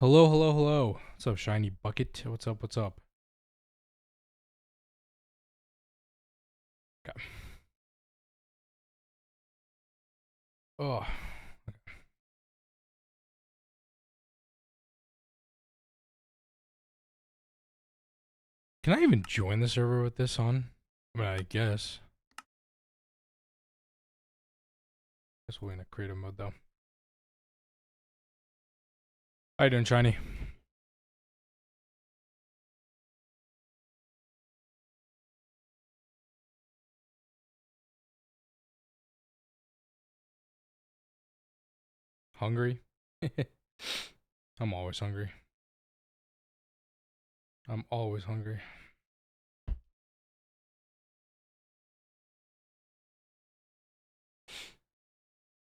Hello, hello, hello. What's up, shiny bucket? What's up? What's up? Okay. Oh, can I even join the server with this on? I mean, I guess. Guess we're gonna create a mode though. How you doing, shiny? Hungry? I'm always hungry. I'm always hungry.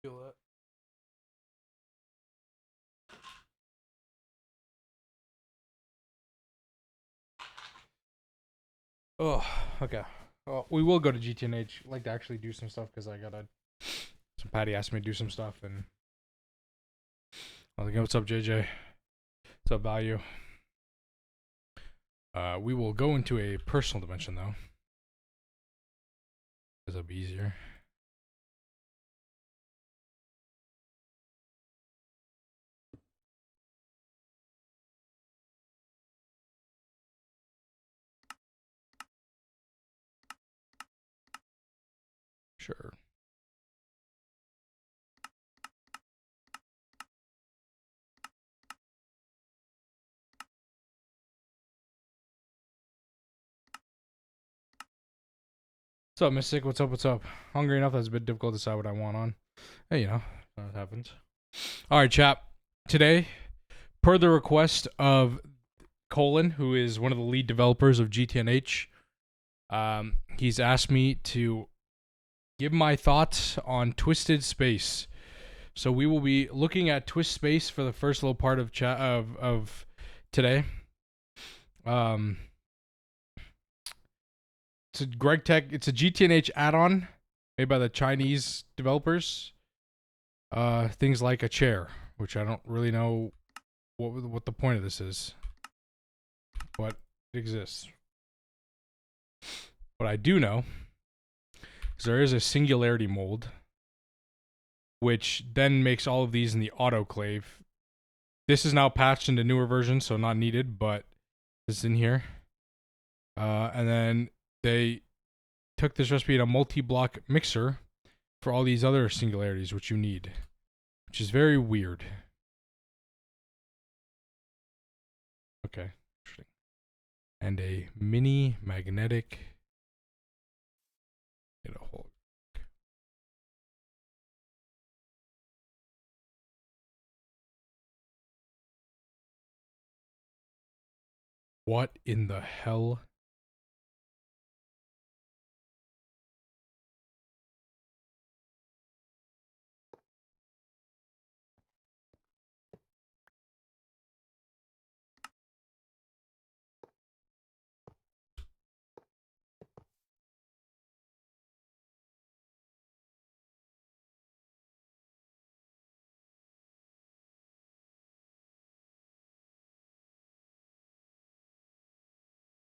Feel that? Oh, okay. Well, we will go to GTNH. I'd like to actually do some stuff because I gotta. Some Patty asked me to do some stuff, and I was like, "What's up, JJ? What's up, Value?" We will go into a personal dimension though, because it'll be easier. Sure. What's up, Mystic? What's up? What's up? Hungry enough that's a bit difficult to decide what I want on. Hey, you know, that happens. All right, chap. Today, per the request of Colin, who is one of the lead developers of GTNH, he's asked me to give my thoughts on Twisted Space. So we will be looking at Twist Space for the first little part of of today. It's a Greg Tech. It's a GTNH add-on made by the Chinese developers. Things like a chair, which I don't really know what the point of this is, but it exists. What I do know is there is a singularity mold, which then makes all of these in the autoclave. This is now patched into newer versions, so not needed, but it's in here. And then they took this recipe in a multi-block mixer for all these other singularities, which you need, which is very weird. Okay, interesting. And a mini magnetic. Get a hold. What in the hell?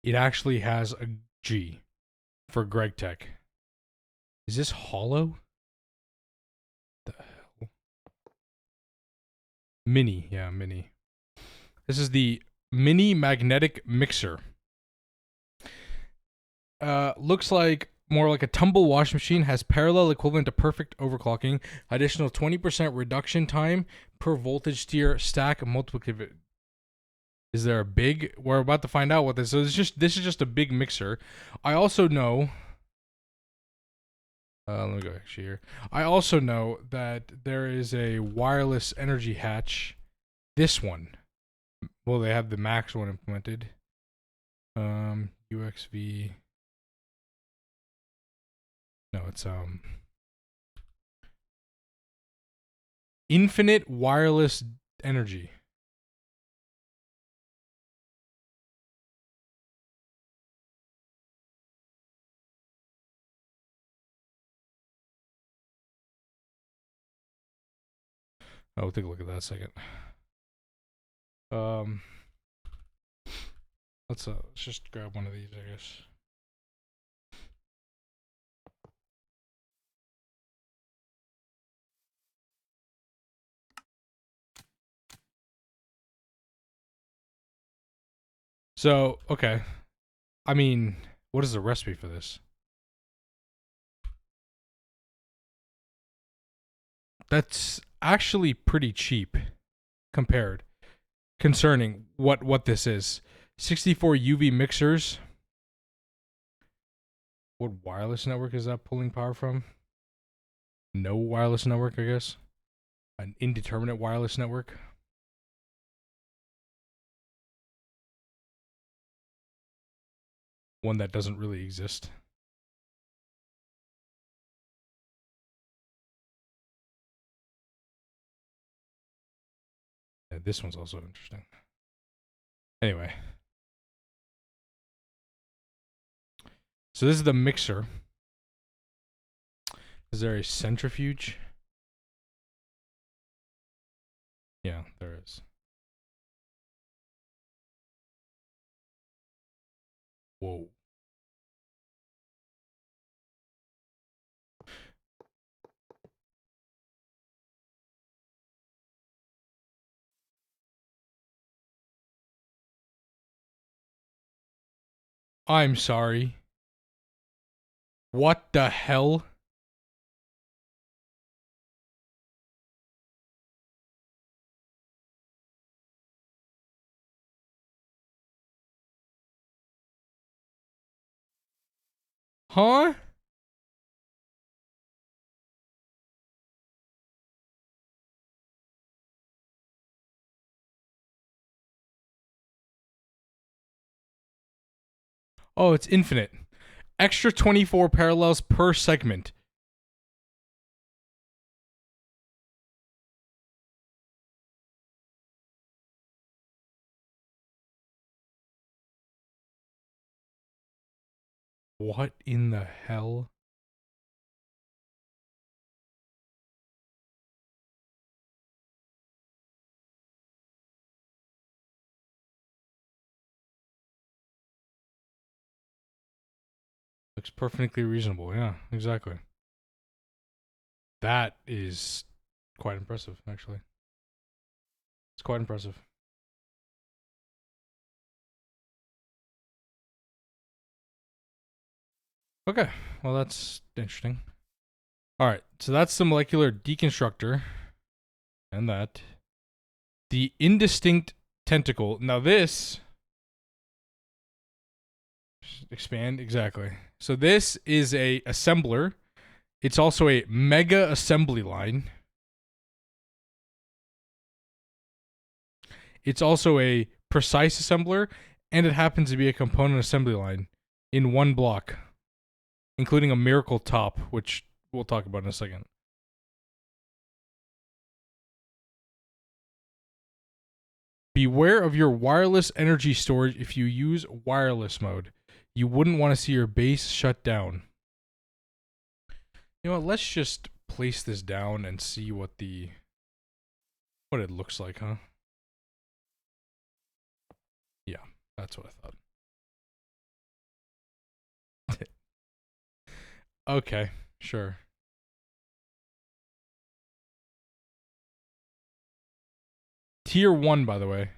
It actually has a G for Greg Tech. Is this hollow? The hell? Mini, yeah, mini. This is the mini magnetic mixer. Looks like more like a tumble wash machine, has parallel equivalent to perfect overclocking, additional 20% reduction time per voltage tier stack multiplicative. Is there a big? We're about to find out what this is. This is just a big mixer. I also know. Let me go actually here. I also know that there is a wireless energy hatch. This one. Well, they have the max one implemented. UXV. No, it's infinite wireless energy. Oh, we'll take a look at that a second. Um, let's just grab one of these, I guess. So, okay. I mean, what is the recipe for this? That's actually pretty cheap compared. Concerning what this is. 64 UV mixers. What wireless network is that pulling power from? No wireless network, I guess. An indeterminate wireless network. One that doesn't really exist. Yeah, this one's also interesting. Anyway. So this is the mixer. Is there a centrifuge? Yeah, there is. Whoa. I'm sorry. What the hell? Huh? Oh, it's infinite. Extra 24 parallels per segment. What in the hell? Looks perfectly reasonable. Yeah, exactly. That is quite impressive, actually. It's quite impressive. Okay, well, that's interesting. All right, so that's the molecular deconstructor. And that. The indistinct tentacle. Now this... Expand, exactly. So this is a assembler. It's also a mega assembly line. It's also a precise assembler, and it happens to be a component assembly line in one block, including a miracle top, which we'll talk about in a second. Beware of your wireless energy storage if you use wireless mode. You wouldn't want to see your base shut down. You know what, let's just place this down and see what it looks like, huh? Yeah, that's what I thought. Okay, sure. Tier 1, by the way.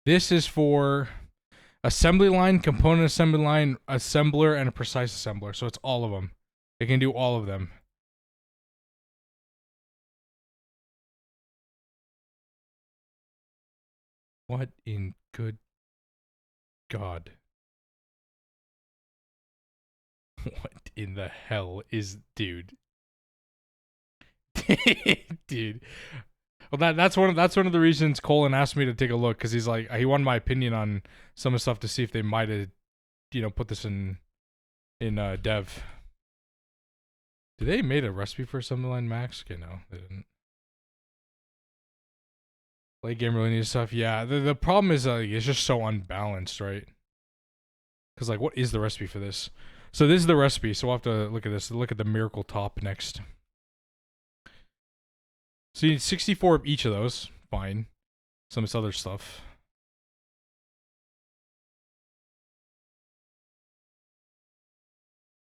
This is for assembly line, component assembly line, assembler, and a precise assembler. So it's all of them. It can do all of them. What in good God? What in the hell is... Dude. Dude. Well, that's one of the reasons Colin asked me to take a look, because he's like, he wanted my opinion on some of the stuff to see if they might have, put this in dev. Did they made a recipe for assembly line max? Okay, no, they didn't. Late game really needs stuff. Yeah, the problem is it's just so unbalanced, right? Because like, what is the recipe for this? So this is the recipe. So we'll have to look at this. Look at the miracle top next. So you need 64 of each of those. Fine. Some of this other stuff.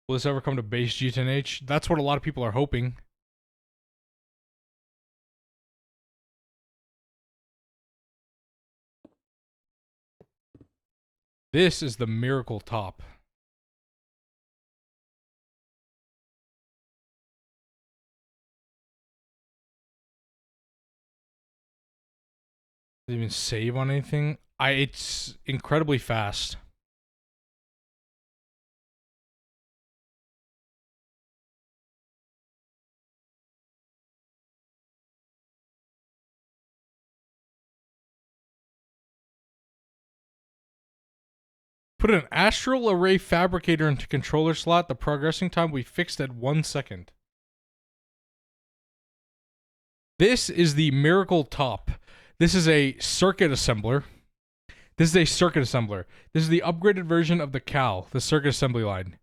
Will this ever come to base GTNH? That's what a lot of people are hoping. This is the miracle top. Does it even save on anything? It's incredibly fast. Put an astral array fabricator into controller slot. The progressing time will be fixed at 1 second. This is the miracle top. This is a circuit assembler. This is a circuit assembler. This is the upgraded version of the CAL, the circuit assembly line.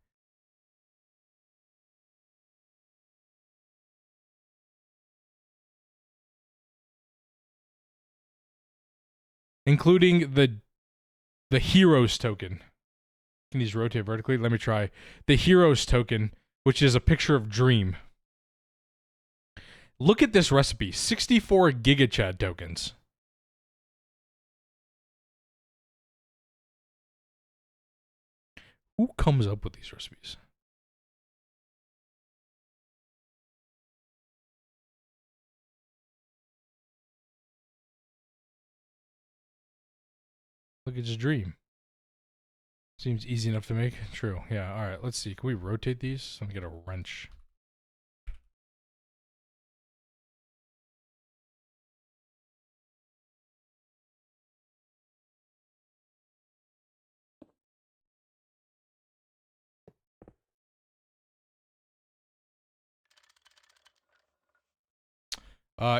Including the heroes token. Can these rotate vertically? Let me try. The heroes token, which is a picture of Dream. Look at this recipe. 64 GigaChad tokens. Who comes up with these recipes? Look at his Dream. Seems easy enough to make. True. Yeah. All right. Let's see. Can we rotate these? Let me get a wrench.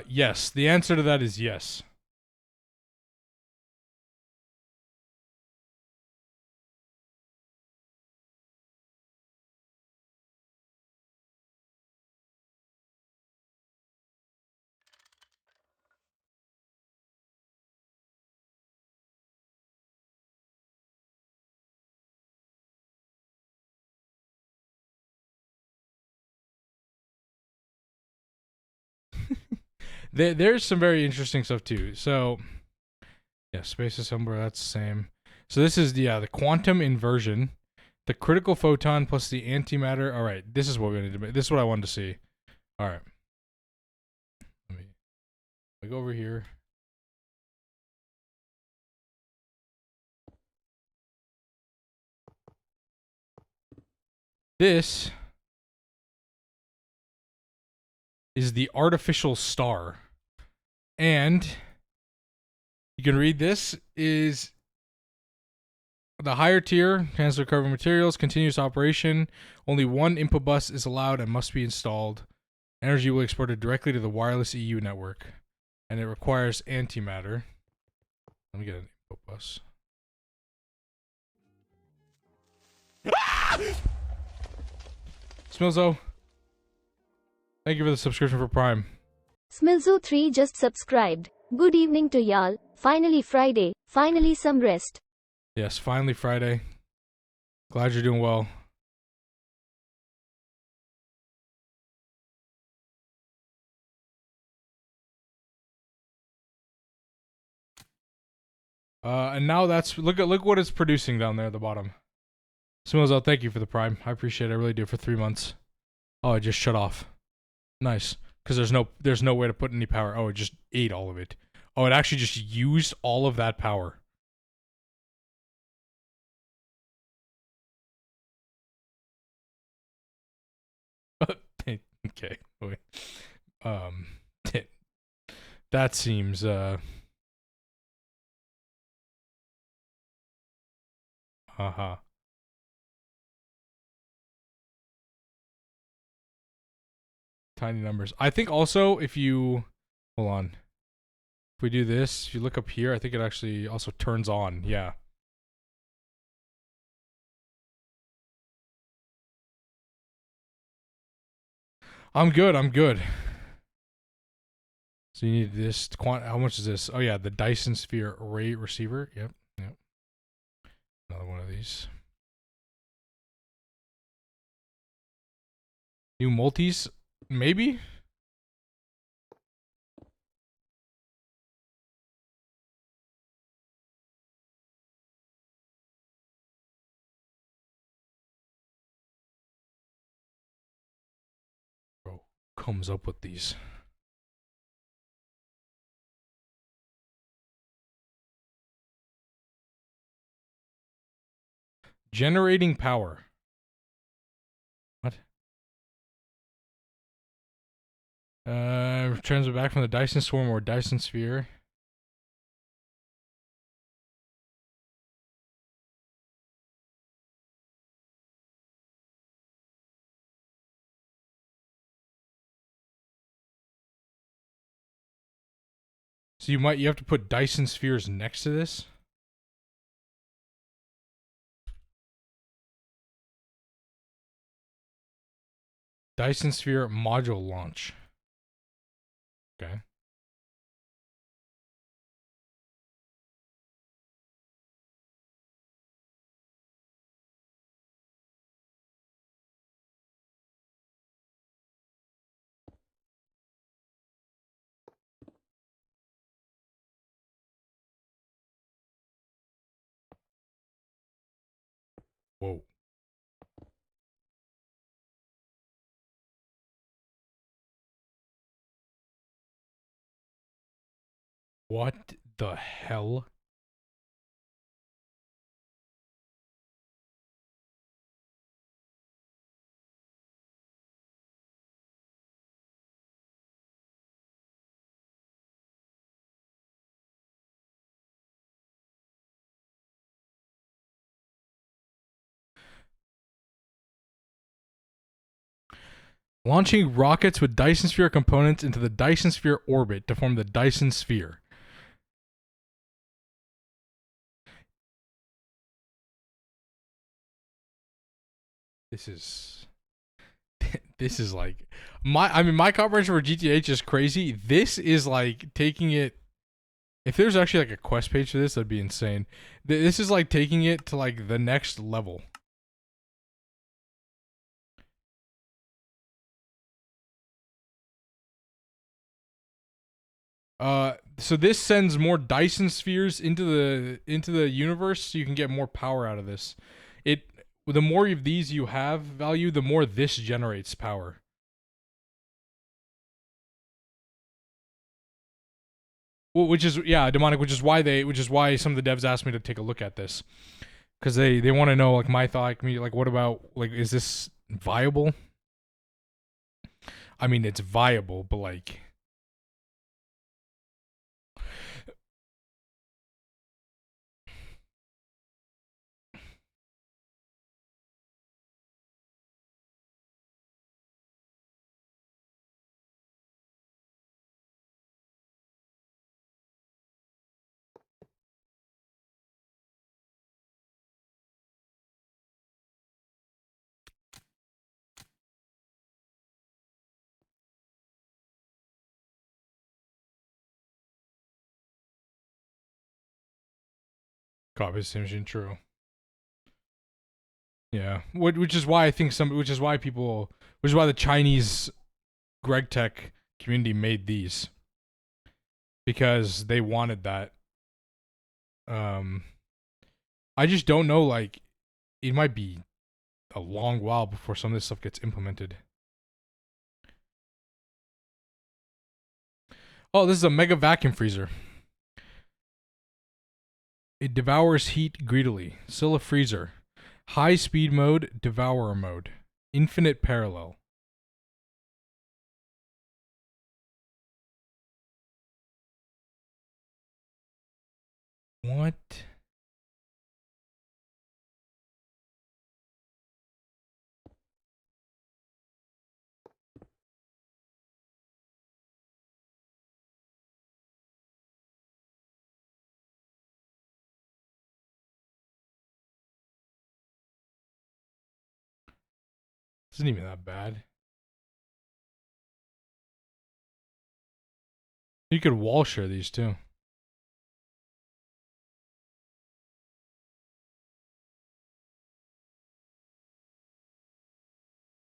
Yes. The answer to that is yes. There's some very interesting stuff too. So, yeah, space assembler, that's the same. So this is the quantum inversion, the critical photon plus the antimatter. All right, this is what we need to make. This is what I wanted to see. All right, let me go over here. This is the artificial star, and you can read this is the higher tier, transfer carbon materials, continuous operation. Only one input bus is allowed and must be installed. Energy will be exported directly to the wireless EU network, and it requires antimatter. Let me get an input bus. Smilzo, thank you for the subscription for Prime. Smilzo3 just subscribed. Good evening to y'all. Finally Friday. Finally some rest. Yes, finally Friday. Glad you're doing well. And now that's look what it's producing down there at the bottom. Smilzo, thank you for the Prime. I appreciate it. I really do for 3 months. Oh, it just shut off. Nice. Because there's no way to put any power. Oh, it just ate all of it. Oh, it actually just used all of that power. Okay. Wait. That seems uh-huh. Tiny numbers. I think also if you hold on. If we do this, if you look up here, I think it actually also turns on. Yeah. I'm good. I'm good. So you need this how much is this? Oh yeah, the Dyson Sphere Array Receiver. Yep. Yep. Another one of these. New multis, maybe? Bro, comes up with these. Generating power. What? Transmit back from the Dyson Swarm or Dyson Sphere. So you have to put Dyson Spheres next to this. Dyson Sphere module launch. Okay. Whoa. What the hell? Launching rockets with Dyson Sphere components into the Dyson Sphere orbit to form the Dyson Sphere. This is this is like my comprehension for GTNH is crazy. This is like taking it. If there's actually like a quest page for this, that'd be insane. This is like taking it to like the next level. So this sends more Dyson spheres into the universe, so you can get more power out of this. The more of these you have value, the more this generates power. Well, which is demonic. Which is why some of the devs asked me to take a look at this, because they want to know like my thought. Like, what about like, is this viable? I mean, it's viable, but like. Copy machine, true. Yeah, which is why I think which is why the Chinese Greg Tech community made these, because they wanted that. I just don't know. Like, it might be a long while before some of this stuff gets implemented. Oh, this is a mega vacuum freezer. It devours heat greedily. Still a freezer. High speed mode, devourer mode. Infinite parallel. What? This isn't even that bad. You could wall share these too.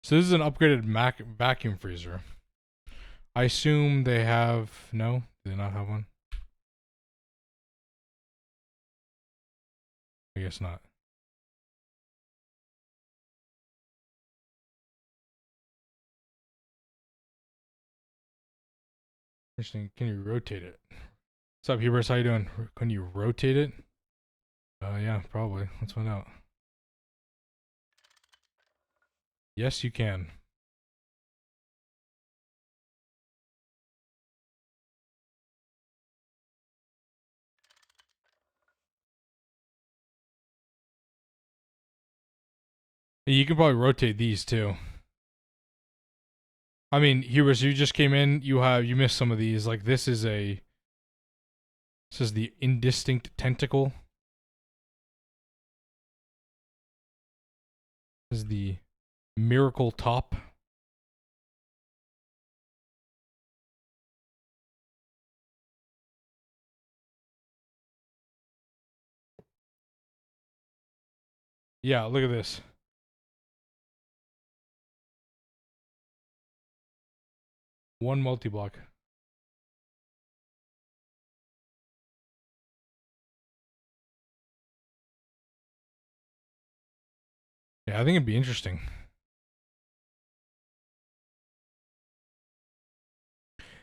So this is an upgraded Mac vacuum freezer. I assume they have no. Do they not have one? I guess not. Interesting. Can you rotate it? What's up, Hubris? How you doing? Can you rotate it? Yeah, probably. Let's find out. Yes, you can. You can probably rotate these too. I mean, Hubris, you just came in. You missed some of these. Like this is the indistinct tentacle. This is the miracle top. Yeah, look at this. One multi-block. Yeah, I think it'd be interesting.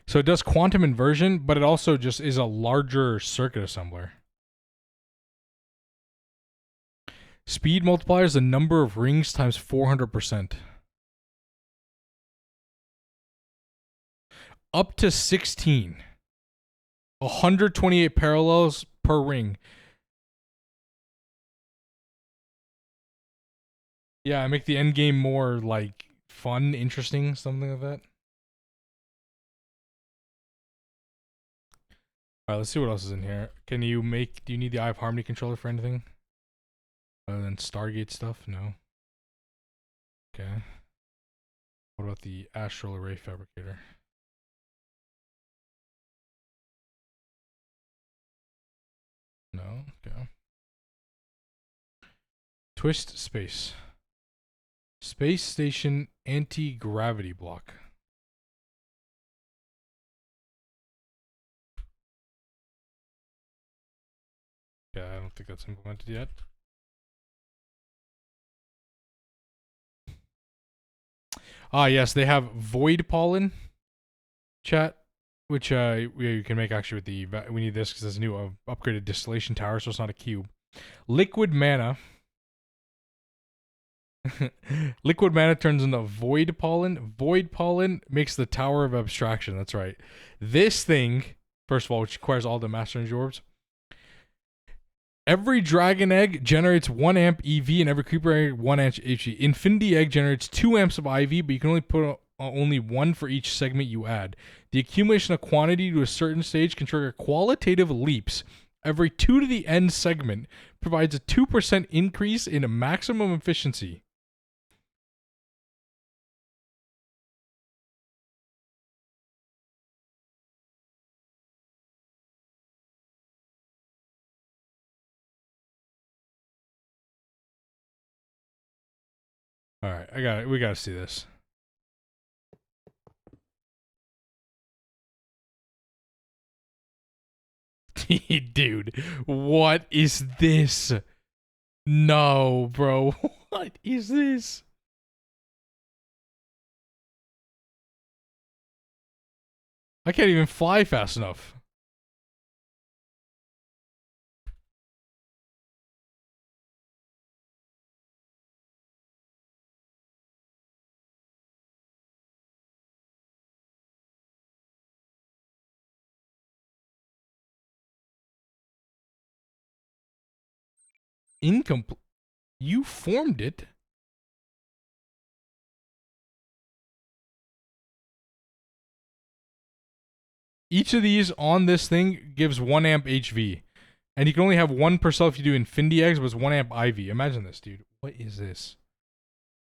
So it does quantum inversion, but it also just is a larger circuit assembler. Speed multipliers the number of rings times 400%. Up to 16. 128 parallels per ring. Yeah, make the end game more like fun, interesting, something like that. Alright, let's see what else is in here. Do you need the Eye of Harmony controller for anything? Other than Stargate stuff? No. Okay. What about the Astral Array Fabricator? No. Okay. Twist Space. Space Station Anti-Gravity Block. Yeah, I don't think that's implemented yet. Ah, yes, they have Void Pollen chat, which you can make actually with the. We need this because there's a new upgraded distillation tower, so it's not a cube. Liquid Mana. Liquid Mana turns into Void Pollen. Void Pollen makes the Tower of Abstraction. That's right. This thing, first of all, which requires all the Master Energy Orbs. Every Dragon Egg generates 1 amp EV, and every Creeper Egg 1 amp HV. Infinity Egg generates 2 amps of IV, but you can only put only 1 for each segment you add. The accumulation of quantity to a certain stage can trigger qualitative leaps. Every 2 to the end segment provides a 2% increase in maximum efficiency. All right, we gotta see this. Dude, what is this? No, bro. What is this? I can't even fly fast enough. incomplete. You formed it. Each of these on this thing gives 1 amp HV. And you can only have one per cell if you do Infinity Eggs, but it's 1 amp IV. Imagine this, dude. What is this?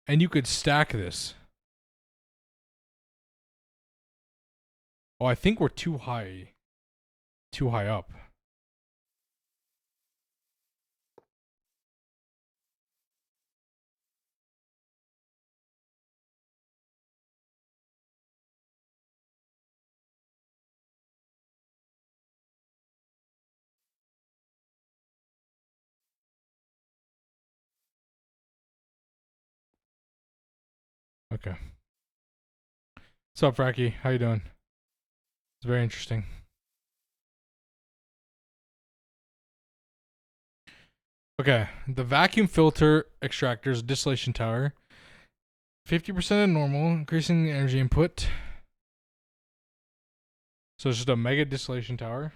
And you could stack this. Oh, I think we're too high. Too high up. Okay. What's up, Fracky? How you doing? It's very interesting. Okay, the vacuum filter extractor's distillation tower. 50% of normal, increasing the energy input. So it's just a mega distillation tower.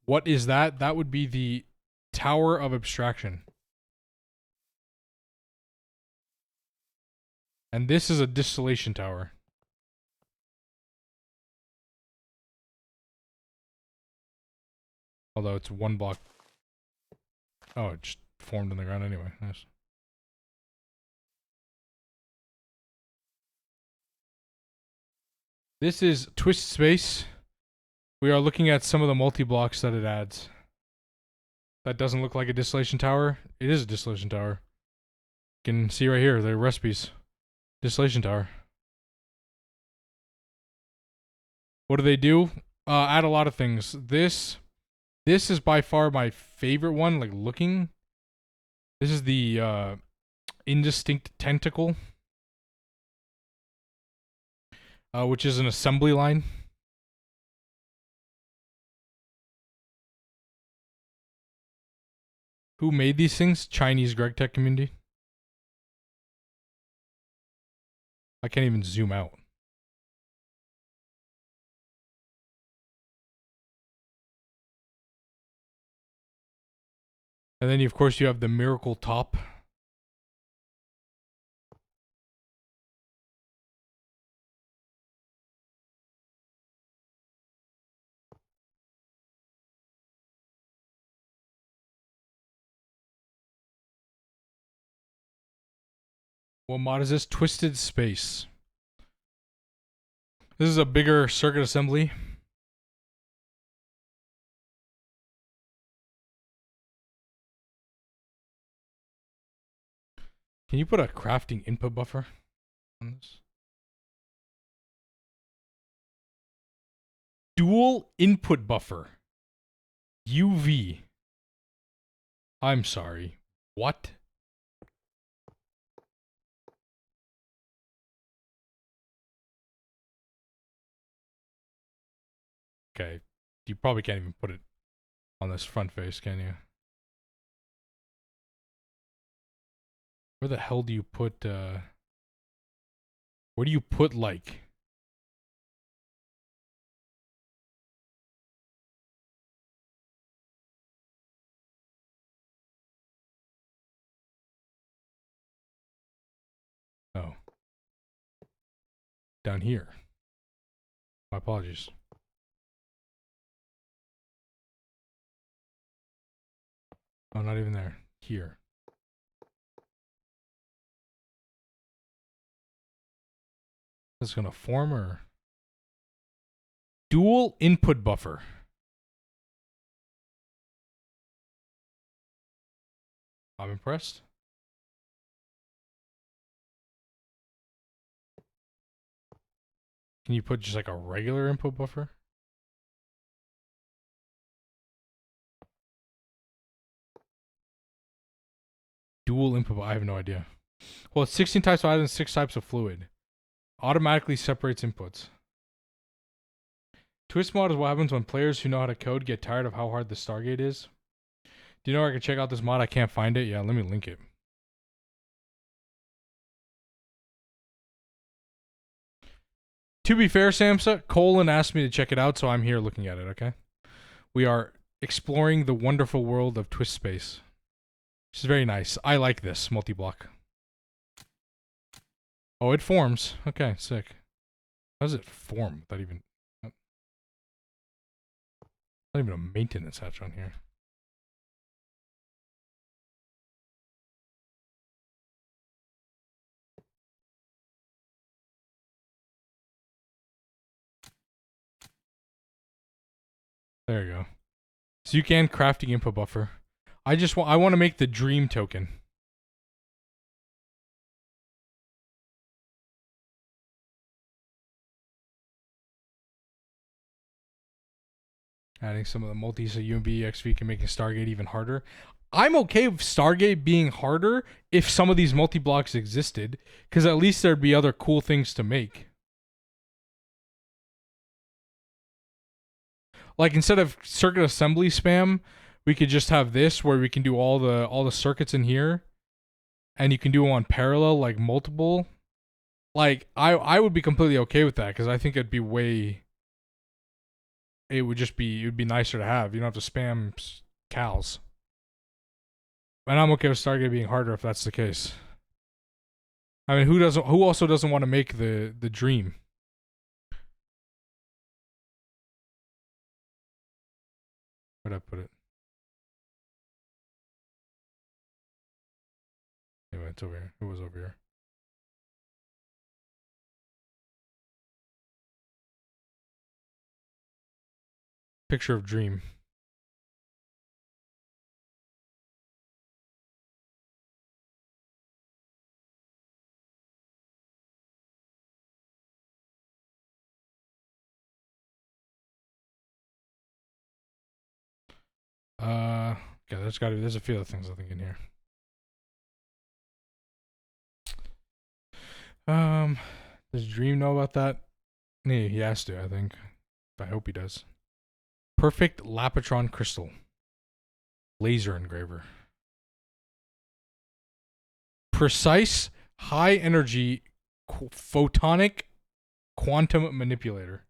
What is that? That would be the tower of abstraction. And this is a distillation tower. Although it's 1 block. Oh, it just formed in the ground anyway. Nice. This is Twist Space. We are looking at some of the multi-blocks that it adds. That doesn't look like a distillation tower. It is a distillation tower. You can see right here, the recipes. Distillation tower. What do they do? Add a lot of things. This is by far my favorite one, like looking. This is the indistinct tentacle. Which is an assembly line. Who made these things? Chinese Greg Tech community. I can't even zoom out. And then, of course, you have the miracle top. What mod is this? Twisted Space. This is a bigger circuit assembly. Can you put a crafting input buffer on this? Dual input buffer. UV. I'm sorry. What? Okay. You probably can't even put it on this front face, can you? Where the hell do you put, where do you put, like... Oh. Down here. My apologies. Oh, not even there. Here. Is this gonna form or... Dual input buffer. I'm impressed. Can you put just like a regular input buffer? Dual input, I have no idea. Well, it's 16 types of items, 6 types of fluid. Automatically separates inputs. Twist mod is what happens when players who know how to code get tired of how hard the Stargate is. Do you know where I can check out this mod? I can't find it. Yeah, let me link it. To be fair, Samsa, Colin asked me to check it out, so I'm here looking at it, okay? We are exploring the wonderful world of Twist Space. which is very nice. I like this multi-block. Oh, it forms. Okay, sick. How does it form without even... Not even a maintenance hatch on here. There you go. So you can craft the input buffer. I want to make the dream token. Adding some of the multi so UMB XV can make Stargate even harder. I'm okay with Stargate being harder if some of these multi-blocks existed, because at least there'd be other cool things to make. Like instead of circuit assembly spam, we could just have this where we can do all the circuits in here, and you can do them on parallel, like multiple. Like I would be completely okay with that because I think it'd be way. It would be nicer to have. You don't have to spam cows. And I'm okay with Stargate being harder if that's the case. I mean, who also doesn't want to make the dream? Where'd I put it? Anyway, it's over here. It was over here. Picture of dream. Okay, there's a few other things I think in here. Does Dream know about that? Yeah, he has to, I think. I hope he does. Perfect Lapotron crystal. Laser engraver. Precise high energy photonic quantum manipulator.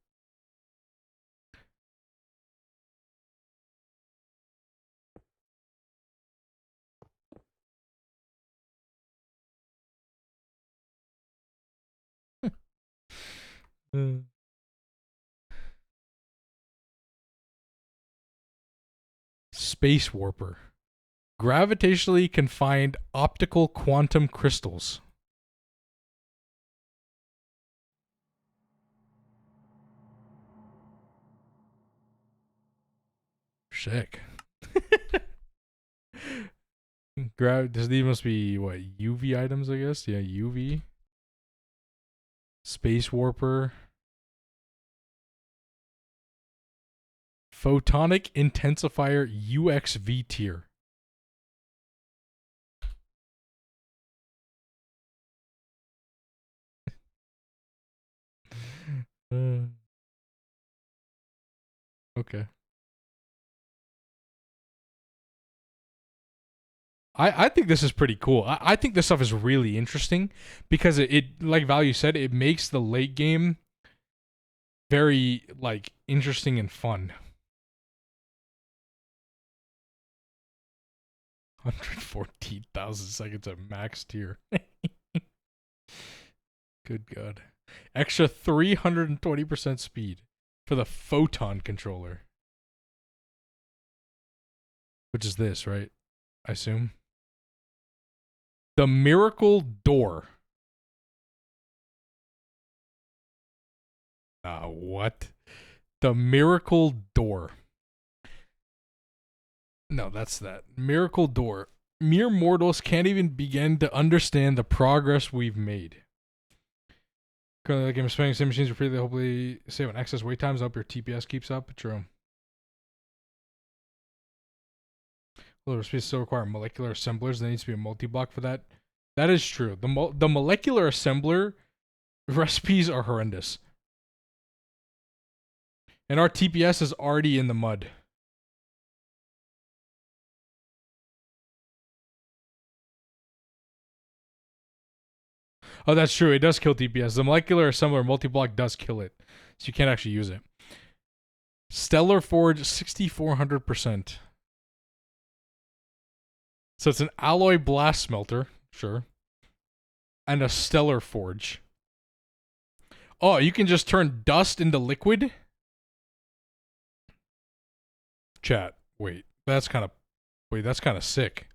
Space warper. Gravitationally confined optical quantum crystals. Sick. These must be what, UV items, I guess? Yeah, UV. Space warper. Photonic intensifier UXV tier. Okay. I think this is pretty cool. I think this stuff is really interesting because it like Value said, it makes the late game very like interesting and fun. 114,000 seconds at max tier. Good God. Extra 320% speed for the photon controller. Which is this, right? I assume. The Miracle Door. What? The Miracle Door. No, that's that. Miracle Door. Mere mortals can't even begin to understand the progress we've made. Currently, the game is spending same machines repeatedly, hopefully save on excess wait times. I hope your TPS keeps up. True. Well, the recipes still require molecular assemblers. There needs to be a multi-block for that. That is true. The molecular assembler recipes are horrendous. And our TPS is already in the mud. Oh, that's true. It does kill TPS. The molecular assembler multi-block does kill it. So you can't actually use it. Stellar Forge, 6,400%. So it's an alloy blast smelter, sure, and a stellar forge. Oh, you can just turn dust into liquid? Chat, wait, that's kind of sick.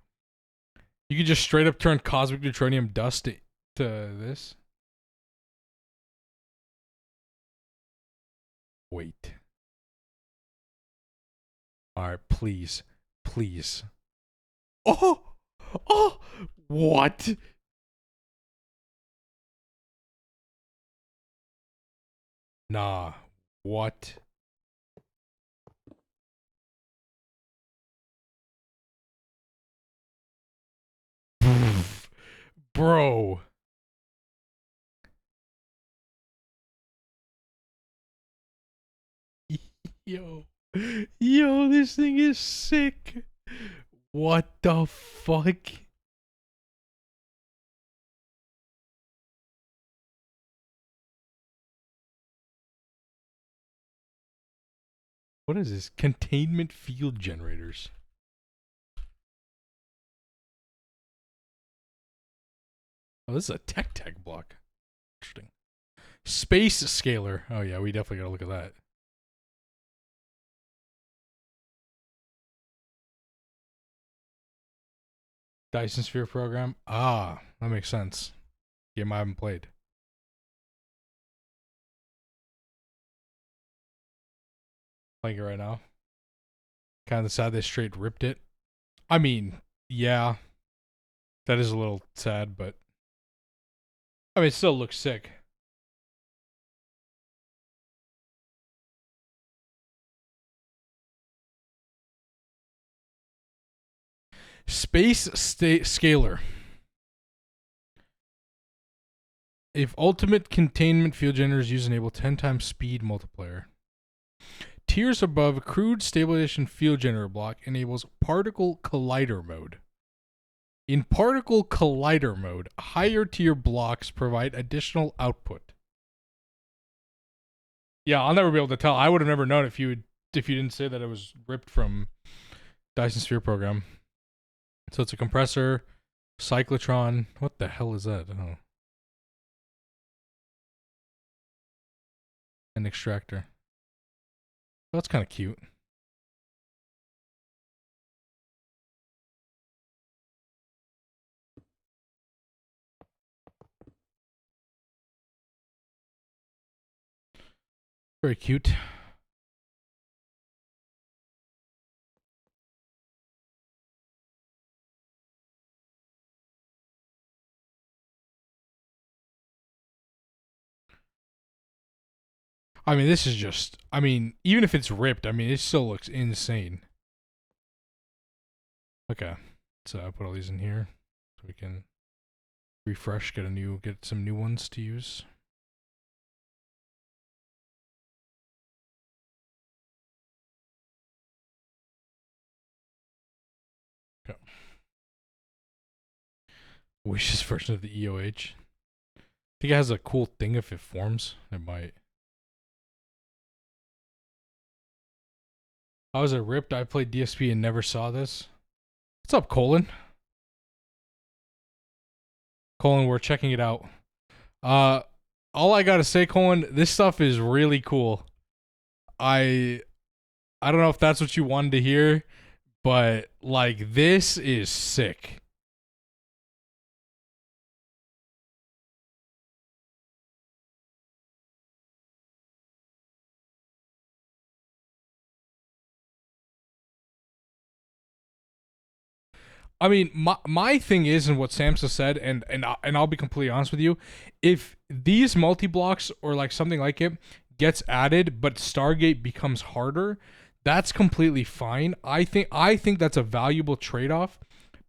You can just straight up turn cosmic neutronium dust to this? Wait. Alright, please. Please. Oh! Oh! What? Nah. What? Bro. Yo. Yo, this thing is sick. What the fuck? What is this? Containment field generators. Oh, this is a tech block. Interesting. Space scaler. Oh yeah, we definitely gotta look at that. Dyson Sphere program. Ah, that makes sense. Game I haven't played. Playing it right now. Kind of sad they straight ripped it. I mean, yeah. That is a little sad, but I mean, it still looks sick. Space scaler. If ultimate containment field generators use enable 10 times speed multiplier. Tiers above, crude stabilization field generator block enables particle collider mode. In particle collider mode, higher tier blocks provide additional output. Yeah, I'll never be able to tell. I would have never known if you didn't say that it was ripped from Dyson Sphere program. So it's a compressor, cyclotron. What the hell is that? Oh. An extractor. Oh, that's kind of cute. Very cute. I mean, this is just, I mean, even if it's ripped, I mean, it still looks insane. Okay. So I put all these in here so we can refresh, get some new ones to use. Okay. Wish's version of the EOH. I think it has a cool thing if it forms. It might. How was it ripped? I played DSP and never saw this. What's up, Colin? Colin, we're checking it out. All I gotta say, Colin, this stuff is really cool. I don't know if that's what you wanted to hear, but like this is sick. I mean, my thing is, and what Samsa said, and I'll be completely honest with you, if these multi blocks or like something like it gets added, but Stargate becomes harder, that's completely fine. I think that's a valuable trade off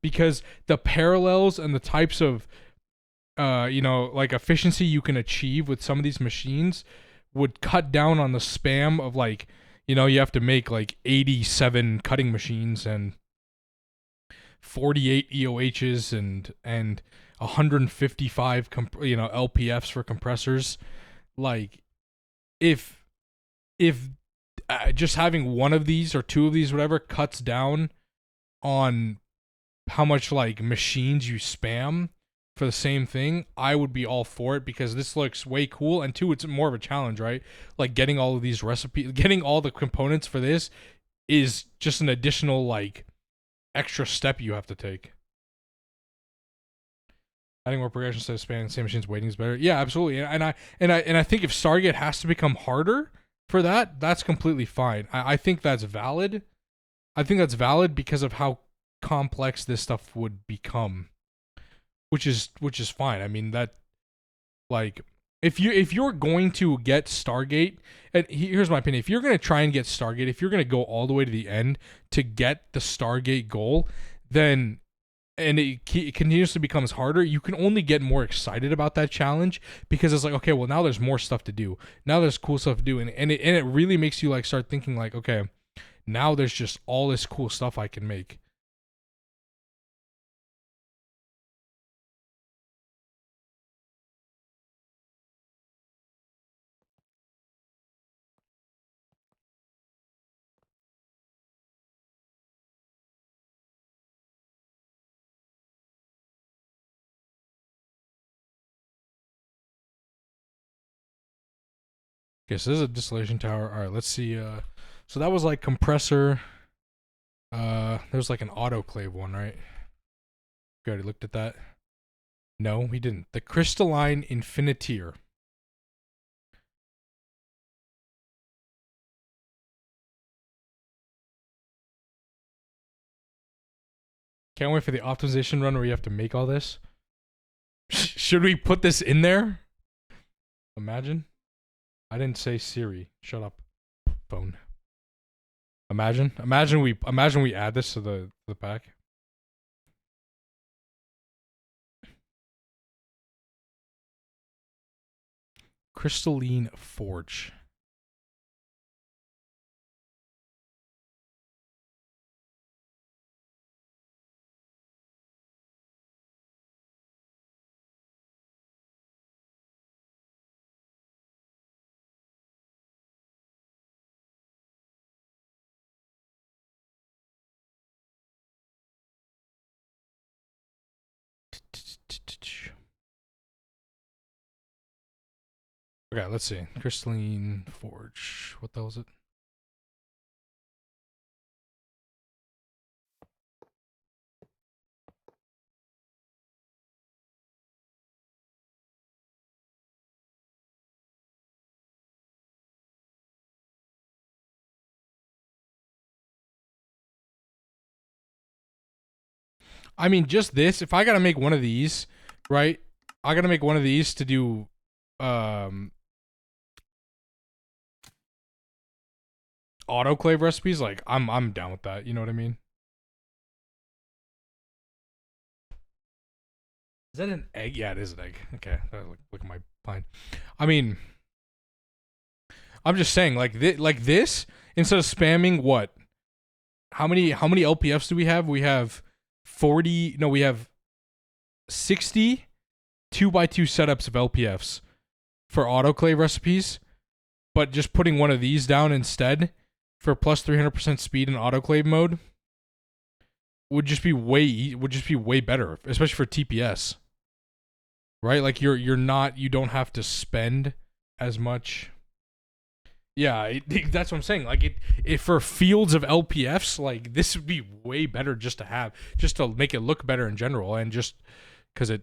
because the parallels and the types of like efficiency you can achieve with some of these machines would cut down on the spam of like, you have to make like 87 cutting machines and 48 EOHs and 155 LPFs for compressors. Like if just having one of these or two of these whatever cuts down on like machines you spam for the same thing, I would be all for it because this looks way cool, and two, it's more of a challenge, right? Like getting all of these recipes, getting all the components for this is just an additional like extra step you have to take. Adding more progression instead of spanning the same machine's waiting is better. Yeah, absolutely. And I think if Stargate has to become harder for that, that's completely fine. I think that's valid. I think that's valid because of how complex this stuff would become, which is fine. I mean that, like, if you're going to get Stargate, and here's my opinion: if you're going to try and get Stargate, if you're going to go all the way to the end to get the Stargate goal, then and it continuously becomes harder, you can only get more excited about that challenge because it's like, okay, well now there's more stuff to do. Now there's cool stuff to do, and it really makes you like start thinking like, okay, now there's just all this cool stuff I can make. Okay, so this is a distillation tower. All right, let's see. So that was like compressor. There's like an autoclave one, right? We already looked at that. No, we didn't. The crystalline infinitier. Can't wait for the optimization run where you have to make all this. Should we put this in there? Imagine. I didn't say Siri. Shut up, phone. Imagine we add this to the pack. Crystalline forge. Okay, let's see. Crystalline forge. What the hell is it? I mean, just this. If I gotta make one of these, right? I gotta make one of these to do, autoclave recipes. Like, I'm down with that. You know what I mean? Is that an egg? Yeah, it is an egg. Okay, look at my pine. I mean, I'm just saying, like this, instead of spamming what? How many LPFs do we have? We have 40. No, we have 60 2x2 setups of LPFs for autoclave recipes, but just putting one of these down instead for plus 300% speed in autoclave mode would just be way better, especially for TPS. Right? Like you don't have to spend as much. Yeah, that's what I'm saying. Like it for fields of LPFs, like this would be way better just to have, just to make it look better in general, and just because it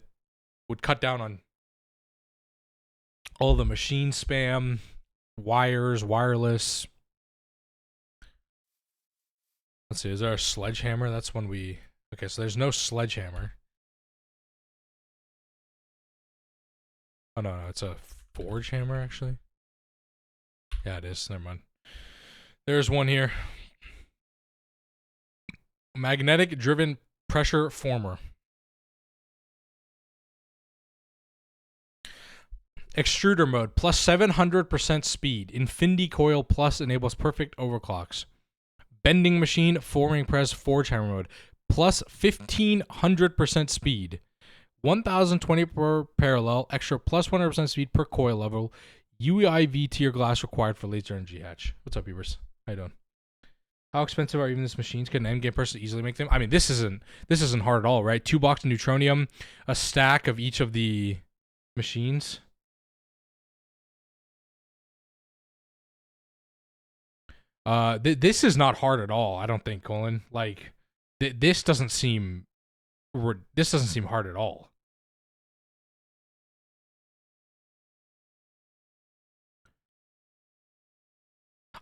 would cut down on all the machine spam, wires, wireless. Let's see, is there a sledgehammer? That's when we... Okay, so there's no sledgehammer. Oh, no, it's a forge hammer, actually. Yeah, it is. Never mind. There's one here. Magnetic-driven pressure former. Extruder mode, plus 700% speed. Infinity coil plus enables perfect overclocks. Bending machine, forming press, forge hammer mode, plus 1500% speed. 1020 per parallel, extra plus 100% speed per coil level. UIV tier glass required for laser energy hatch. What's up, viewers? How you doing? How expensive are even these machines? Could an endgame person easily make them? I mean, this isn't hard at all, right? 2 blocks of neutronium, a stack of each of the machines. This is not hard at all. I don't think, Colin. Like, this doesn't seem hard at all.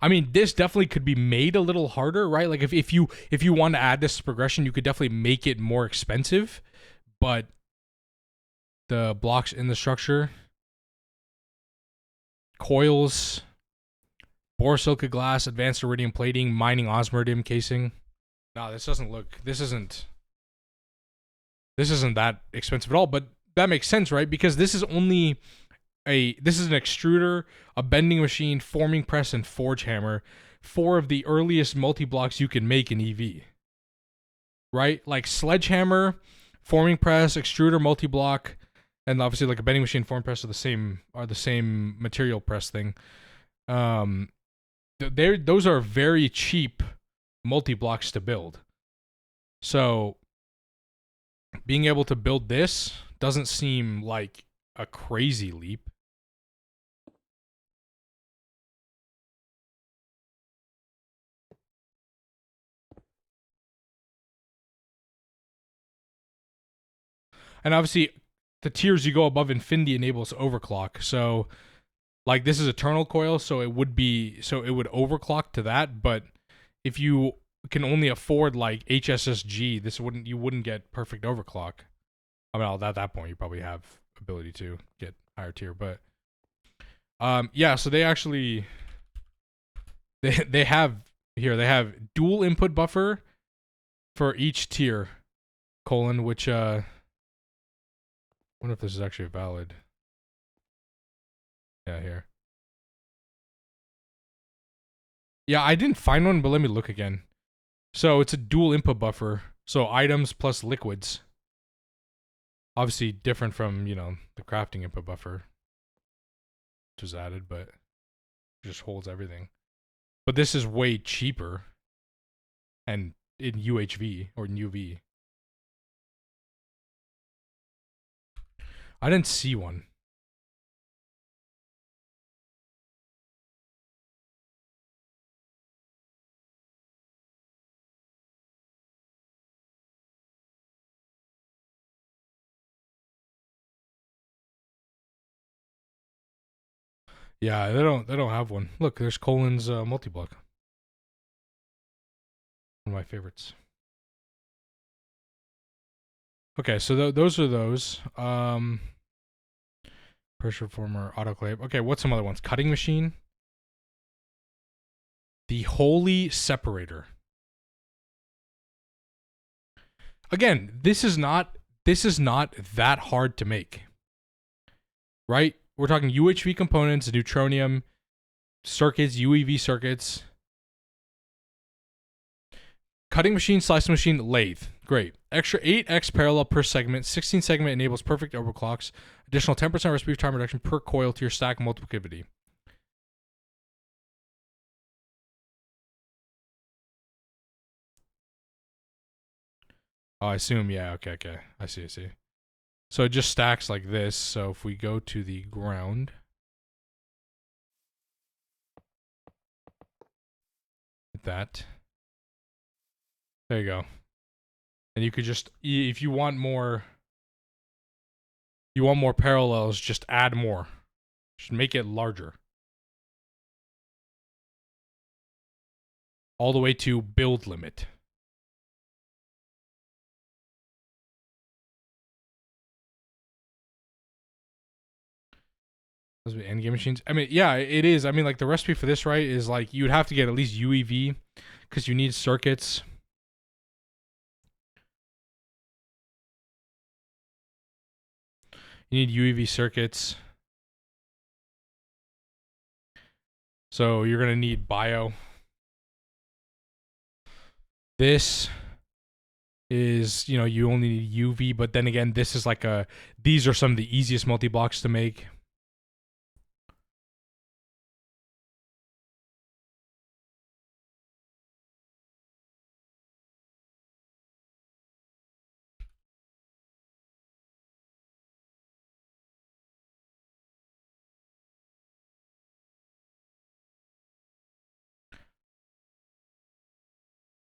I mean, this definitely could be made a little harder, right? Like if you want to add this progression, you could definitely make it more expensive, but the blocks in the structure, coils, borosilicate glass, advanced iridium plating, mining osmiridium casing. No, this isn't that expensive at all, but that makes sense, right? Because this is an extruder, a bending machine, forming press, and forge hammer, 4 of the earliest multi-blocks you can make in EV. Right? Like sledgehammer, forming press, extruder, multi-block, and obviously like a bending machine, forming press are the same material press thing. Those are very cheap multi-blocks to build. So being able to build this doesn't seem like a crazy leap. And obviously, the tiers you go above infinity enables overclock. So, like, this is eternal coil, so it would overclock to that. But if you can only afford like HSSG, you wouldn't get perfect overclock. I mean, at that point, you probably have ability to get higher tier. But yeah. So they actually they have dual input buffer for each tier, which I wonder if this is actually valid. Yeah, here. Yeah, I didn't find one, but let me look again. So it's a dual input buffer. So items plus liquids. Obviously different from, the crafting input buffer, which was added, but it just holds everything. But this is way cheaper and in UHV or in UV. I didn't see one. Yeah, they don't have one. Look, there's Colin's multi-block. One of my favorites. Okay, so those are those. Pressure former, autoclave. Okay, what's some other ones? Cutting machine. The holy separator. Again, this is not that hard to make. Right? We're talking UHV components, neutronium, circuits, UEV circuits. Cutting machine, slicing machine, lathe. Great. Extra 8x parallel per segment. 16 segment enables perfect overclocks. Additional 10% recipe time reduction per coil to your stack multiplicativity. Oh, I assume, yeah, okay. I see. So it just stacks like this. So if we go to the ground, that, there you go. And you could just, if you want more parallels, just add more. Just make it larger. All the way to build limit. Those would be endgame machines. I mean, yeah, it is. I mean, like the recipe for this, right, is like you'd have to get at least UEV because you need circuits. You need UEV circuits. So you're going to need bio. This is, you only need UV, but then again, this is like these are some of the easiest multi-blocks to make.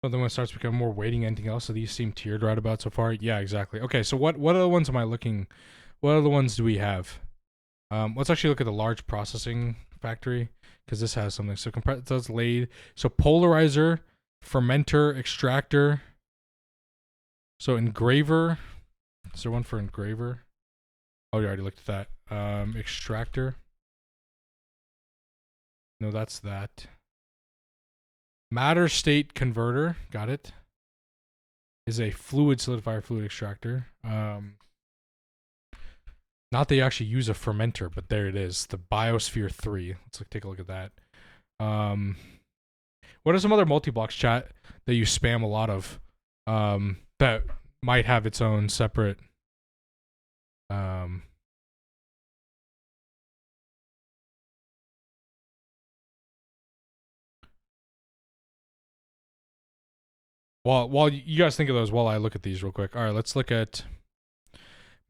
But then when it starts becoming more weighting anything else, so these seem tiered right about so far. Yeah, exactly. Okay, so what other ones am I looking? What other ones do we have? Let's actually look at the large processing factory because this has something. So that's laid. So polarizer, fermenter, extractor. So engraver. Is there one for engraver? Oh, you already looked at that. Extractor. No, that's that. Matter state converter. Got it. Is a fluid solidifier, fluid extractor. Not that you actually use a fermenter, but there it is. The Biosphere 3. Let's take a look at that. What are some other multi-blocks, chat, that you spam a lot of that might have its own separate while you guys think of those while I look at these real quick. All right, let's look at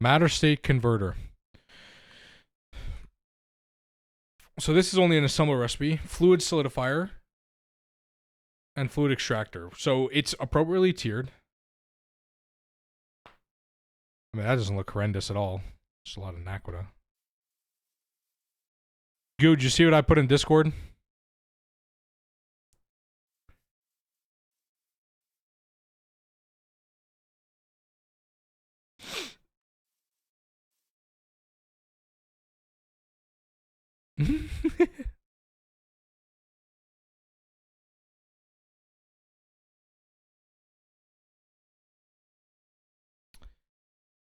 matter state converter. So this is only an assembler recipe, fluid solidifier, and fluid extractor. So it's appropriately tiered. I mean, that doesn't look horrendous at all. Just a lot of Naquita. Good, did you see what I put in Discord?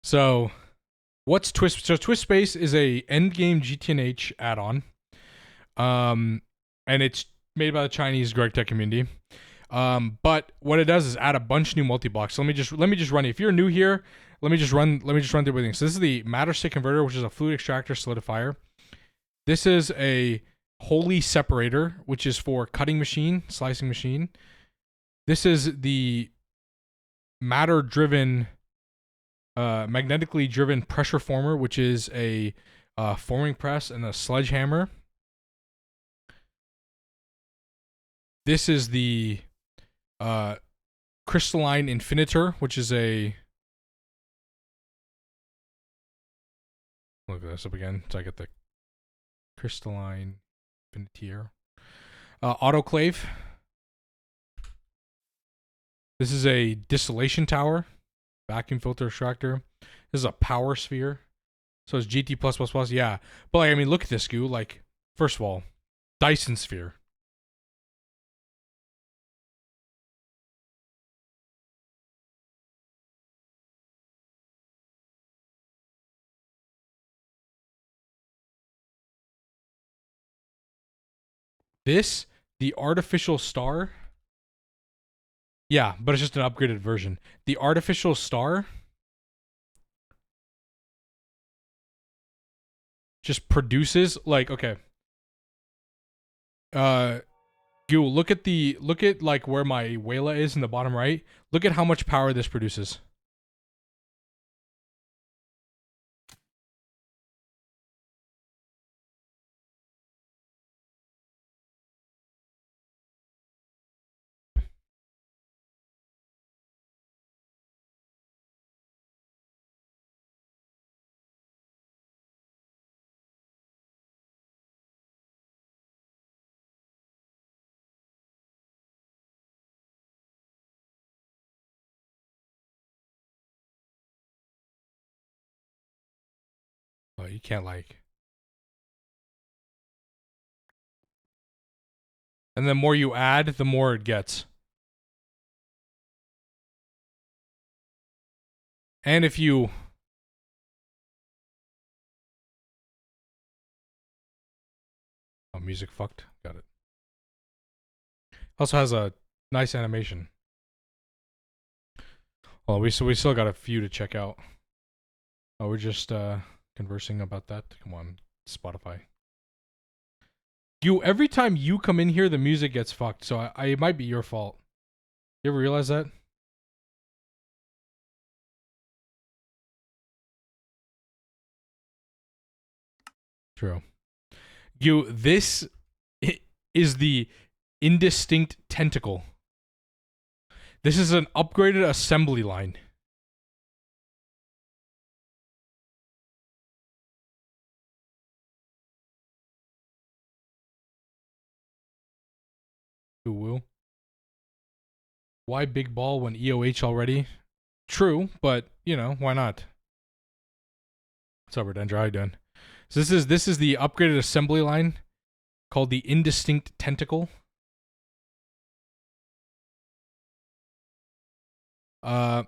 So, what's Twist? So Twist Space is a endgame GTNH add-on, and it's made by the Chinese Greg Tech community. But what it does is add a bunch of new multi-blocks. So let me just run it. If you're new here, let me just run through everything. So this is the matter state converter, which is a fluid extractor solidifier. This is a Holy separator, which is for cutting machine, slicing machine. This is the matter-driven, magnetically driven pressure former, which is a forming press and a sledgehammer. This is the crystalline infinitor, which is a... Look this up again so I get the crystalline infinitier. Autoclave. This is a distillation tower, vacuum filter extractor. This is a power sphere. So it's GT+++, yeah. But like, I mean, look at this, Goo. Like, first of all, Dyson sphere. This, the artificial star. Yeah, but it's just an upgraded version. The artificial star just produces, like, okay. Goo, look at like where my Wayla is in the bottom right. Look at how much power this produces. Oh, you can't like. And the more you add, the more it gets. And if you... Oh, music fucked. Got it. Also has a nice animation. Well, we still got a few to check out. Oh, we're just conversing about that. Come on, Spotify. Every time you come in here, the music gets fucked. So it might be your fault. You ever realize that? True. This is the indistinct tentacle. This is an upgraded assembly line. Who will? Why big ball when EOH already? True, but you know, why not? What's up, Redendra? How you doing? So this is the upgraded assembly line called the Indistinct Tentacle. But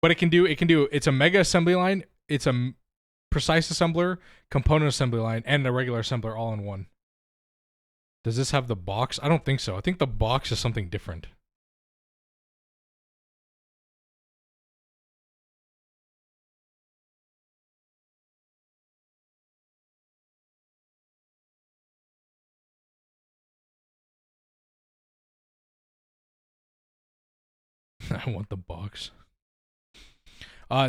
it's a mega assembly line, it's a precise assembler, component assembly line, and a regular assembler all in one. Does this have the box? I don't think so. I think the box is something different. I want the box.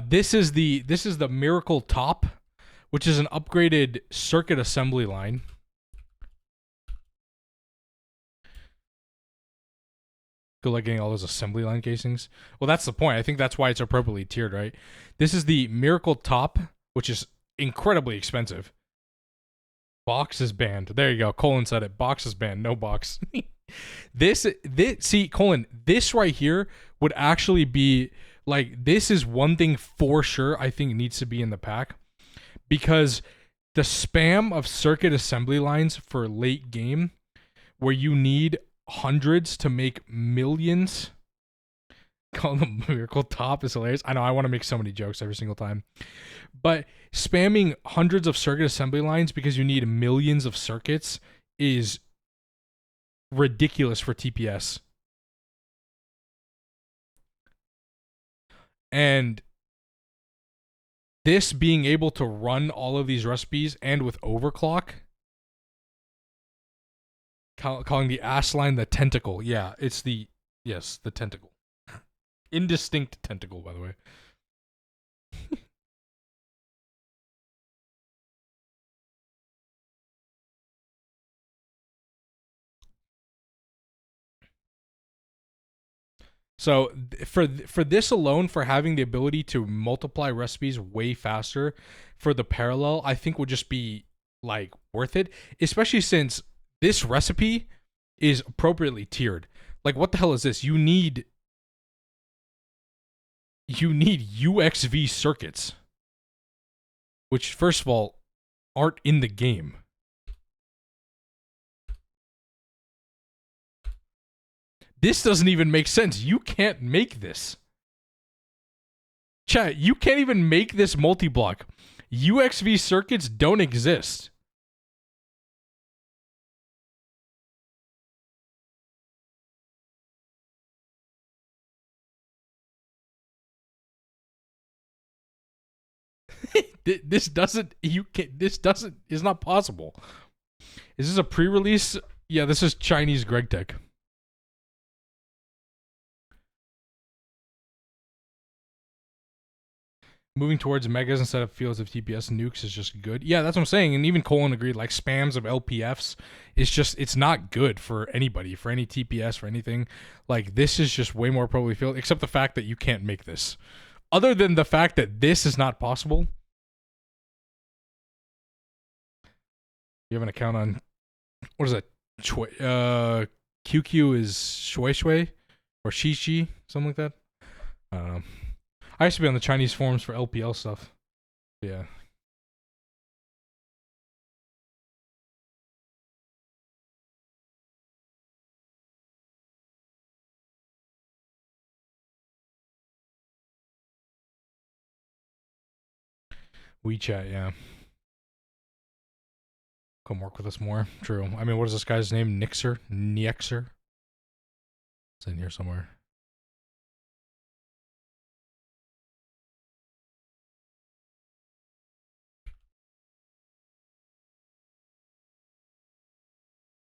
This is the Miracle Top, which is an upgraded circuit assembly line. Good luck getting all those assembly line casings. Well, that's the point. I think that's why it's appropriately tiered, right? This is the Miracle Top, which is incredibly expensive. Box is banned. There you go. Colin said it. Box is banned. No box. this see, Colin, this right here would actually be like, this is one thing for sure I think needs to be in the pack, because the spam of circuit assembly lines for late game where you need hundreds to make millions. Call them Miracle Top is hilarious. I know, I want to make so many jokes every single time. But spamming hundreds of circuit assembly lines because you need millions of circuits is ridiculous for TPS. And this being able to run all of these recipes and with overclock, calling the ass line the tentacle. Yeah, it's the tentacle. Indistinct tentacle, by the way. So for this alone, for having the ability to multiply recipes way faster for the parallel, I think would just be like worth it, especially since this recipe is appropriately tiered. Like, what the hell is this? You need UXV circuits, which first of all aren't in the game. This doesn't even make sense. You can't make this. Chat, you can't even make this multi-block. UXV circuits don't exist. This is not possible. Is this a pre-release? Yeah, this is Chinese Greg Tech. Moving towards megas instead of fields of TPS nukes is just good. Yeah, that's what I'm saying. And even Colin agreed, like, spams of LPFs is just, it's not good for anybody, for any TPS, for anything. Like, this is just way more probably field, except the fact that you can't make this. Other than the fact that this is not possible. You have an account on, what is that? QQ is Shui Shui or Shishi, something like that. I don't know. I used to be on the Chinese forums for LPL stuff. Yeah. WeChat, yeah. Come work with us more. True. I mean, what is this guy's name? Nixer? Niexer? It's in here somewhere.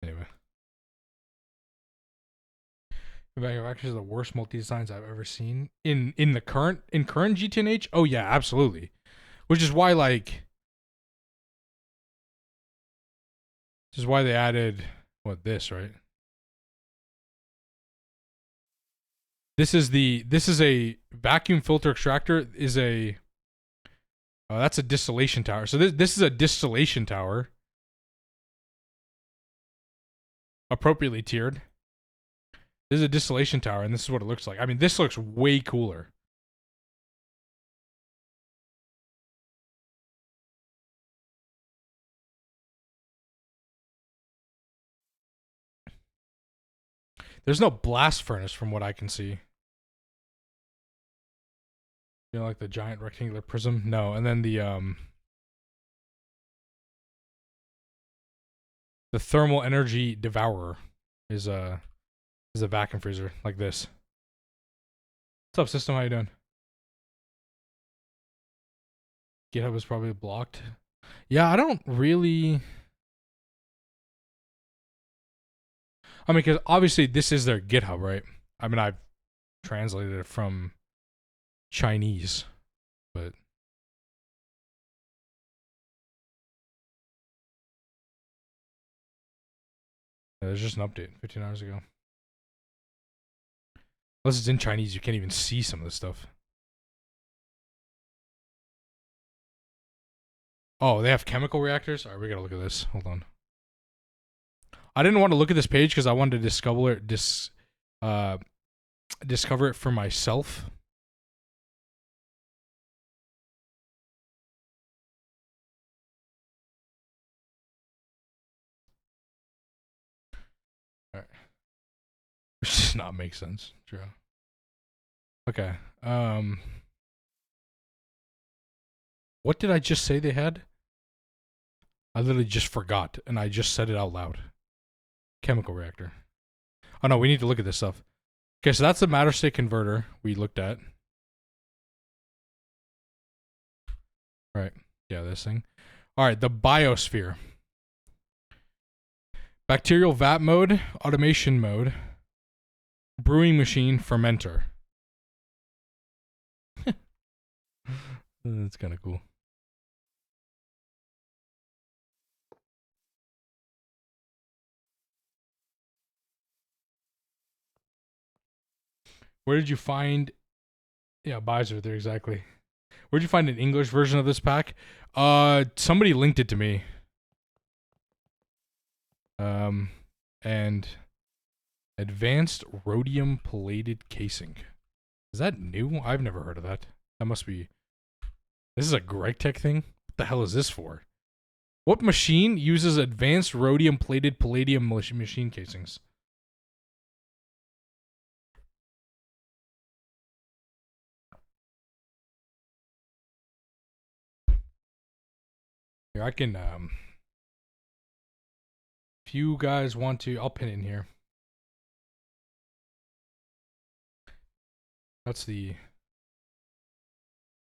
Anyway. Actually, the worst multi designs I've ever seen in current GTNH. Oh yeah, absolutely. Which is why, like, this is why they added this, right? This is a vacuum filter extractor is a that's a distillation tower. So this is a distillation tower. Appropriately tiered. This is a distillation tower, and this is what it looks like. I mean, this looks way cooler. There's no blast furnace from what I can see. You know, like the giant rectangular prism? No. And then the thermal energy devourer is a vacuum freezer like this. What's up, system? How you doing? GitHub is probably blocked. Yeah, I don't really. I mean, because obviously this is their GitHub, right? I mean, I've translated it from Chinese, but yeah, there's just an update 15 hours ago. Unless it's in Chinese, you can't even see some of this stuff. Oh, they have chemical reactors? Alright, we gotta look at this. Hold on. I didn't want to look at this page because I wanted to discover it for myself. Alright. Which does not make sense. True. Okay. What did I just say they had? I literally just forgot, and I just said it out loud. Chemical reactor. Oh no, we need to look at this stuff. Okay, so that's the matter state converter we looked at. Right. Yeah, this thing. Alright, the biosphere. Bacterial vat mode, automation mode, brewing machine, fermenter. That's kind of cool. Where did you find... Yeah, buys are there, exactly. Where did you find an English version of this pack? Somebody linked it to me. And advanced rhodium plated casing. Is that new? I've never heard of that. That must be... This is a Greg Tech thing? What the hell is this for? What machine uses advanced rhodium plated palladium machine casings? Here, I can, if you guys want to, I'll pin it in here. That's the...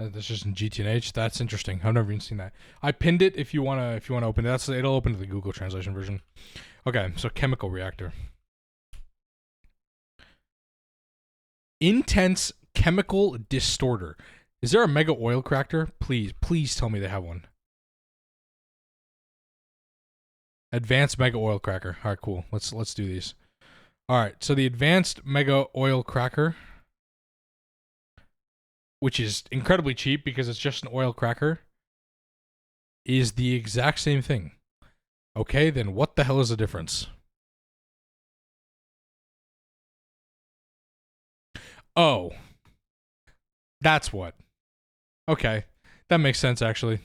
That's just in GTNH. That's interesting. I've never even seen that. I pinned it if you wanna open it. It'll open to the Google translation version. Okay, so chemical reactor. Intense chemical distorter. Is there a mega oil cracker? Please tell me they have one. Advanced mega oil cracker. All right, cool. Let's do these. All right, so the advanced mega oil cracker, which is incredibly cheap because it's just an oil cracker, is the exact same thing. Okay, then what the hell is the difference? Oh. That's what. Okay. That makes sense, actually.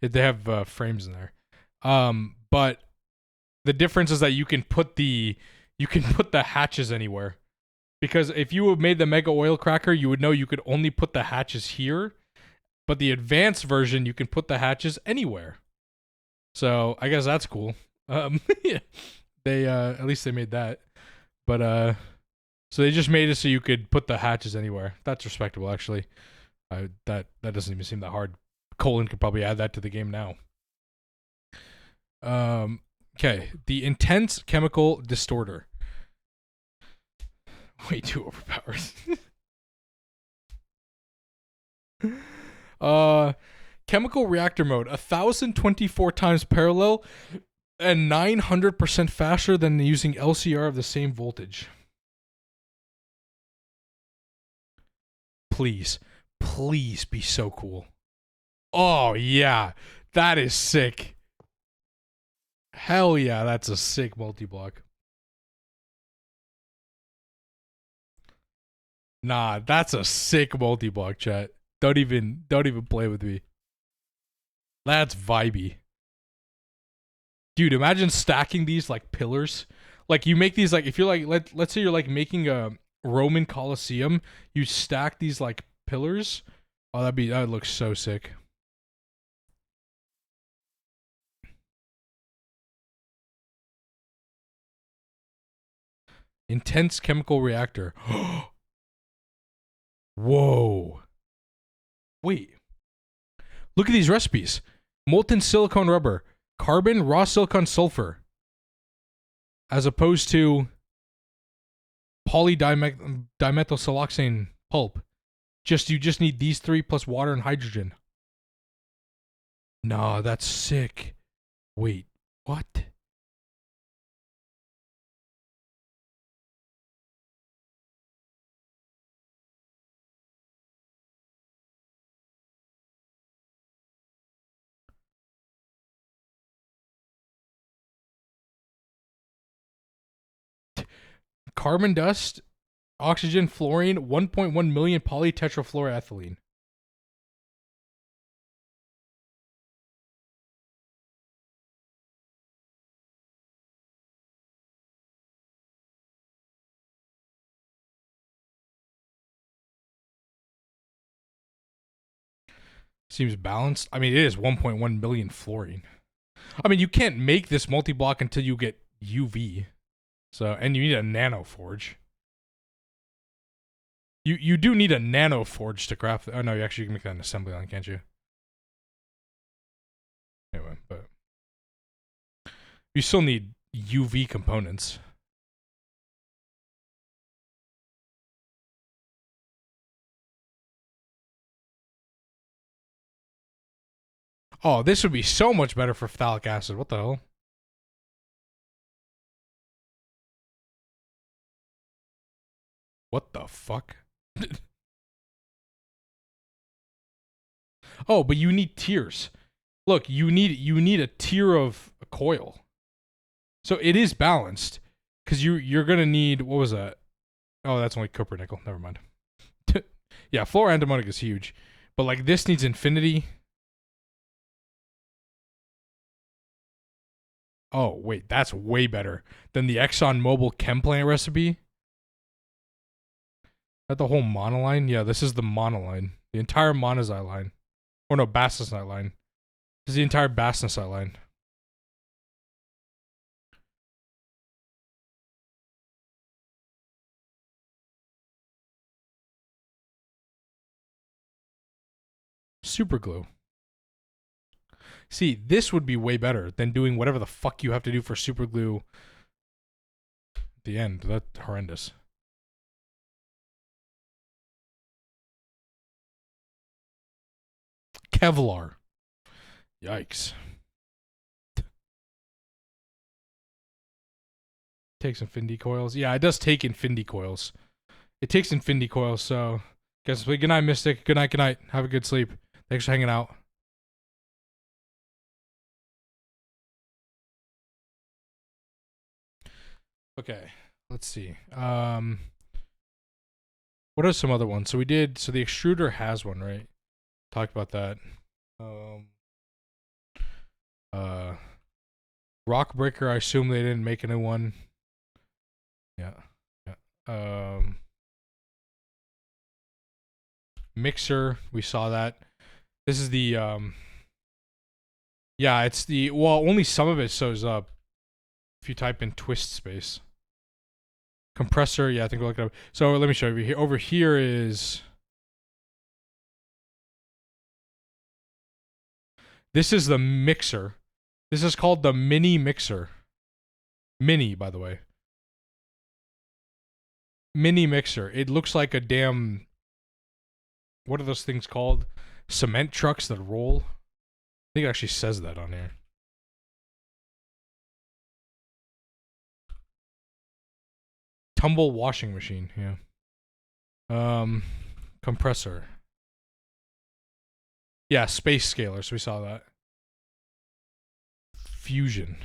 They have frames in there. But the difference is that you can put the hatches anywhere. Because if you made the mega oil cracker, you would know you could only put the hatches here. But the advanced version, you can put the hatches anywhere. So I guess that's cool. Yeah. They at least they made that. But so they just made it so you could put the hatches anywhere. That's respectable, actually. That doesn't even seem that hard. Colin could probably add that to the game now. Okay, the intense chemical distorter. Way too overpowered. Chemical reactor mode, 1024 times parallel, And 900% faster than using LCR of the same voltage. Please. Please be so cool. Oh, yeah. That is sick. Hell yeah, that's a sick multi-block. Nah, that's a sick multi-block, chat. Don't even play with me. That's vibey. Dude, imagine stacking these like pillars. Like you make these like if you're like let's say you're like making a Roman Colosseum, you stack these like pillars. Oh, that would look so sick. Intense chemical reactor. Whoa. Wait. Look at these recipes. Molten silicone rubber, carbon, raw silicon, sulfur. As opposed to polydimethylsiloxane pulp. You just need these three plus water and hydrogen. Nah, that's sick. Wait, what? Carbon dust, oxygen, fluorine, 1.1 million polytetrafluoroethylene. Seems balanced. I mean, it is 1.1 million fluorine. I mean, you can't make this multi-block until you get UV. So, and you need a nano forge. You do need a nano forge to craft. Oh no, you actually can make that an assembly line, can't you? Anyway, but you still need UV components. Oh, this would be so much better for phthalic acid. What the hell? What the fuck? Oh, but you need tiers. Look, you need a tier of a coil. So it is balanced because you're gonna need what was that? Oh, that's only copper nickel. Never mind. Yeah, fluoroantimonic is huge, but like this needs infinity. Oh wait, that's way better than the ExxonMobil chem plant recipe. That the whole monoline? Yeah, this is the monoline. The entire monazite line. Or no, bastnasite line. This is the entire bastnasite line. Super glue. See, this would be way better than doing whatever the fuck you have to do for super glue at the end. That's horrendous. Kevlar. Yikes. Takes infinity coils. Yeah, it does take infinity coils. It takes infinity coils, so guess good night, Mystic. Good night, good night. Have a good sleep. Thanks for hanging out. Okay, let's see. What are some other ones? So the extruder has one, right? Talked about that. Rock breaker, I assume they didn't make a new one. Yeah. Mixer, we saw that. This is the yeah, it's the only some of it shows up if you type in twist space. Compressor, yeah, I think we'll look it up. So let me show you here. Over here is this is the mixer. This is called the mini mixer. Mini, by the way. Mini mixer. It looks like a damn what are those things called? Cement trucks that roll. I think it actually says that on here. Tumble washing machine. Yeah. Compressor. Yeah, space scaler. So we saw that. Fusion.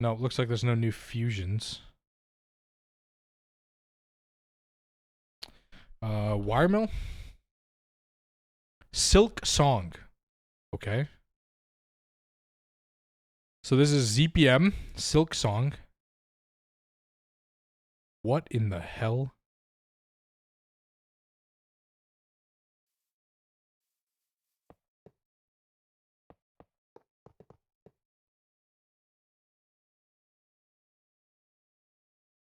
No, it looks like there's no new fusions. Wire mill. Silk song. Okay. So this is ZPM, Silk Song. What in the hell?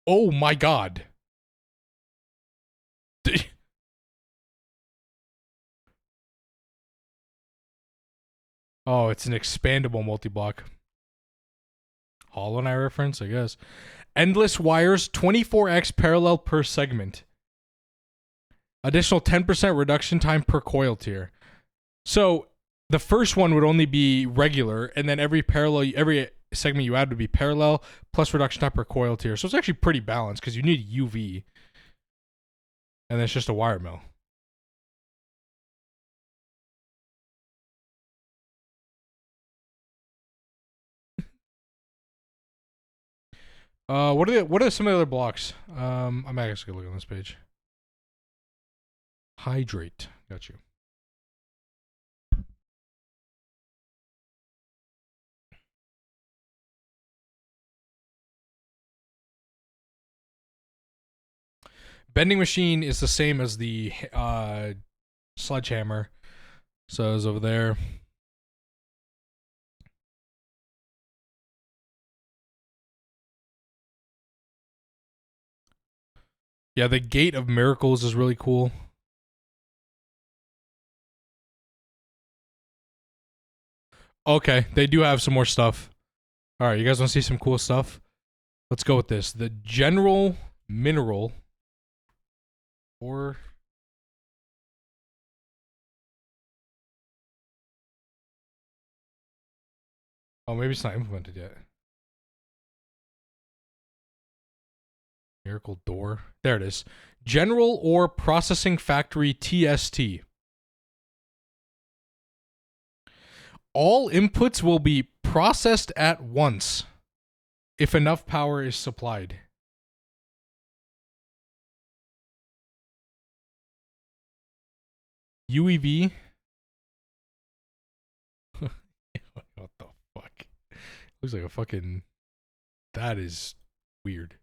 Oh my god. Oh, it's an expandable multi-block. Hollow Knight reference, I guess. Endless wires, 24x parallel per segment. Additional 10% reduction time per coil tier. So the first one would only be regular, and then every segment you add would be parallel plus reduction time per coil tier. So it's actually pretty balanced because you need UV, and then it's just a wire mill. What are some of the other blocks? I'm actually gonna look on this page. Hydrate. Got you. Bending machine is the same as the sledgehammer. So it's over there. Yeah, the Gate of Miracles is really cool. Okay, they do have some more stuff. All right, you guys want to see some cool stuff? Let's go with this. The General Mineral. Or... oh, maybe it's not implemented yet. Miracle Door. There it is. General Ore Processing Factory TST. All inputs will be processed at once if enough power is supplied. UEV. What the fuck? Looks like a fucking... that is weird.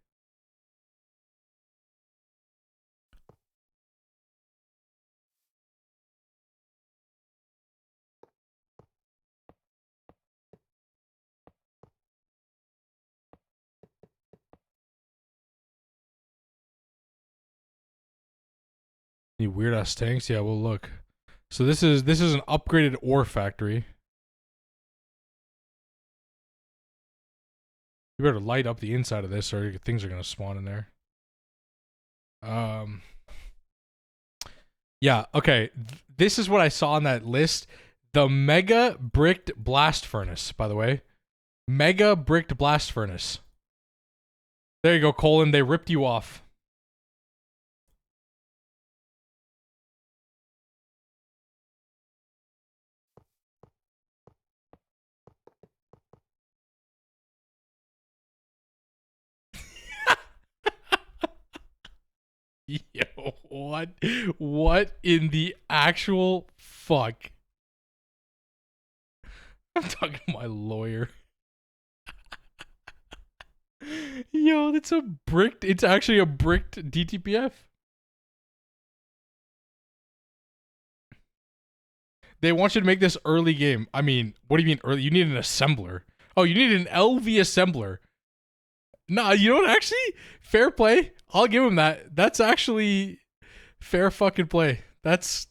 Any weird ass tanks? Yeah, we'll look. So this is an upgraded ore factory. You better light up the inside of this, or things are gonna spawn in there. Yeah. Okay. This is what I saw on that list. The Mega Bricked Blast Furnace. By the way, Mega Bricked Blast Furnace. There you go, Colin. They ripped you off. Yo, what? What in the actual fuck? I'm talking to my lawyer. Yo, it's a bricked. It's actually a bricked DTPF. They want you to make this early game. I mean, what do you mean early? You need an assembler. Oh, you need an LV assembler. Nah, you know what? Actually, fair play. I'll give him that. That's actually fair fucking play. That's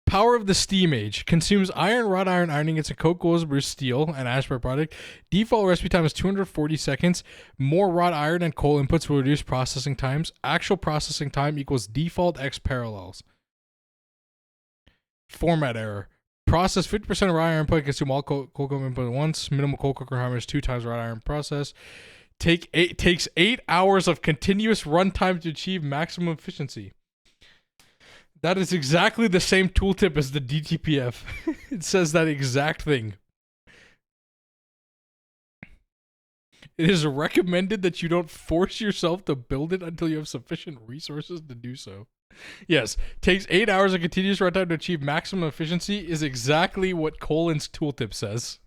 Power of the Steam Age. Consumes iron, wrought iron, ironing ingots, and coke coils to produce steel and ash per product. Default recipe time is 240 seconds. More wrought iron and coal inputs will reduce processing times. Actual processing time equals default x parallels. Format error. Process 50% of wrought iron input. Consume all cold cooker input at once. Minimal cold cooker requirement is 2 times wrought iron process. Takes 8 hours of continuous runtime to achieve maximum efficiency. That is exactly the same tooltip as the DTPF. It says that exact thing. It is recommended that you don't force yourself to build it until you have sufficient resources to do so. Yes, takes 8 hours of continuous runtime to achieve maximum efficiency is exactly what Colin's tooltip says.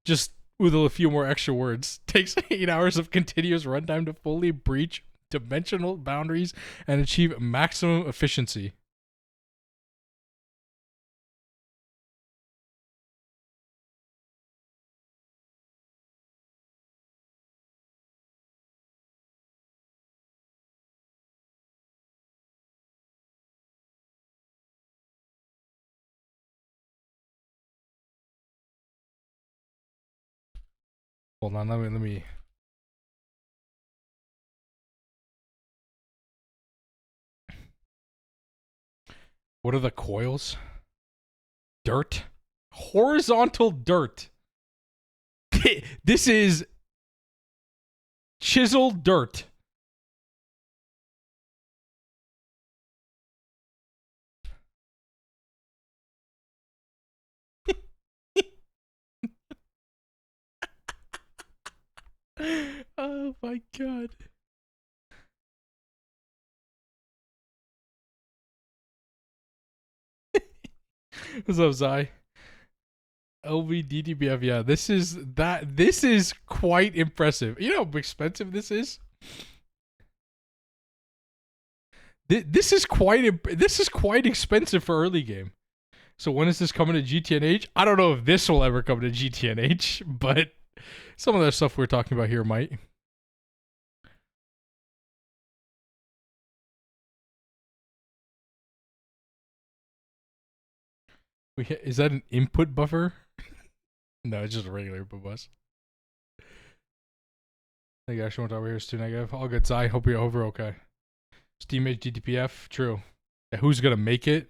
Just with a few more extra words. Takes 8 hours of continuous runtime to fully breach dimensional boundaries and achieve maximum efficiency. Hold on, let me. What are the coils? Dirt? Horizontal dirt. This is chiseled dirt. Oh my god. What's up, Zai? LVDDBF, yeah, this is quite impressive. You know how expensive this is? This is quite expensive for early game. So when is this coming to GTNH? I don't know if this will ever come to GTNH, but some of that stuff we're talking about here might. Is that an input buffer? No, it's just a regular input bus. I think actually went over here is too negative. All good, Zai. Hope you're over okay. Steamage DTPF, true. Yeah, who's gonna make it?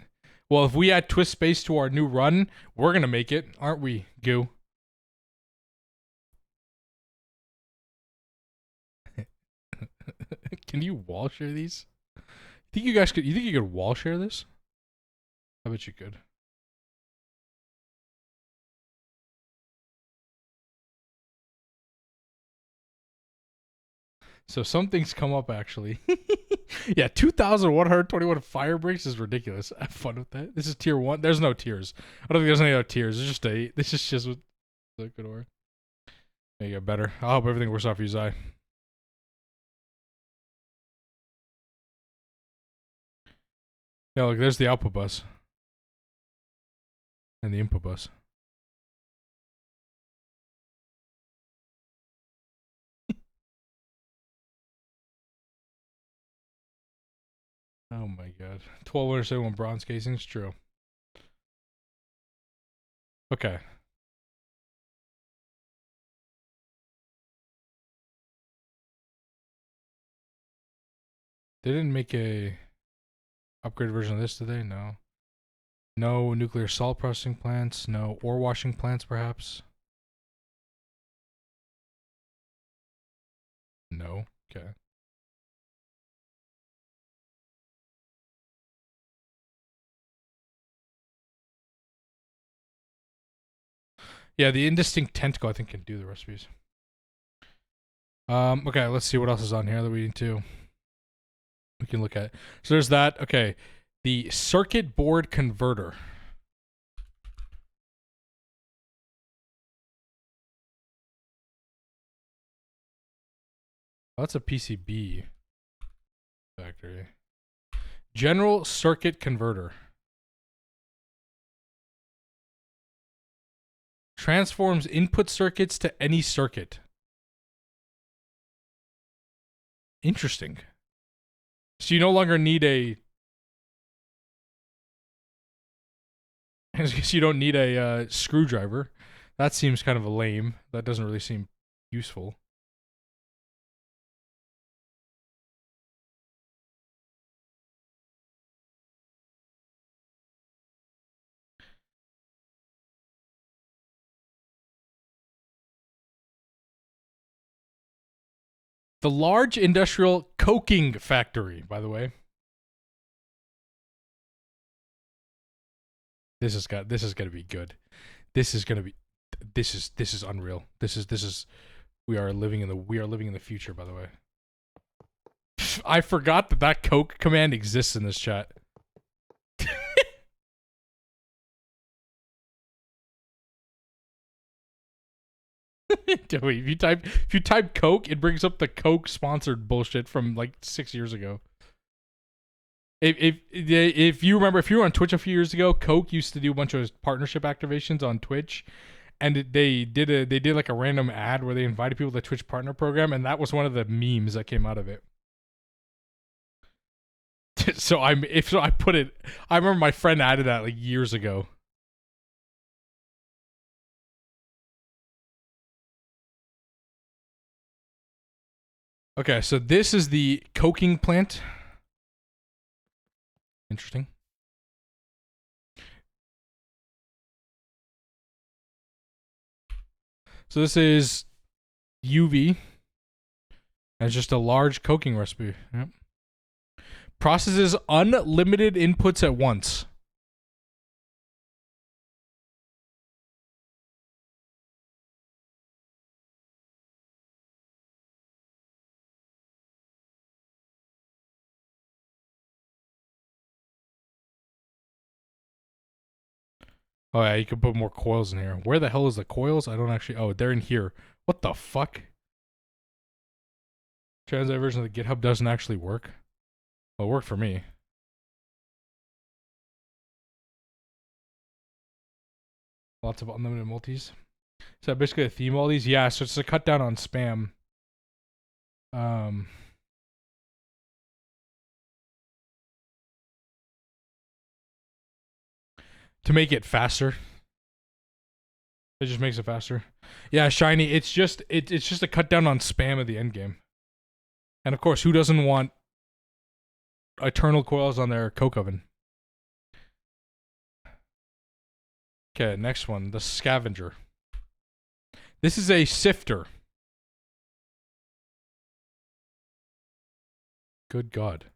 Well, if we add twist space to our new run, we're gonna make it, aren't we, Goo? Can you wall share these? You think you could wall share this? I bet you could. So something's come up actually. Yeah, 2,121 fire breaks is ridiculous. Have fun with that. This is tier 1. There's no tiers. I don't think there's any other tiers. It's just 8. This is just what that could work. There you go, better. I hope everything works out for you, Zai. Yeah, look, there's the output bus. And the input bus. Oh my god. 1,271 bronze casings, true. Okay. They didn't make a upgraded version of this, did they? No. No nuclear salt processing plants. No ore washing plants, perhaps. No. Okay. Yeah, the indistinct tentacle, I think, can do the recipes. Okay, let's see what else is on here that we need to. We can look at. So there's that. Okay, the circuit board converter. Oh, that's a PCB factory. General circuit converter. Transforms input circuits to any circuit. Interesting. So you no longer need a. I guess you don't need a screwdriver. That seems kind of a lame. That doesn't really seem useful. The large industrial coking factory, by the way. This is gonna be good. This is unreal. This is we are living in the future, by the way. I forgot that coke command exists in this chat. Wait, if you type Coke, it brings up the Coke sponsored bullshit from like 6 years ago. If you remember, if you were on Twitch a few years ago, Coke used to do a bunch of partnership activations on Twitch, and they did like a random ad where they invited people to the Twitch partner program, and that was one of the memes that came out of it. So I put it. I remember my friend added that like years ago. Okay, so this is the coking plant. Interesting. So this is UV. And it's just a large coking recipe. Yep. Processes unlimited inputs at once. Oh yeah, you can put more coils in here. Where the hell is the coils? I don't actually... Oh, they're in here. What the fuck? Translate version of the GitHub doesn't actually work. Well, it worked for me. Lots of unlimited multis. So basically a theme all these? Yeah, so it's a cut down on spam. To make it faster. It just makes it faster. Yeah, Shiny, it's just a cut down on spam of the end game. And of course, who doesn't want eternal coils on their coke oven? Okay, next one, the scavenger. This is a sifter. Good God.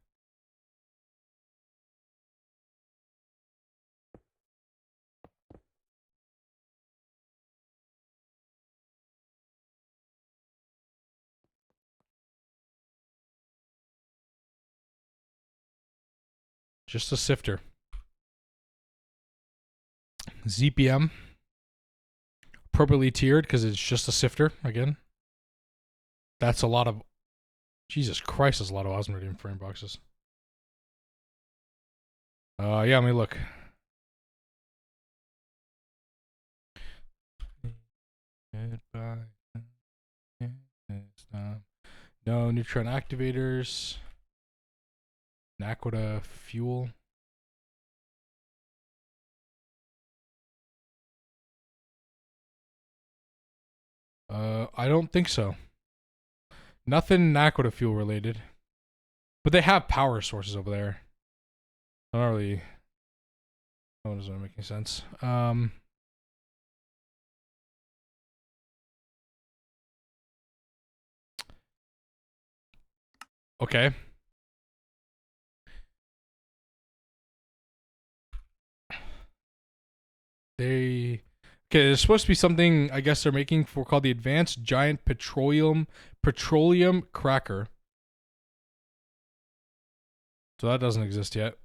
Just a sifter. ZPM. Appropriately tiered because it's just a sifter, again. That's a lot of... Jesus Christ, that's a lot of osmotic frame boxes. Yeah, let me look. No neutron activators. Naquita fuel. I don't think so. Nothing Naquita fuel related. But they have power sources over there. I don't really... That doesn't make any sense. Okay. Okay, there's supposed to be something I guess they're making for called the Advanced Giant Petroleum Cracker. So that doesn't exist yet.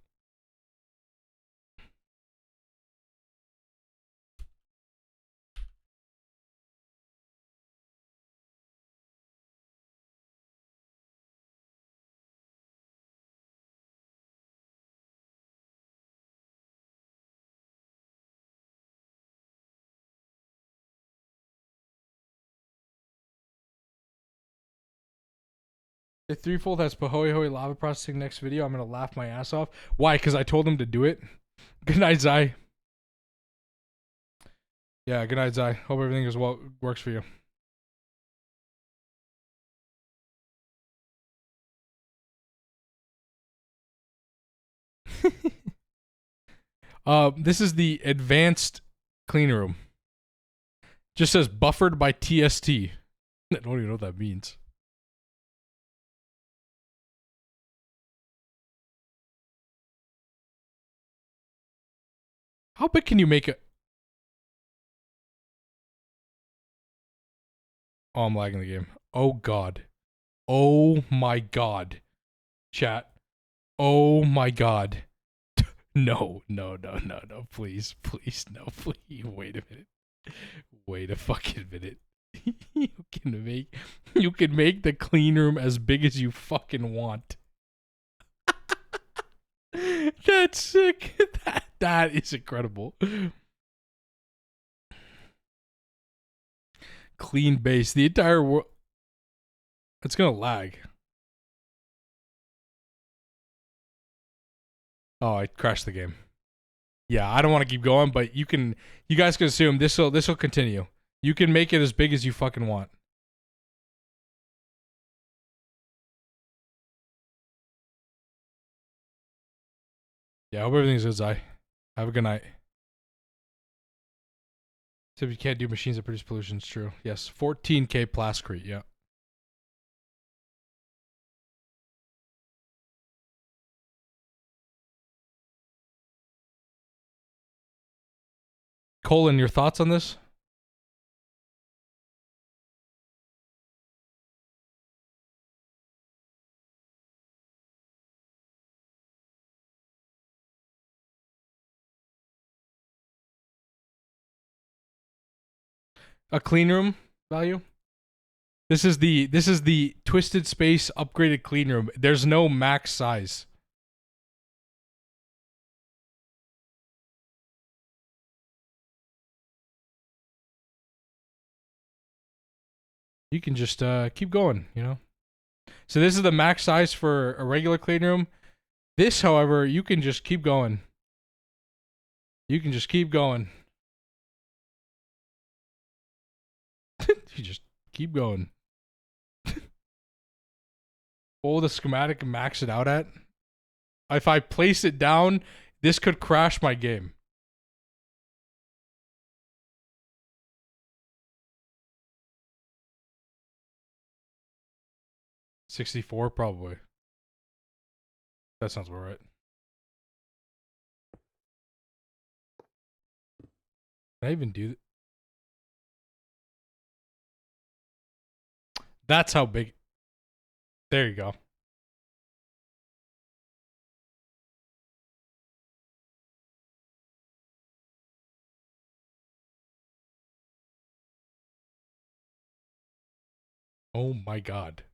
If Threefold has Pahoehoe lava processing next video, I'm gonna laugh my ass off. Why? Because I told him to do it. Good night, Zai. Yeah, good night, Zai. Hope everything is well works for you. This is the advanced clean room. Just says buffered by TST. I don't even know what that means. How big can you make it? Oh, I'm lagging the game. Oh, God. Oh, my God. Chat. Oh, my God. No. Please. No, please. Wait a minute. Wait a fucking minute. You can make the clean room as big as you fucking want. That's sick. That is incredible. Clean base. The entire world. It's gonna lag. Oh, I crashed the game. Yeah, I don't want to keep going, but you guys can assume this will continue. You can make it as big as you fucking want. Yeah, I hope everything's good, Zai. Have a good night. So if you can't do machines that produce pollution, it's true. Yes, 14K plascrete, yeah. Colin, your thoughts on this? A clean room value? This is the Twisted Space upgraded clean room. There's no max size. You can just keep going, you know. So this is the max size for a regular clean room. This, however, you can just keep going. You can just keep going. You just keep going. Oh, the schematic max it out at. If I place it down, this could crash my game. $64 probably. That sounds about right. Can I even do that? That's how big. There you go. Oh my god.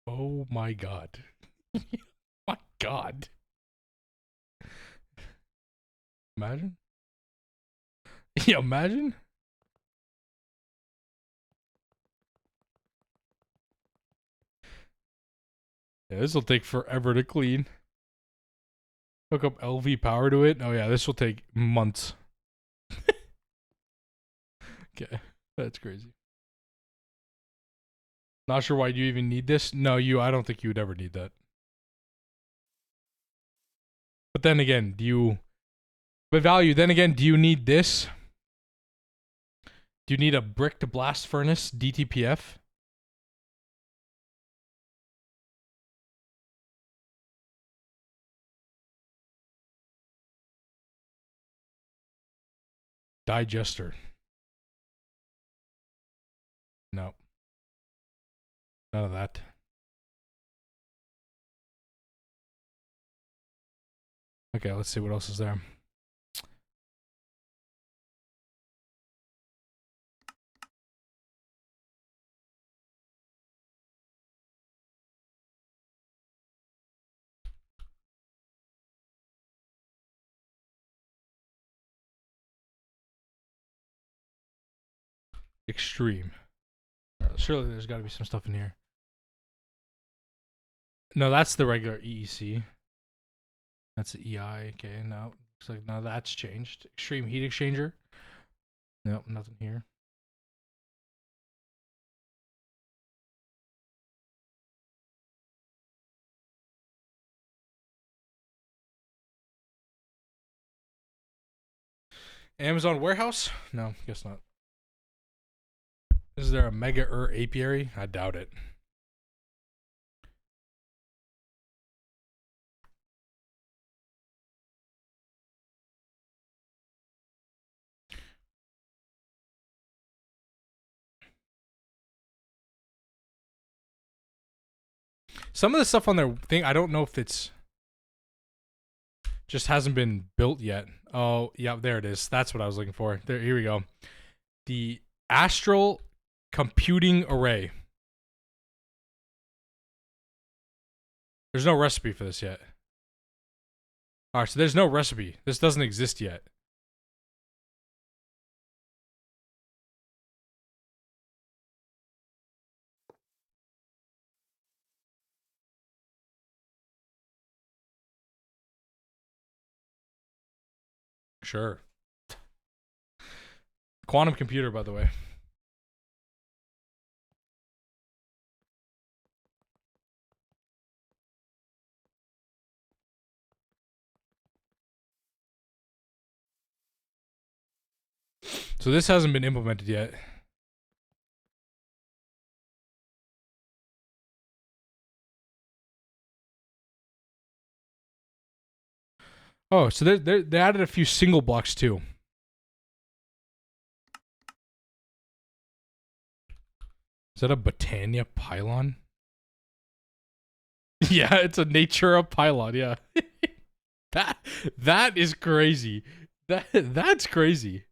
Oh my god. My god. Imagine. Yeah, imagine. Yeah, this will take forever to clean. Hook up LV power to it. Oh yeah, this will take months. Okay, that's crazy. Not sure why you even need this. No, I don't think you would ever need that. But then again, then again, do you need this? Do you need a brick to blast furnace DTPF? Digester. No. None of that. Okay, let's see what else is there. Extreme. Surely there's got to be some stuff in here. No, that's the regular EEC. That's the EI. Okay, no. Looks like now that's changed. Extreme heat exchanger. Nope, nothing here. Amazon warehouse? No, guess not. Is there a mega apiary? I doubt it. Some of the stuff on their thing, I don't know if it's just hasn't been built yet. Oh, yeah, there it is. That's what I was looking for. There, here we go. The Astral Computing Array. There's no recipe for this yet. All right, so there's no recipe. This doesn't exist yet. Sure. Quantum computer, by the way. So this hasn't been implemented yet. Oh, so they added a few single blocks too. Is that a Botania pylon? Yeah, it's a Natura pylon. Yeah, that is crazy. That's crazy.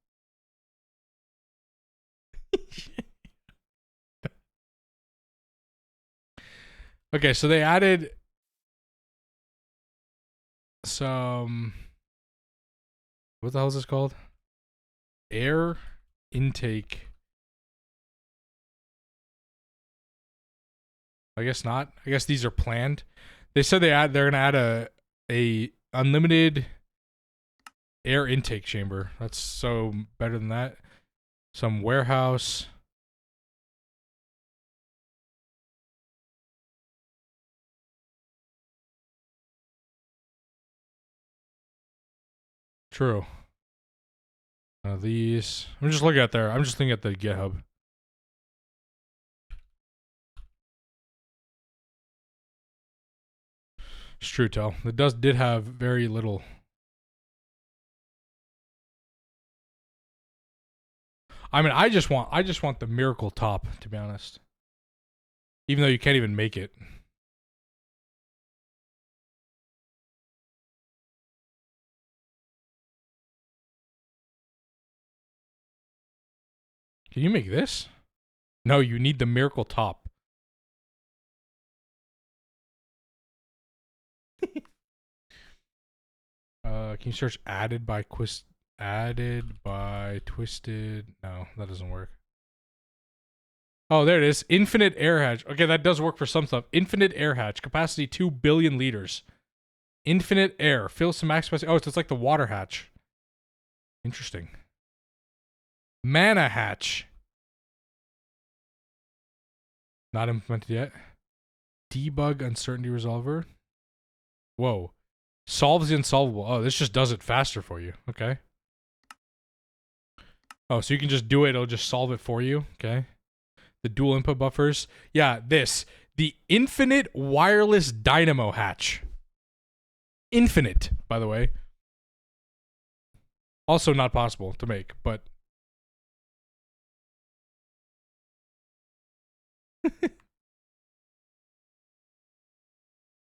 Okay, so they added some. What the hell is this called? Air intake. I guess not. I guess these are planned. They said they're gonna add a unlimited air intake chamber. That's so better than that. Some warehouse. True. These. I'm just looking at there. I'm just looking at the GitHub. It's true, tell. It did have very little. I mean, I just want the miracle top, to be honest. Even though you can't even make it. Can you make this? No, you need the miracle top. Can you search added by twisted? No, that doesn't work. Oh, there it is. Infinite air hatch. Okay, that does work for some stuff. Infinite air hatch. Capacity 2 billion liters. Infinite air. Fills to max capacity. Oh, so it's like the water hatch. Interesting. Mana hatch. Not implemented yet. Debug uncertainty resolver. Whoa. Solves the unsolvable. Oh, this just does it faster for you. Okay. Oh, so you can just do it. It'll just solve it for you. Okay. The dual input buffers. Yeah, this. The infinite wireless dynamo hatch. Infinite, by the way. Also not possible to make, but...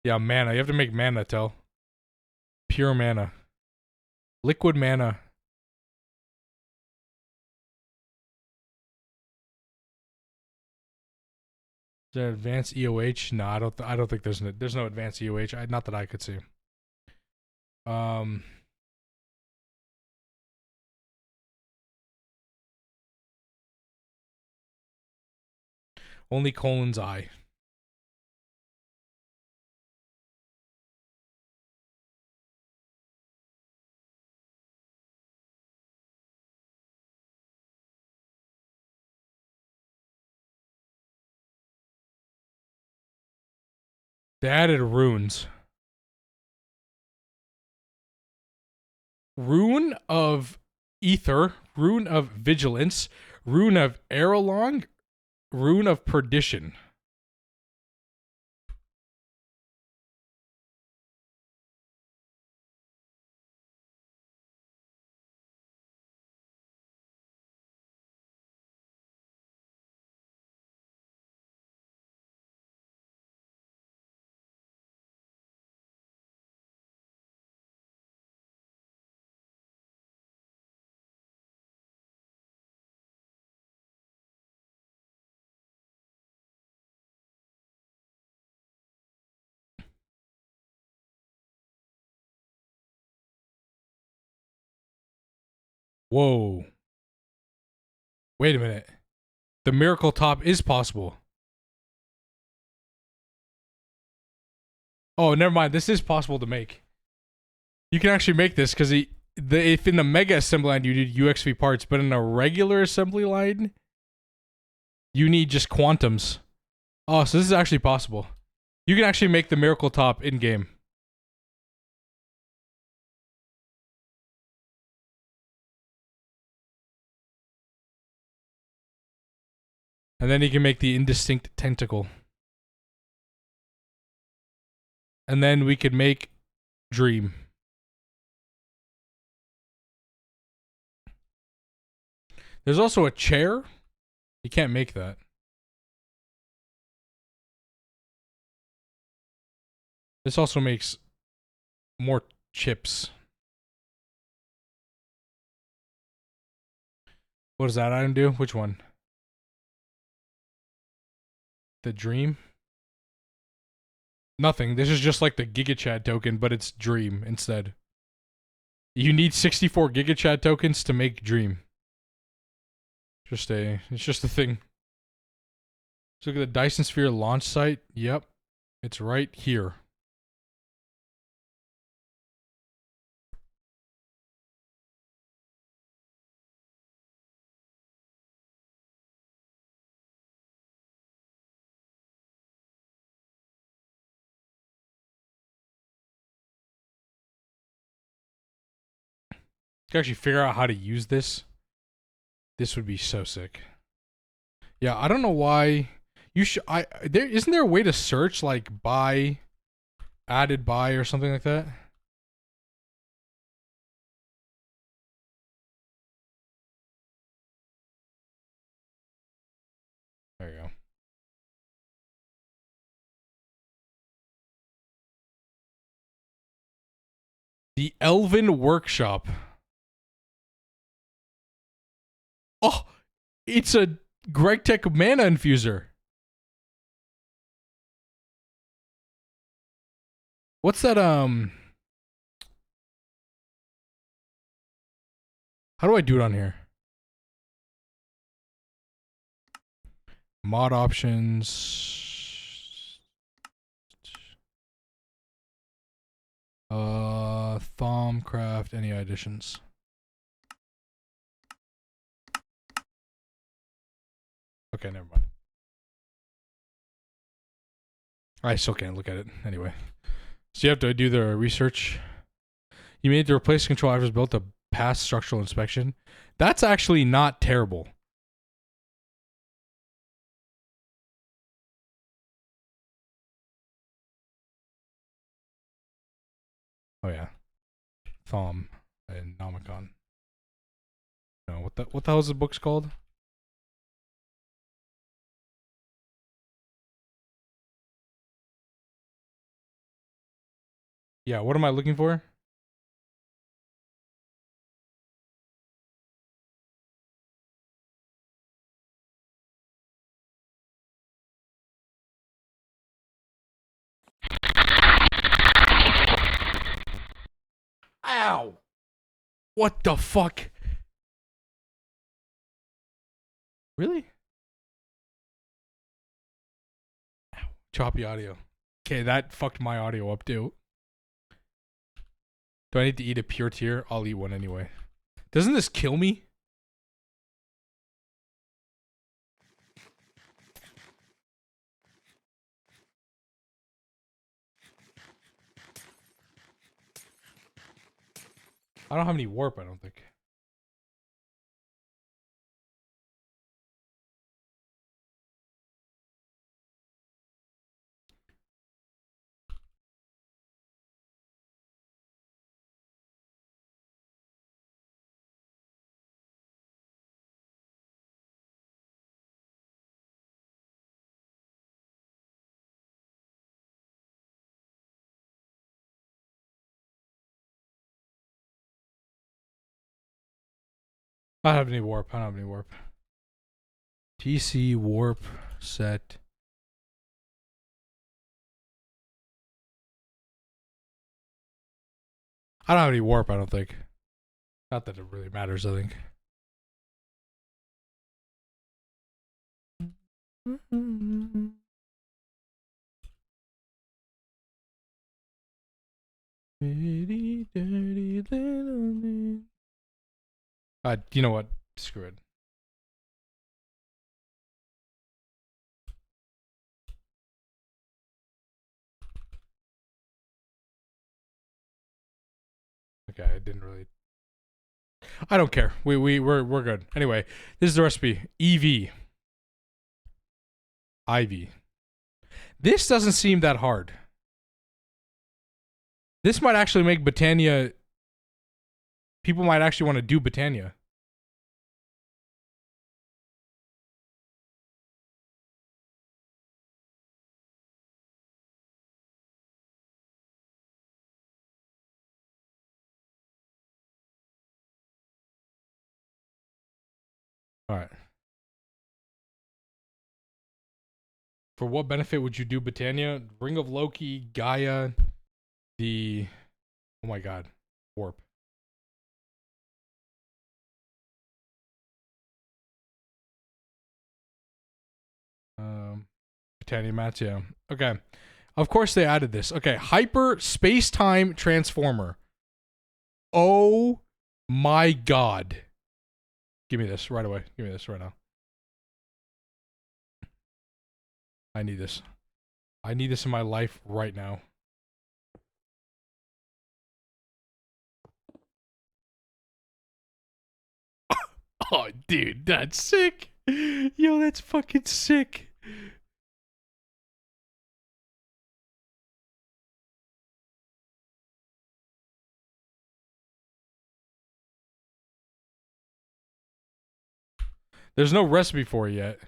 yeah, mana. You have to make mana, tell. Pure mana. Liquid mana. Is there advanced EOH? No, I don't think there's no advanced EOH. Not that I could see. Only colon's eye. They added runes. Rune of Ether, Rune of Vigilance, Rune of Aralong, Rune of Perdition. Whoa. Wait a minute. The miracle top is possible. Oh, never mind. This is possible to make. You can actually make this because if in the mega assembly line you need UXV parts, but in a regular assembly line, you need just quantums. Oh, so this is actually possible. You can actually make the miracle top in game. And then you can make the indistinct tentacle. And then we could make Dream. There's also a chair. You can't make that. This also makes more chips. What does that item do? Which one? The Dream? Nothing. This is just like the GigaChad token, but it's Dream instead. You need 64 GigaChad tokens to make Dream. It's just a thing. Let's look at the Dyson Sphere launch site. Yep. It's right here. To actually figure out how to use this, this would be so sick. Yeah, I don't know why you should. Isn't there a way to search like by, added by or something like that? There you go. The Elven Workshop. Oh, it's a GregTech mana infuser. What's that, how do I do it on here? Mod options. Thaumcraft, any additions? Okay, never mind. I still can't look at it anyway. So you have to do the research. You made the replace control after built to pass structural inspection. That's actually not terrible. Oh yeah, Thaum and Nomicon. No, what the hell is the book's called? Yeah, what am I looking for? Ow! What the fuck? Really? Ow. Choppy audio. Okay, that fucked my audio up too. Do I need to eat a pure tier? I'll eat one anyway. Doesn't this kill me? I don't have any warp, I don't think. I don't have any warp. I don't have any warp. TC warp set. I don't have any warp, I don't think. Not that it really matters, I think. Dirty, dirty little man. You know what? Screw it. Okay, I didn't really. I don't care. We're good. Anyway, this is the recipe. IV. This doesn't seem that hard. This might actually make Britannia. People might actually want to do Britannia. All right. For what benefit would you do Britannia? Ring of Loki, Gaia, the. Oh my god. Warp. Britannia mats, yeah. Okay. Of course they added this. Okay. Hyper Space Time Transformer. Oh my god. Give me this right away. Give me this right now. I need this. I need this in my life right now. Oh, dude, that's sick. Yo, that's fucking sick. There's no recipe for it yet.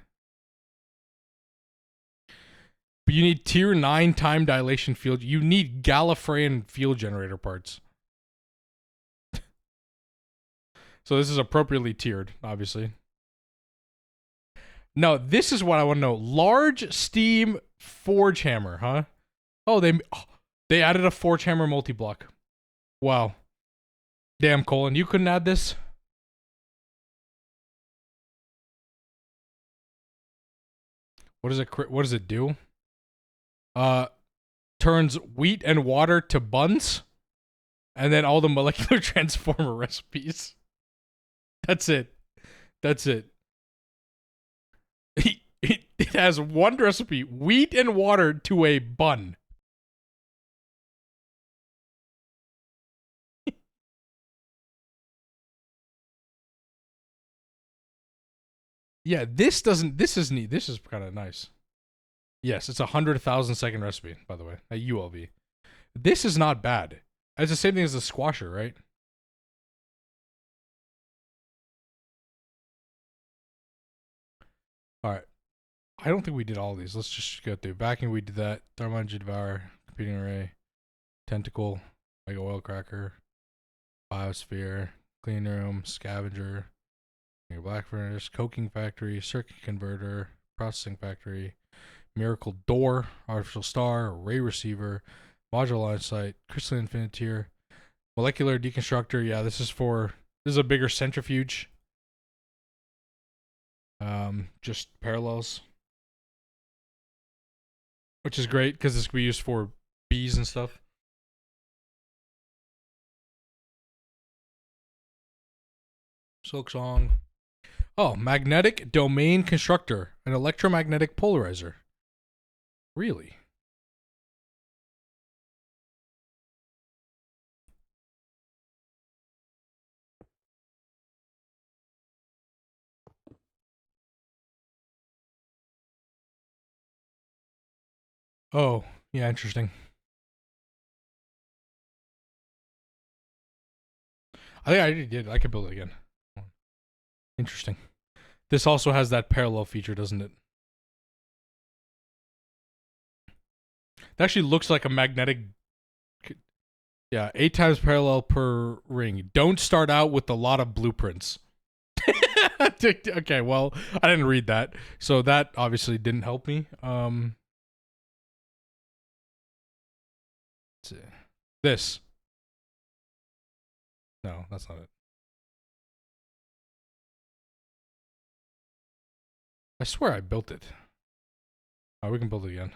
But you need tier 9 time dilation field. You need Gallifreyan field generator parts. So this is appropriately tiered, obviously. No, this is what I want to know. Large steam forge hammer, huh? Oh, they added a forge hammer multi-block. Wow. Damn, Colin, you couldn't add this? What does it do? Turns wheat and water to buns, and then all the molecular transformer recipes. That's it. That's it. It has one recipe: wheat and water to a bun. Yeah, this doesn't. This is neat. This is kind of nice. Yes, it's 100,000-second recipe, by the way, at ULV. This is not bad. It's the same thing as the squasher, right? All right. I don't think we did all of these. Let's just go through. Backing, we did that. Thermal Energy Devour, Competing Array, Tentacle, Mega Oil Cracker, Biosphere, Clean Room, Scavenger, Black Furnace, Coking Factory, Circuit Converter, Processing Factory, Miracle Door, Artificial Star, Ray Receiver, Module Line Sight, Crystalline Infinitier, Molecular Deconstructor. Yeah, this is a bigger centrifuge. Just parallels, which is great because this can be used for bees and stuff. Silk Song. Oh, Magnetic Domain Constructor, an electromagnetic polarizer. Really? Oh, yeah, interesting. I think I already did. I could build it again. Interesting. This also has that parallel feature, doesn't it? It actually looks like a magnetic. Yeah, 8 times parallel per ring. Don't start out with a lot of blueprints. Okay, well, I didn't read that, so that obviously didn't help me. Let's see. This. No, that's not it. I swear I built it. Oh, we can build it again.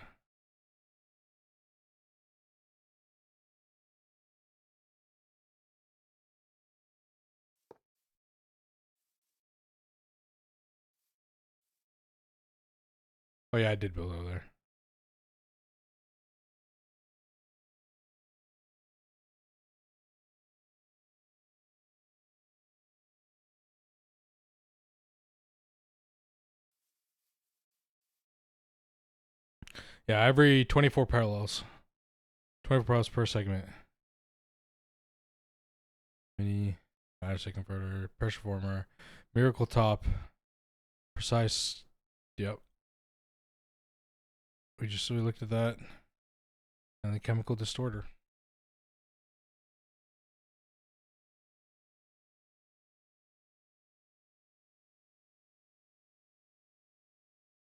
Oh yeah, I did build over there. Yeah, every 24 parallels. 24 parallels per segment. Mini, magic converter, pressure former, miracle top, precise. Yep. We looked at that. And the chemical distorter.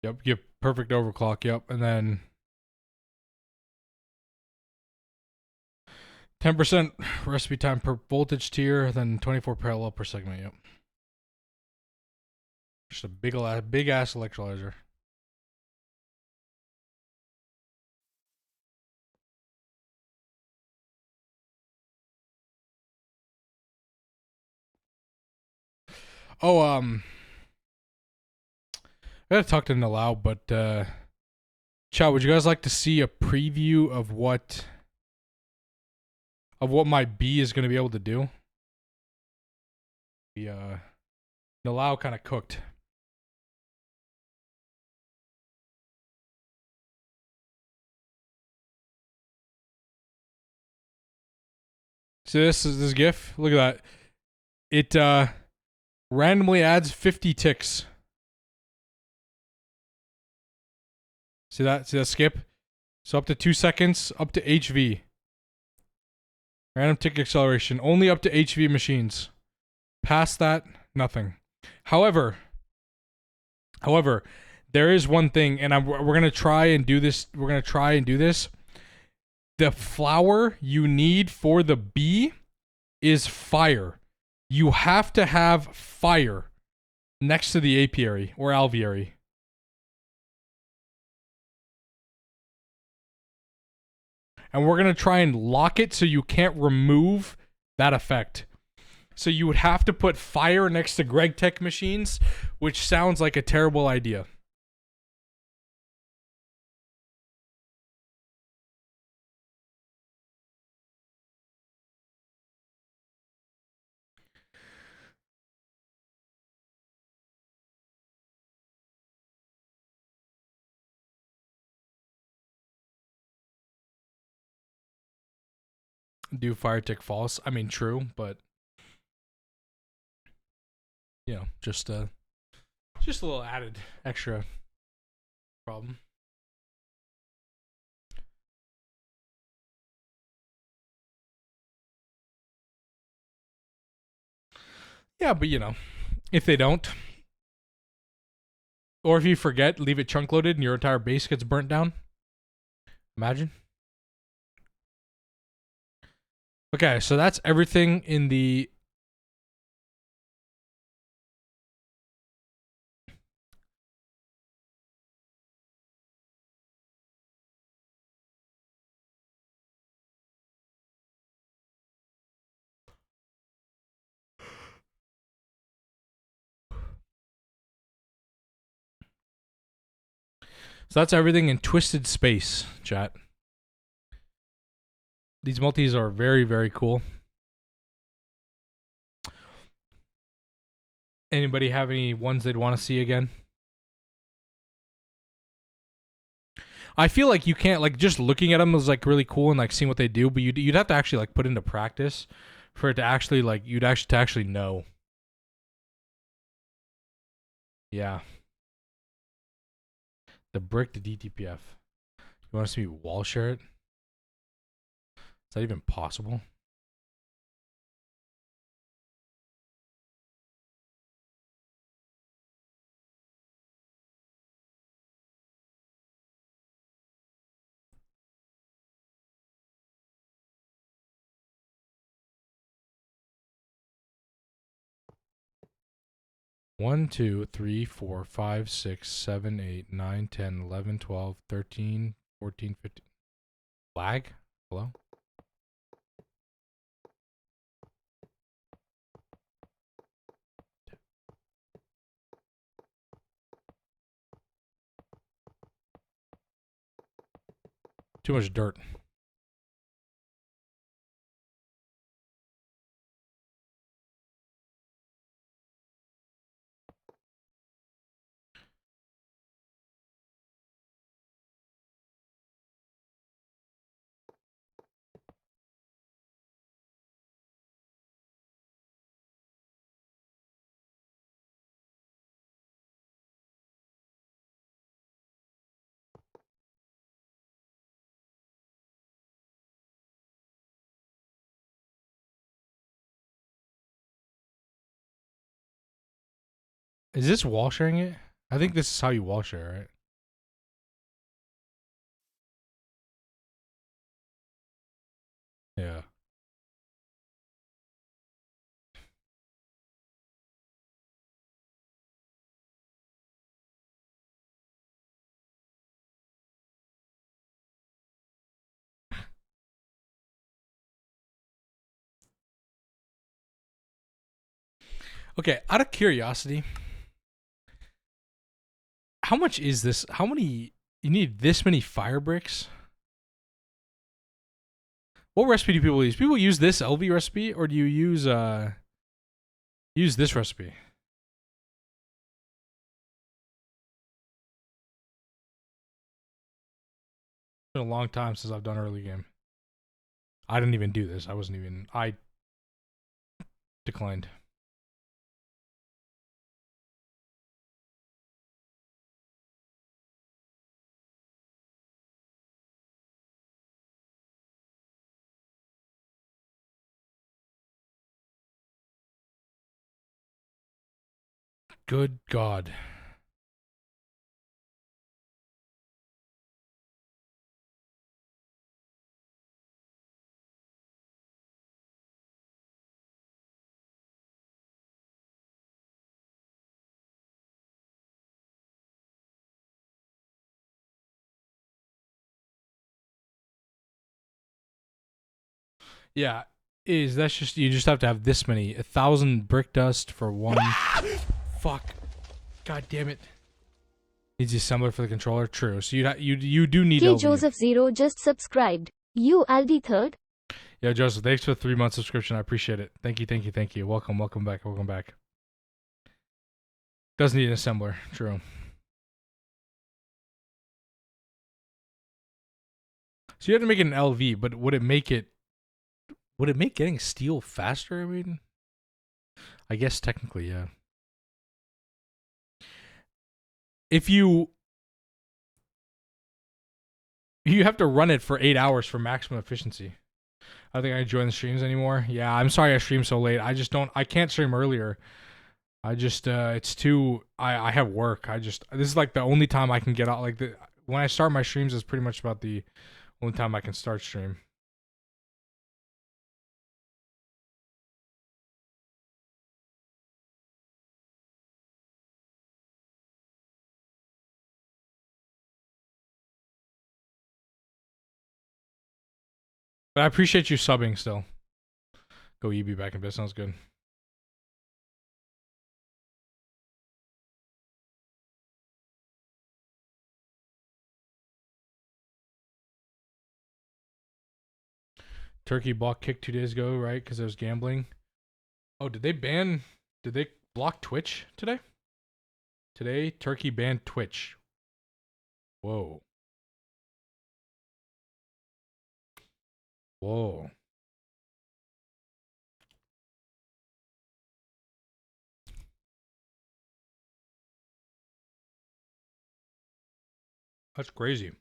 Yep, perfect overclock, yep. And then 10% recipe time per voltage tier, then 24 parallel per segment, yep. Just a big ass electrolyzer. Oh, I gotta talk to Nalau, but Chow, would you guys like to see a preview of what my B is gonna be able to do? The Nalau kind of cooked. See this GIF? Look at that. It randomly adds 50 ticks. See that? See that skip? So up to 2 seconds, up to HV. Random tick acceleration, only up to HV machines. Past that, nothing. However, there is one thing, and we're gonna try and do this. We're gonna try and do this. The flower you need for the B is fire. You have to have fire next to the apiary or alveary. And we're going to try and lock it so you can't remove that effect. So you would have to put fire next to Greg Tech machines, which sounds like a terrible idea. Do fire tick false? I mean, true, but you know, just a little added extra problem. Yeah, but you know, if they don't, or if you forget, leave it chunk loaded and your entire base gets burnt down. Imagine. Okay, so that's everything in the So that's everything in Twisted Space, chat. These multis are very, very cool. Anybody have any ones they'd want to see again? I feel like you can't, like, just looking at them is like really cool and like seeing what they do, but you'd have to actually like put into practice for it to actually like you'd actually know. Yeah. The brick to DTPF. You want to see me wall share it? Is that even possible? 1, 2, 3, 4, 5, 6, 7, 8, 9, 10, 11, 12, 13, 14, 15. Lag? Hello? Too much dirt. Is this wall sharing it? I think this is how you wall share, right? Yeah. Okay, out of curiosity, how much is this? How many? You need this many fire bricks? What recipe do people use? People use this LV recipe, or do you use this recipe? It's been a long time since I've done early game. I didn't even do this. I declined. Good God. Yeah, that's just you just have to have this many 1,000 brick dust for one. Fuck. God damn it. Needs the assembler for the controller. True. So you do need K LV. Joseph Zero just subscribed. You Aldi third. Yeah, Joseph, thanks for the 3-month subscription. I appreciate it. Thank you. Welcome back. Does need an assembler. True. So you have to make it an LV, but would it make getting steel faster? I mean, I guess technically, yeah. If you have to run it for 8 hours for maximum efficiency. I think I join the streams anymore. Yeah, I'm sorry I stream so late. I can't stream earlier. It's too, I have work. This is like the only time I can get out. When I start my streams is pretty much about the only time I can start stream. But I appreciate you subbing still. Go EB back in bed. Sounds good. Turkey block kicked 2 days ago, right? Because I was gambling. Oh, did they block Twitch today? Today, Turkey banned Twitch. Whoa. Whoa. That's crazy.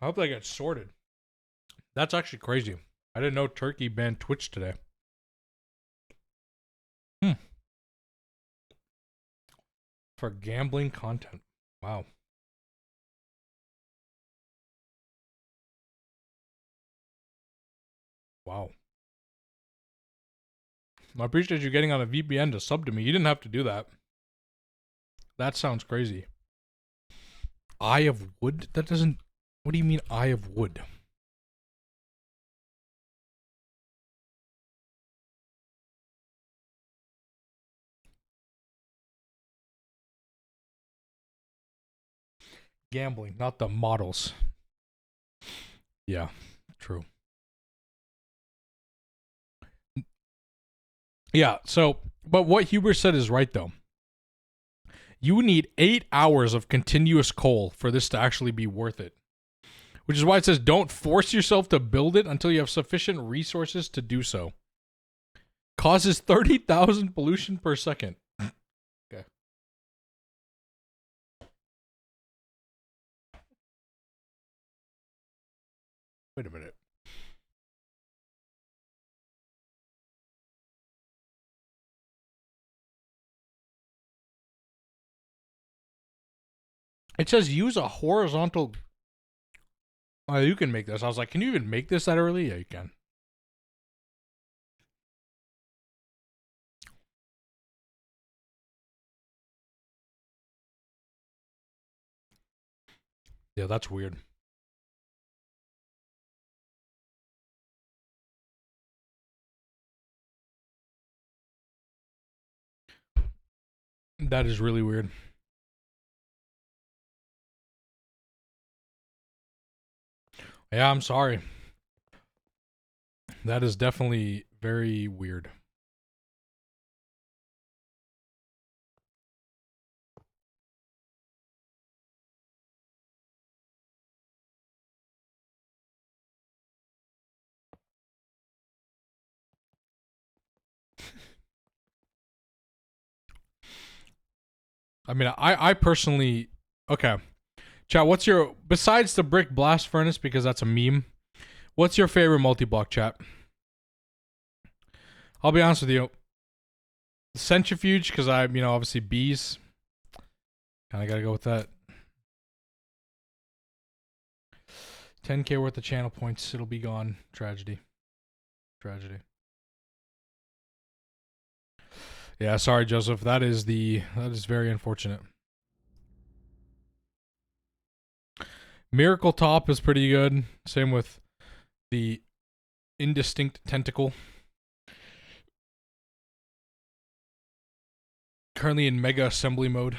I hope they get sorted. That's actually crazy. I didn't know Turkey banned Twitch today. For gambling content. Wow. Wow. I appreciate you getting on a VPN to sub to me. You didn't have to do that. That sounds crazy. Eye of Wood? That doesn't... What do you mean, Eye of Wood? Gambling, not the models. Yeah, true. Yeah, so, but what Huber said is right, though. You need 8 hours of continuous coal for this to actually be worth it. Which is why it says don't force yourself to build it until you have sufficient resources to do so. Causes 30,000 pollution per second. Okay. Wait a minute. It says use a horizontal... Oh, you can make this. I was like, can you even make this that early? Yeah, you can. Yeah, that's weird. That is really weird. Yeah, I'm sorry. That is definitely very weird. I mean, I personally... Okay. Chat, what's your... Besides the brick blast furnace, because that's a meme, what's your favorite multi-block, chat? I'll be honest with you. Centrifuge, because I'm, you know, obviously bees. Kind of got to go with that. 10k worth of channel points. It'll be gone. Tragedy. Tragedy. Yeah, sorry, Joseph. That is very unfortunate. Miracle Top is pretty good. Same with the Indistinct Tentacle. Currently in Mega Assembly mode.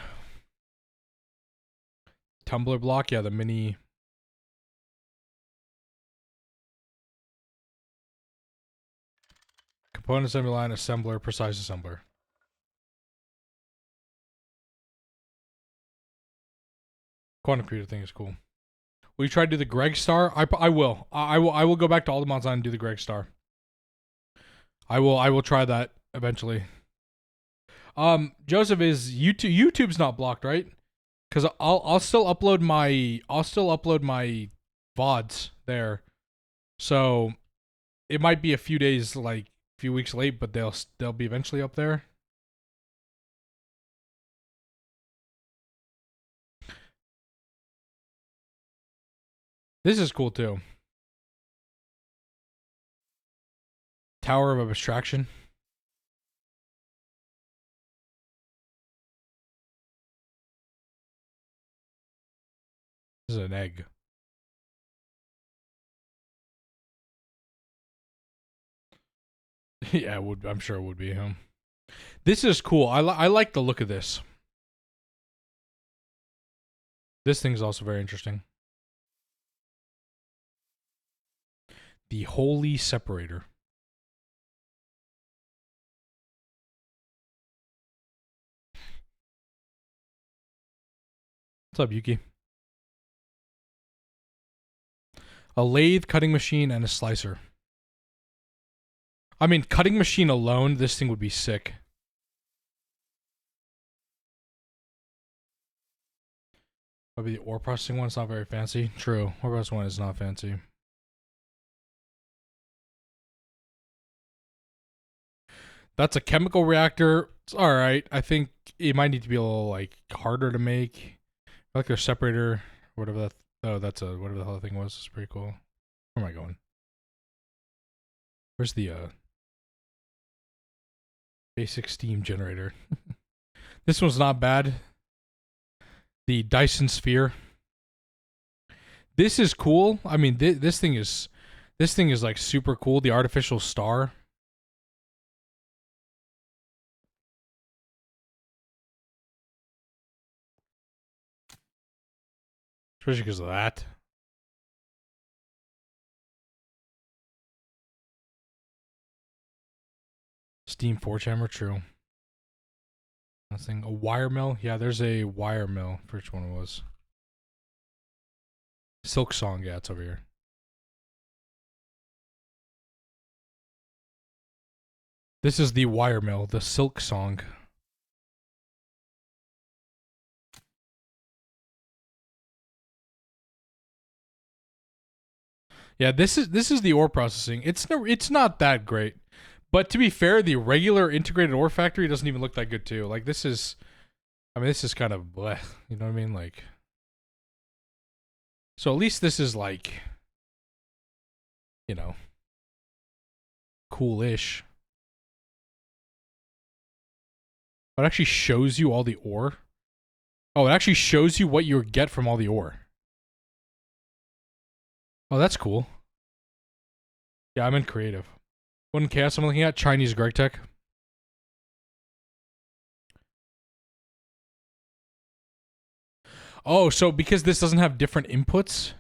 Tumbler block, yeah, the mini. Component assembly line, assembler, precise assembler. Quantum computer thing is cool. Will you try to do the Greg Star? I will. I will go back to all the mods and do the Greg Star. I will try that eventually. Joseph, is YouTube's not blocked, right? Because I'll still upload my VODs there. So it might be a few days, like a few weeks late, but they'll be eventually up there. This is cool too. Tower of Abstraction. This is an egg. Yeah, it would. I'm sure it would be him. This is cool. I like the look of this. This thing's also very interesting. The Holy Separator. What's up, Yuki? A lathe, cutting machine, and a slicer. I mean, cutting machine alone, this thing would be sick. Maybe the ore processing one's not very fancy. True, ore processing one is not fancy. That's a chemical reactor. It's all right. I think it might need to be a little like harder to make. I like their separator, whatever that. Oh, that's a whatever the hell that thing was. It's pretty cool. Where am I going? Where's the basic steam generator? This one's not bad. The Dyson Sphere. This is cool. I mean, this thing is like super cool. The artificial star. Especially because of that. Steam forge hammer, true. Nothing. A wire mill? Yeah, there's a wire mill. Which one it was? Silk Song, yeah, it's over here. This is the wire mill, the Silk Song. Yeah, this is the ore processing. It's not that great. But to be fair, the regular integrated ore factory doesn't even look that good too. Like this is kind of bleh, you know what I mean? Like, so at least this is like, you know, cool-ish. It actually shows you all the ore. Oh, it actually shows you what you get from all the ore. Oh, that's cool. Yeah, I'm in creative. What in chaos I'm looking at? Chinese Greg Tech. Oh, so because this doesn't have different inputs,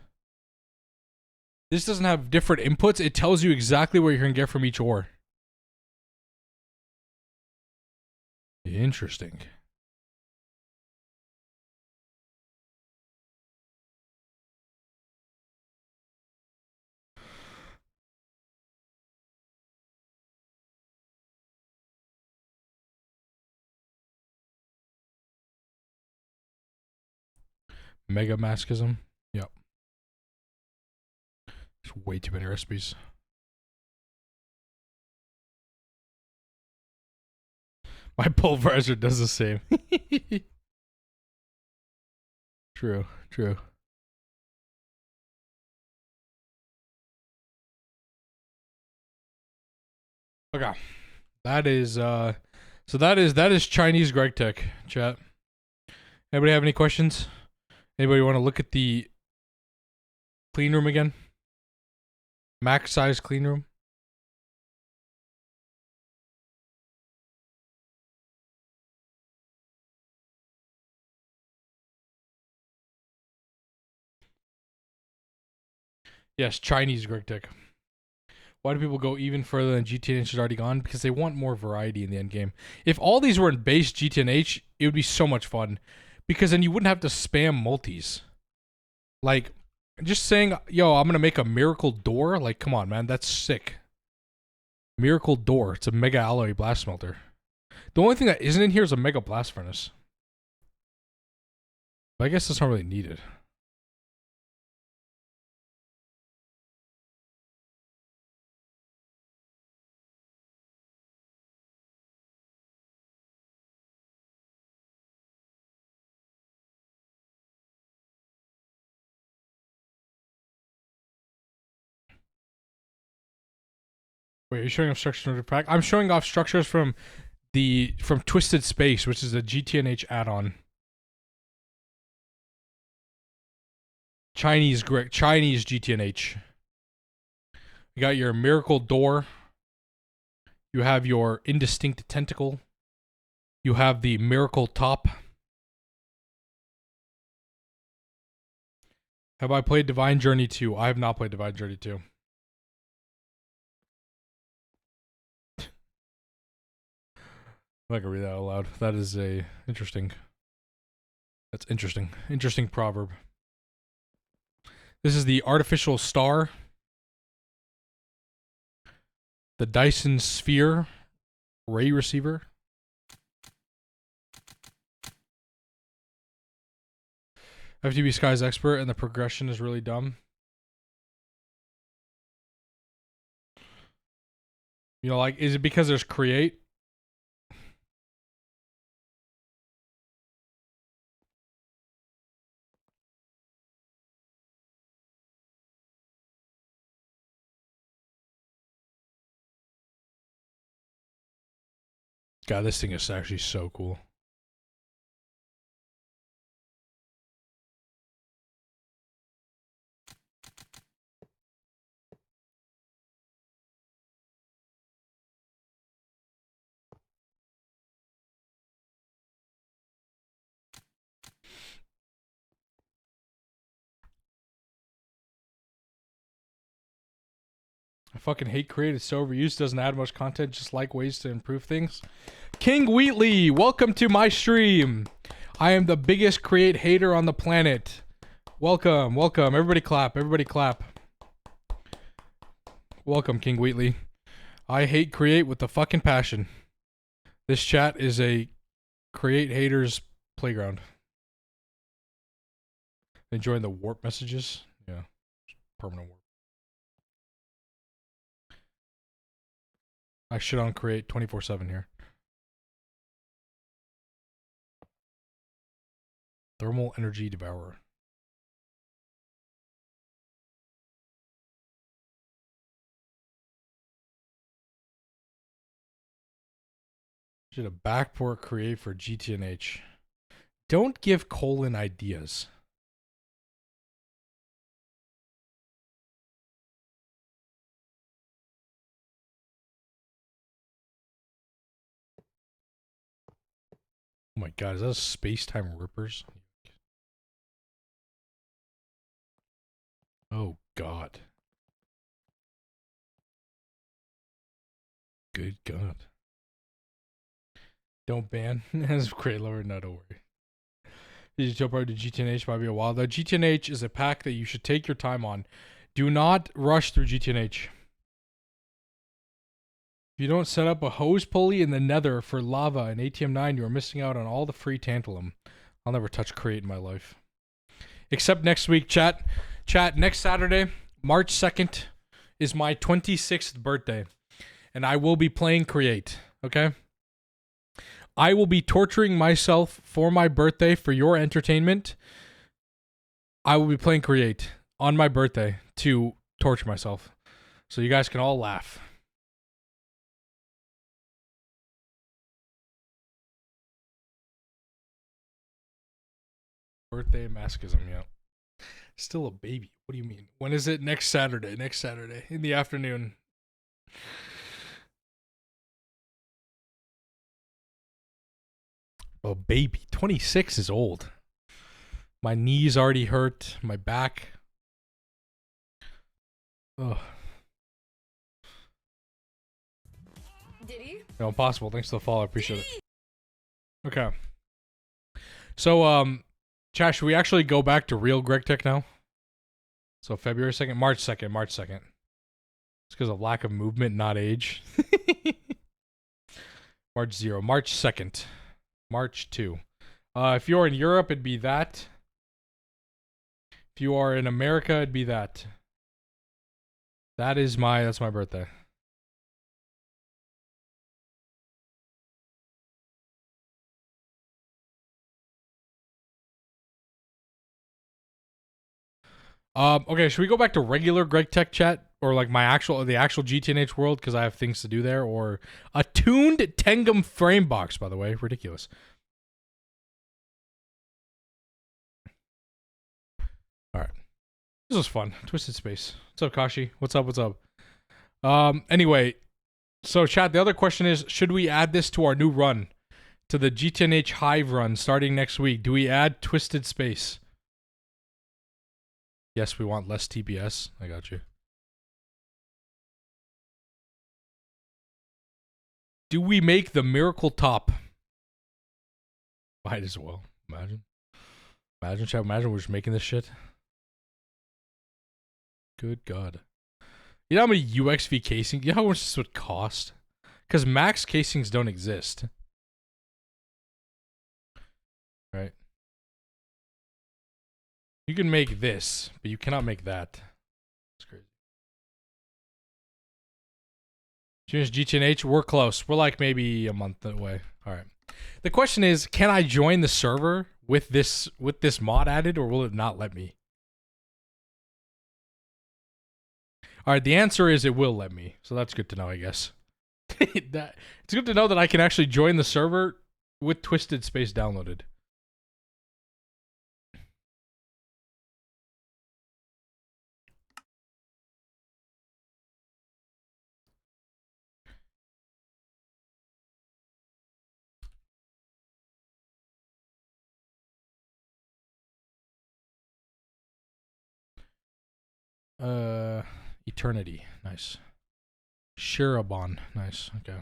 it tells you exactly what you're going to get from each ore. Interesting. Mega mascism. Yep. There's way too many recipes. My pulverizer does the same. True, true. Okay. That is so that is Chinese Greg Tech, chat. Anybody have any questions? Anybody want to look at the clean room again? Max size clean room? Yes, Chinese Greg Tech. Why do people go even further than GTNH is already gone? Because they want more variety in the end game. If all these were in base GTNH, it would be so much fun. Because then you wouldn't have to spam multis. Like, just saying, yo, I'm going to make a miracle door? Like, come on, man. That's sick. Miracle door. It's a mega alloy blast smelter. The only thing that isn't in here is a mega blast furnace. But I guess that's not really needed. Wait, are you showing off structures from the pack? I'm showing off structures from Twisted Space, which is a GTNH add-on. Chinese GTNH. You got your miracle door. You have your indistinct tentacle. You have the miracle top. Have I played Divine Journey 2? I have not played Divine Journey 2. I'm not gonna read that out loud. That is interesting. That's interesting. Interesting proverb. This is the artificial star. The Dyson Sphere ray receiver. FTB Sky's expert, and the progression is really dumb. You know, like, is it because there's create? God, this thing is actually so cool. I fucking hate Create. It's so overused. Doesn't add much content. Just like ways to improve things. King Wheatley, welcome to my stream. I am the biggest Create hater on the planet. Welcome, welcome. Everybody clap. Everybody clap. Welcome, King Wheatley. I hate Create with a fucking passion. This chat is a Create haters playground. Enjoying the warp messages? Yeah. Permanent warp. I shit on Create 24/7 here. Thermal energy devourer. Should a backport Create for GTNH. Don't give colon ideas. Oh my god, is that space-time rippers? Oh god. Good god. Don't ban. As Create lover, no, don't worry. Did you jump over to GTNH? Might be a while. Though GTNH is a pack that you should take your time on. Do not rush through GTNH. If you don't set up a hose pulley in the nether for lava and ATM9, you are missing out on all the free tantalum. I'll never touch Create in my life. Except next week, chat. Chat, next Saturday, March 2nd, is my 26th birthday. And I will be playing Create, okay? I will be torturing myself for my birthday for your entertainment. I will be playing Create on my birthday to torture myself. So you guys can all laugh. Birthday masochism, yeah. Still a baby. What do you mean? When is it? Next Saturday. Next Saturday in the afternoon. Oh, baby. 26 is old. My knees already hurt. My back. Ugh. Did he? No, impossible. Thanks for the follow. I appreciate it. Okay. So, chat, should we actually go back to real Greg Tech now? So February 2nd, March 2nd, March 2nd. It's because of lack of movement, not age. March 0, March 2nd, March 2. If you're in Europe, it'd be that. If you are in America, it'd be that. That's my birthday. Okay, should we go back to regular Greg Tech chat? Or like the actual GTNH world, because I have things to do there, or a tuned Tengum frame box, by the way. Ridiculous. Alright. This was fun. Twisted Space. What's up, Kashi? What's up? What's up? Anyway, so chat, the other question is, should we add this to our new run? To the GTNH Hive run starting next week? Do we add Twisted Space? Yes, we want less TBS. I got you. Do we make the miracle top? Might as well. Imagine. Imagine, chat. Imagine we're just making this shit. Good God. You know how many UXV casing? You know how much this would cost? Because max casings don't exist. Right? You can make this, but you cannot make that. It's crazy. GTNH, we're close. We're like maybe a month away. All right. The question is, can I join the server with this mod added, or will it not let me? All right. The answer is it will let me, so that's good to know, I guess. It's good to know that I can actually join the server with Twisted Space downloaded. Eternity. Nice. Shirabon. Nice. Okay.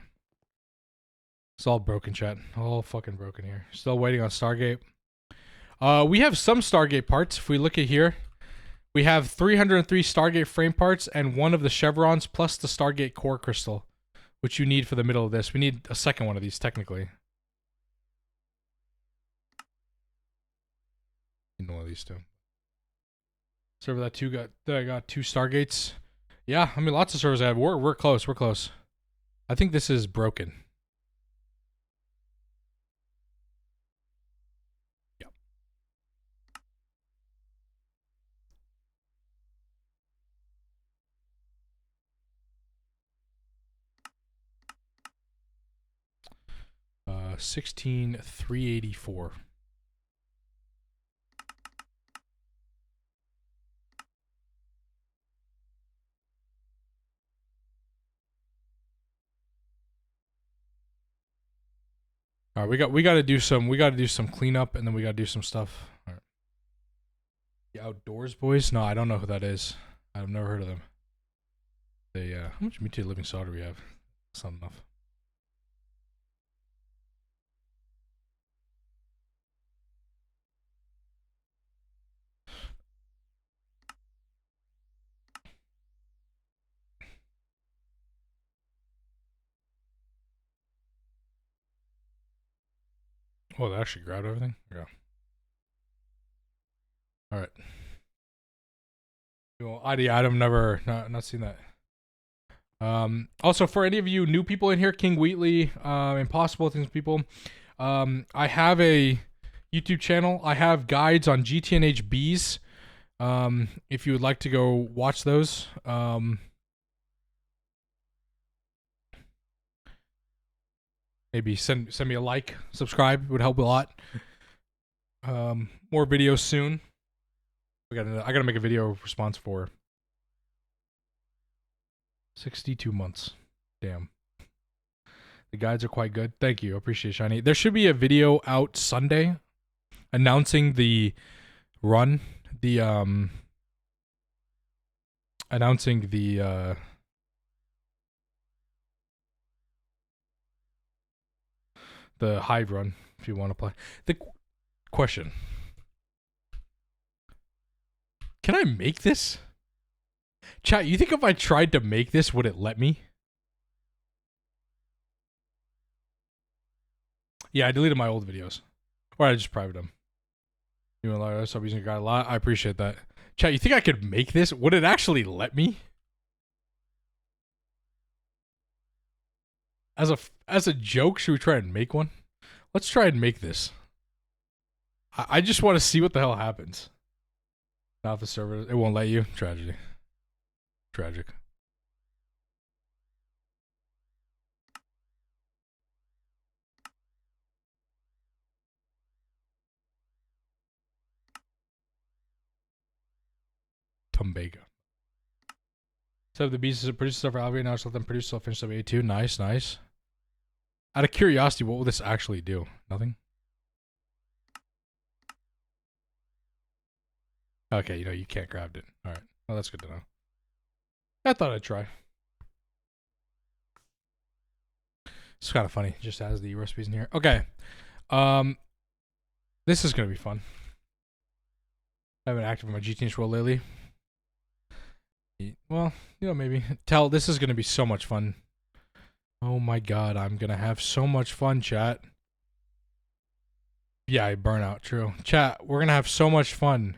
It's all broken, chat. All fucking broken here. Still waiting on Stargate. We have some Stargate parts. If we look at here, we have 303 Stargate frame parts and one of the chevrons plus the Stargate core crystal, which you need for the middle of this. We need a second one of these, technically. Need one of these two. Server that got 2 Stargates. Yeah, I mean, lots of servers I have. We're close. We're close. I think this is broken. 16,384. All right, we got to do some cleanup, and then we got to do some stuff. All right. The Outdoors Boys? No, I don't know who that is. I've never heard of them. They how much mutated living solder do we have? That's not enough. Oh, they actually grabbed everything? Yeah. Alright. Well, ID item, never, not seen that. Also, for any of you new people in here, King Wheatley, Impossible Things people, I have a YouTube channel. I have guides on GTNH Bs. If you would like to go watch those. Maybe send me a like, subscribe, it would help a lot. More videos soon. I gotta make a video response for 62 months. Damn. The guides are quite good. Thank you. Appreciate it, Shiny. There should be a video out Sunday announcing the run. Announcing the Hive run, if you want to play. The question. Can I make this? Chat, you think if I tried to make this, would it let me? Yeah, I deleted my old videos. Or I just private them. You know, stop using a guide a lot. I appreciate that. Chat, you think I could make this? Would it actually let me? As a joke, should we try and make one? Let's try and make this. I just want to see what the hell happens. Not if the server, it won't let you. Tragedy. Tragic. Tumbaga. Set up the beasts to produce stuff for Alvia. Now just let them produce stuff, finish up A2. Nice, nice. Out of curiosity, what will this actually do? Nothing? Okay, you can't grab it. Alright. Well, that's good to know. I thought I'd try. It's kind of funny. It just has the recipes in here. Okay. This is going to be fun. I haven't active in my GTNH world lately. Well, maybe. This is going to be so much fun. Oh my god, I'm going to have so much fun, chat. Yeah, I burn out, true. Chat, we're going to have so much fun.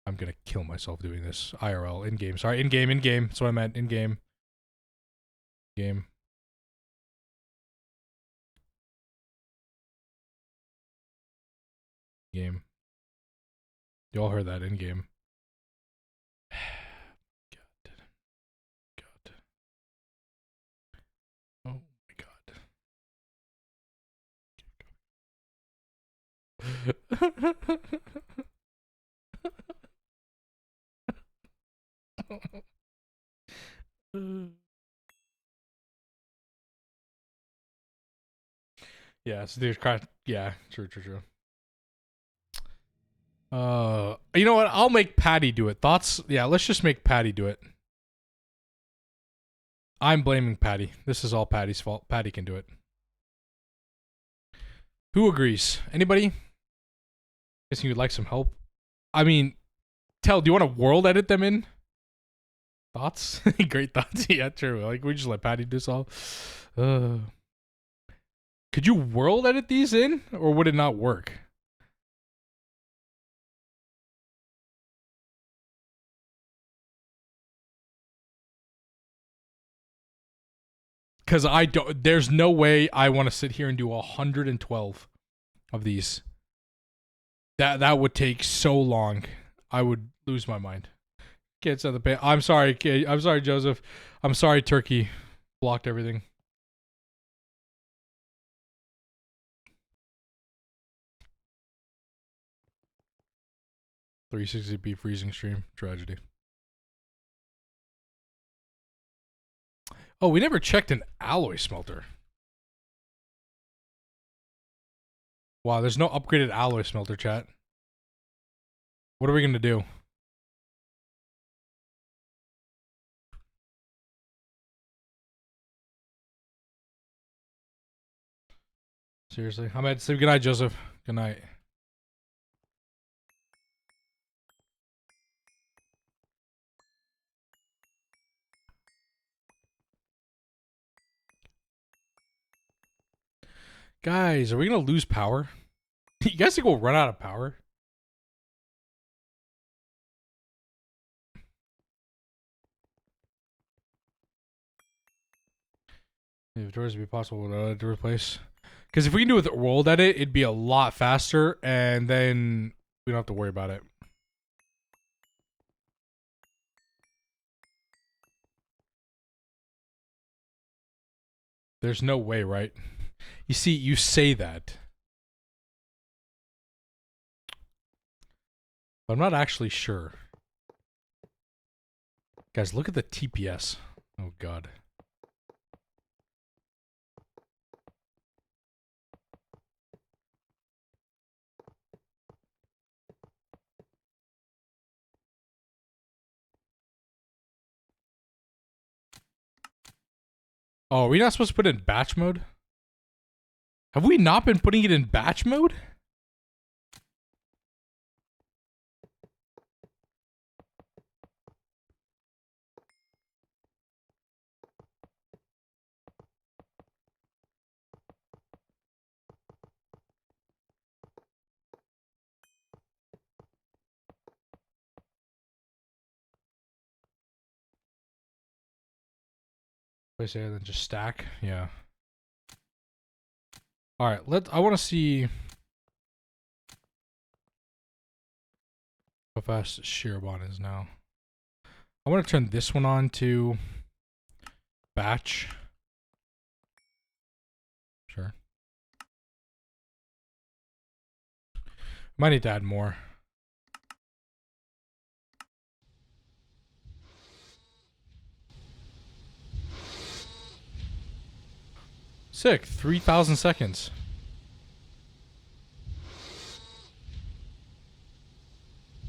I'm going to kill myself doing this. IRL, in-game. Sorry, in-game. That's what I meant, in-game. Game. Game. You all heard that, in-game. God. Oh my god. Yeah, so there's kind of, yeah, true. You know what? I'll make Patty do it. Thoughts? Yeah, let's just make Patty do it. I'm blaming Patty. This is all Patty's fault. Patty can do it. Who agrees? Anybody? Guessing you'd like some help? I mean, do you want to world edit them in? Thoughts? Great thoughts. Yeah, true. Like, we just let Patty do this all. Could you world edit these in? Or would it not work? Because I don't. There's no way I want to sit here and do 112 of these. That would take so long. I would lose my mind. Kids at the pay. I'm sorry, kid. I'm sorry, Joseph. I'm sorry, Turkey. Blocked everything. $360p freezing stream. Tragedy. Oh, we never checked an alloy smelter. Wow, there's no upgraded alloy smelter, chat. What are we going to do? Seriously? I'm at sleep. Good night, Joseph. Good night. Guys, are we going to lose power? You guys think we'll run out of power? If doors would be possible to replace. Because if we can do it with world edit, it'd be a lot faster, and then we don't have to worry about it. There's no way, right? You see, you say that. But I'm not actually sure. Guys, look at the TPS. Oh, God. Oh, are we not supposed to put it in batch mode? Have we not been putting it in batch mode? Place it and then just stack. Yeah. All right. I want to see how fast Shirobon is now. I want to turn this one on to batch. Sure. Might need to add more. Sick. 3,000 seconds.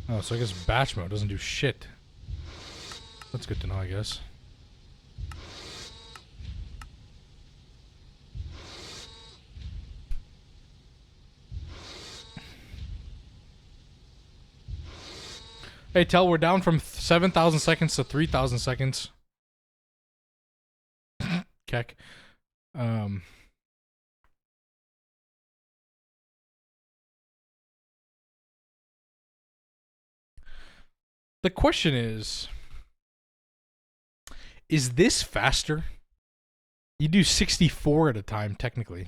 Oh, so I guess batch mode doesn't do shit. That's good to know, I guess. Hey, Tell, we're down from 7,000 seconds to 3,000 seconds. Keck. The question is this faster? You do 64 at a time, technically.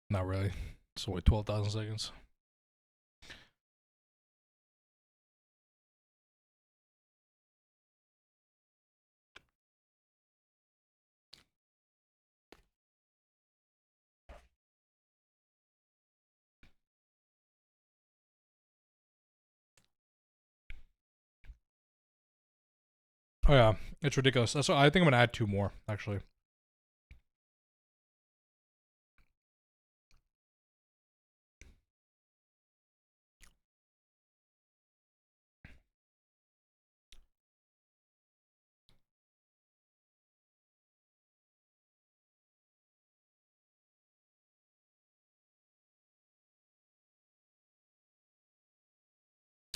Not really. It's only 12,000 seconds. Oh yeah, it's ridiculous. That's what, I think I'm gonna add 2 more actually.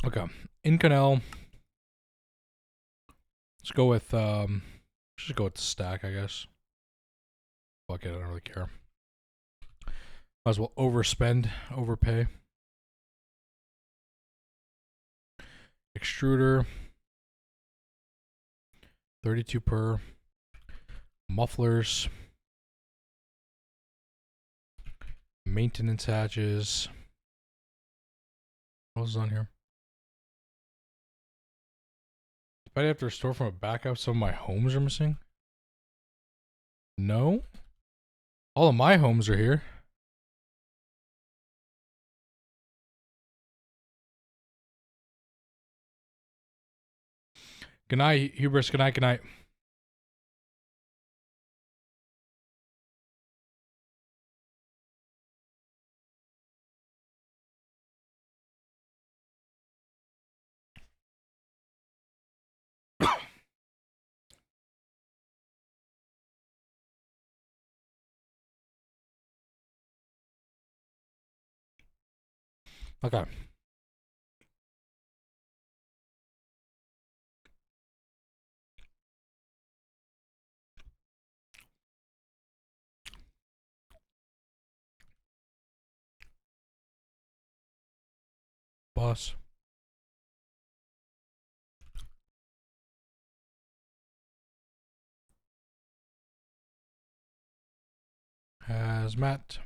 Okay, in canal. Let's go with just go with the stack, I guess. Fuck it, I don't really care. Might as well overspend, overpay. Extruder, 32 per. Mufflers, maintenance hatches. What else is on here? If I have to restore from a backup, some of my homes are missing. No, all of my homes are here. Good night, Hubris. Good night. Good night. Okay. Boss. Hazmat.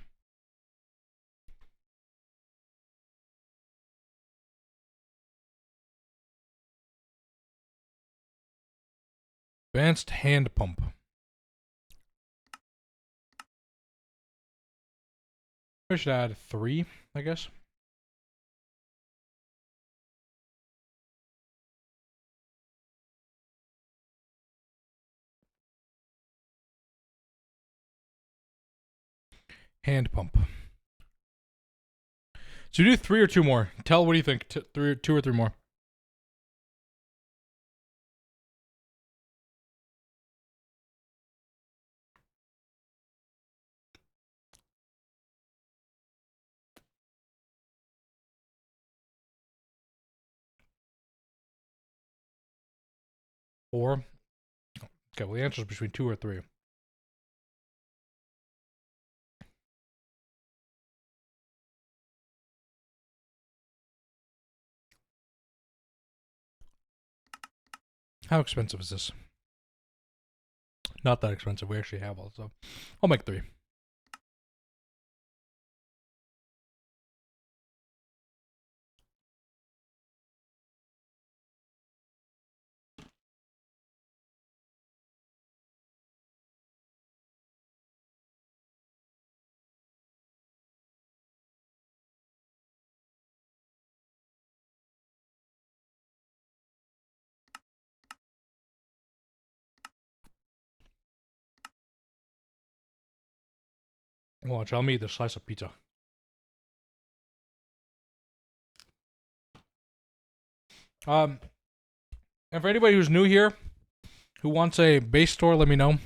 Advanced hand pump. I should add 3, I guess. Hand pump. So you do 3 or 2 more. Tell, what do you think? 3, 2 or 3 more. Or okay, well the answer is between 2 or 3. How expensive is this? Not that expensive. We actually have all, so I'll make 3. Watch, I'll eat the slice of pizza. And for anybody who's new here, who wants a base store, let me know.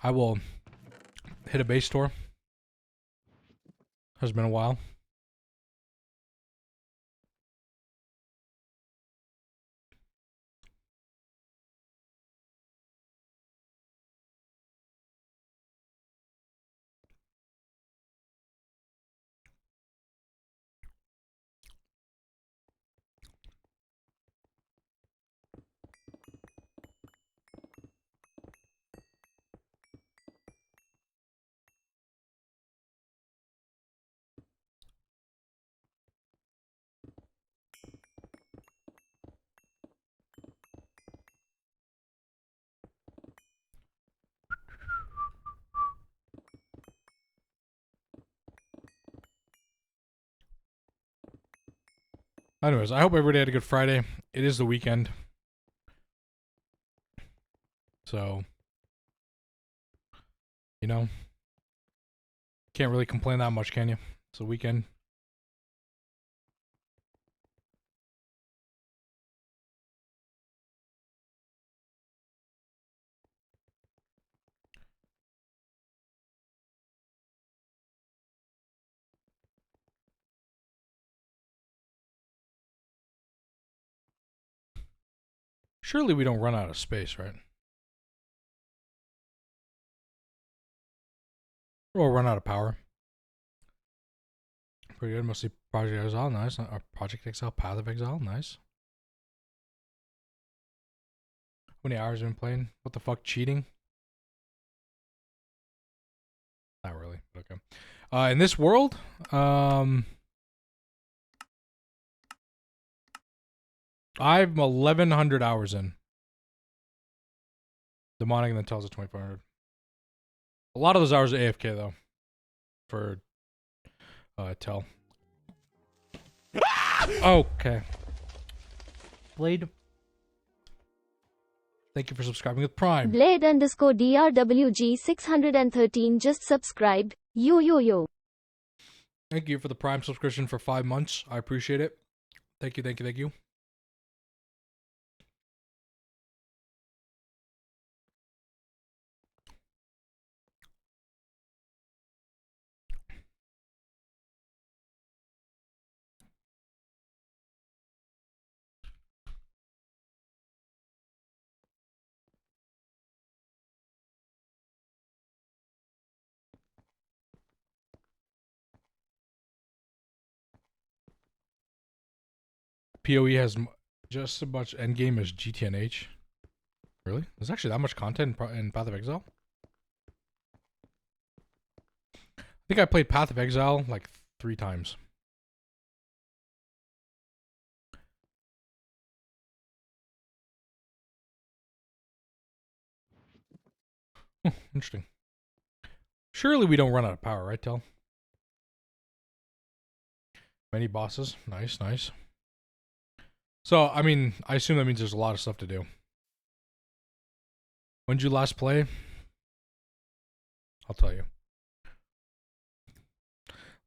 I will hit a base store. Has been a while. Anyways, I hope everybody had a good Friday. It is the weekend. So, you know, can't really complain that much, can you? It's a weekend. Surely we don't run out of space, right? Or run out of power. Pretty good. Mostly Project Exile, nice. Or Project Exile, Path of Exile, nice. How many hours have we been playing? What the fuck, cheating? Not really. Okay. In this world, I'm 1,100 hours in. Demonic and then tells it 2,400. A lot of those hours are AFK though. For tell. Okay. Blade. Thank you for subscribing with Prime. Blade underscore DRWG 613 just subscribed. Yo yo yo. Thank you for the Prime subscription for 5 months. I appreciate it. Thank you, thank you, thank you. PoE has just as much endgame as GTNH. Really? There's actually that much content in Path of Exile? I think I played Path of Exile like 3 times. Oh, interesting. Surely we don't run out of power, right, Tel? Many bosses. Nice, nice. So, I mean, I assume that means there's a lot of stuff to do. When did you last play? I'll tell you.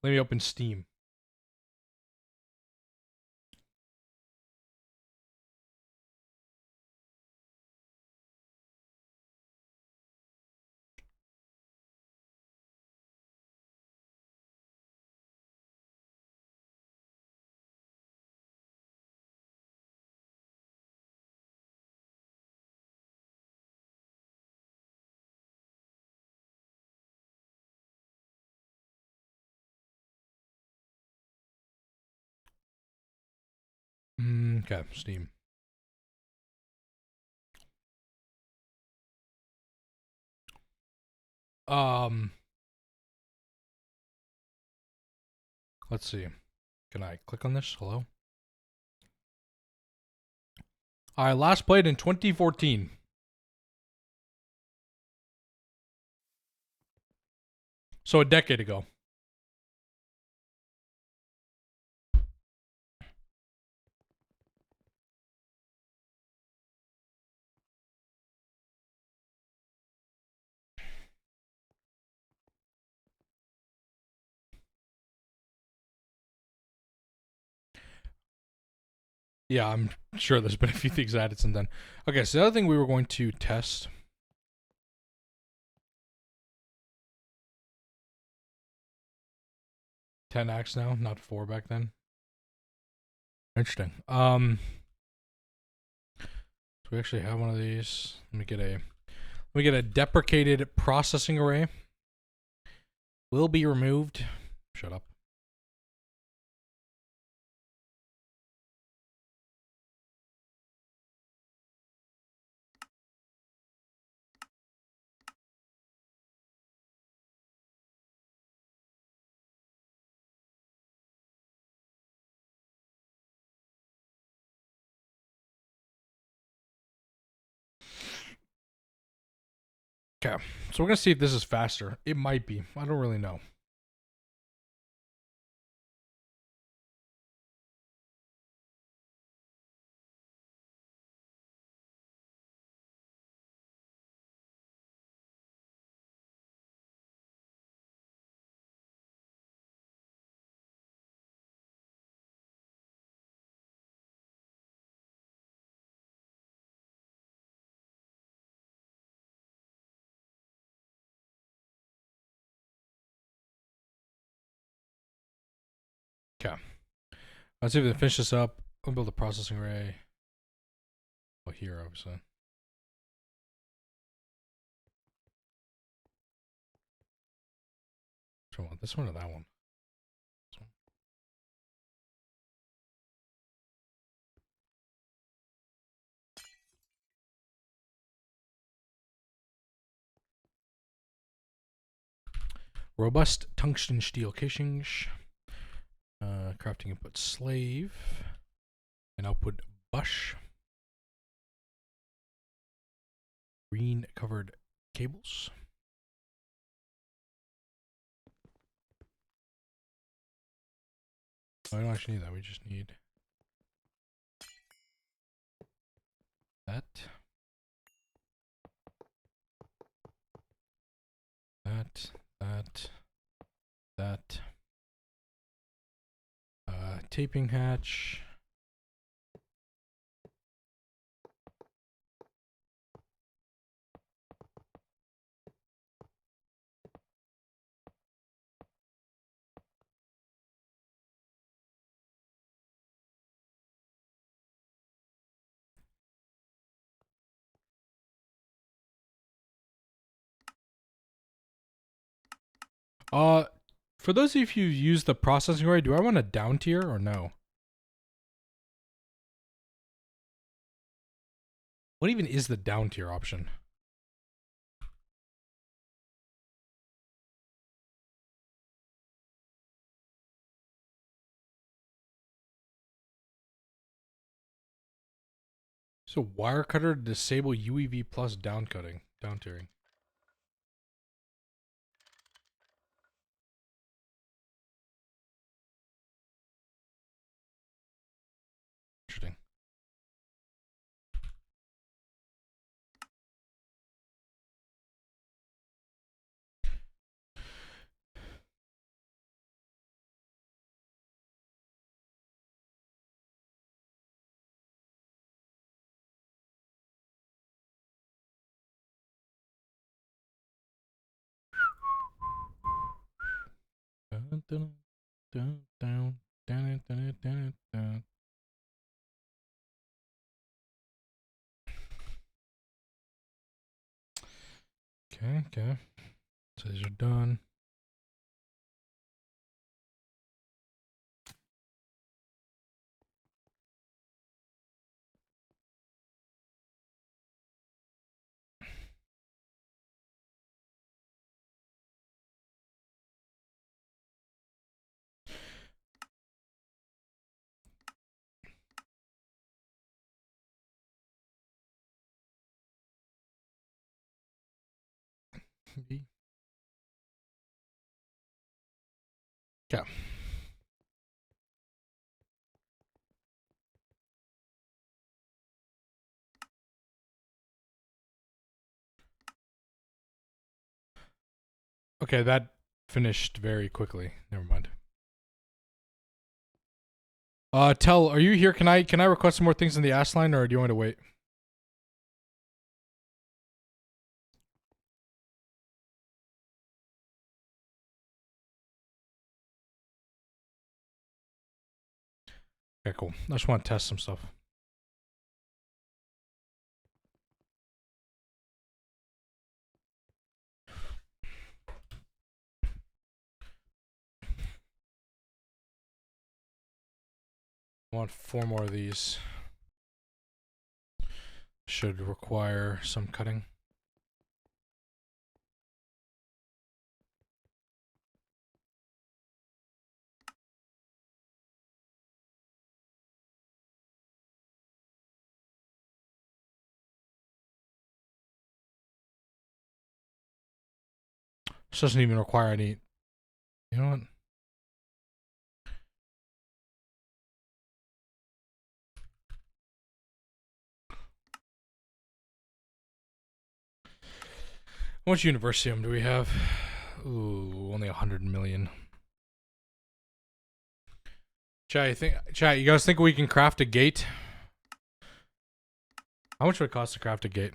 Let me open Steam. Okay, Steam. Let's see. Can I click on this? Hello? I last played in 2014. So a decade ago. Yeah, I'm sure there's been a few things added since then. Okay, so the other thing we were going to test. Ten acts now, not 4 back then. Interesting. So we actually have one of these. Let me get a deprecated processing array. Will be removed. Shut up. Okay, so we're gonna see if this is faster. It might be. I don't really know. Let's see if we can finish this up. We'll build a processing array. Oh, here, obviously. Which one? This one or that one? This one. Robust tungsten steel casings. Crafting input slave. And output bush. Green covered cables. Oh, I don't actually need that. We just need that. That. Taping hatch. For those of you who use the processing array, do I want a down tier or no? What even is the down tier option? So wire cutter to disable UEV plus down tiering. Interesting. Dun, dun, dun, dun, dun, dun, dun, dun. Okay. So these are done. Okay. Okay, that finished very quickly. Never mind. Tell, are you here? Can I request some more things in the ask line, or do you want me to wait? Okay, cool. I just want to test some stuff. I want 4 more of these. Should require some cutting. This doesn't even require any. You know what? How much Universium do we have? Ooh, only 100 million. Chat, you guys think we can craft a gate? How much would it cost to craft a gate?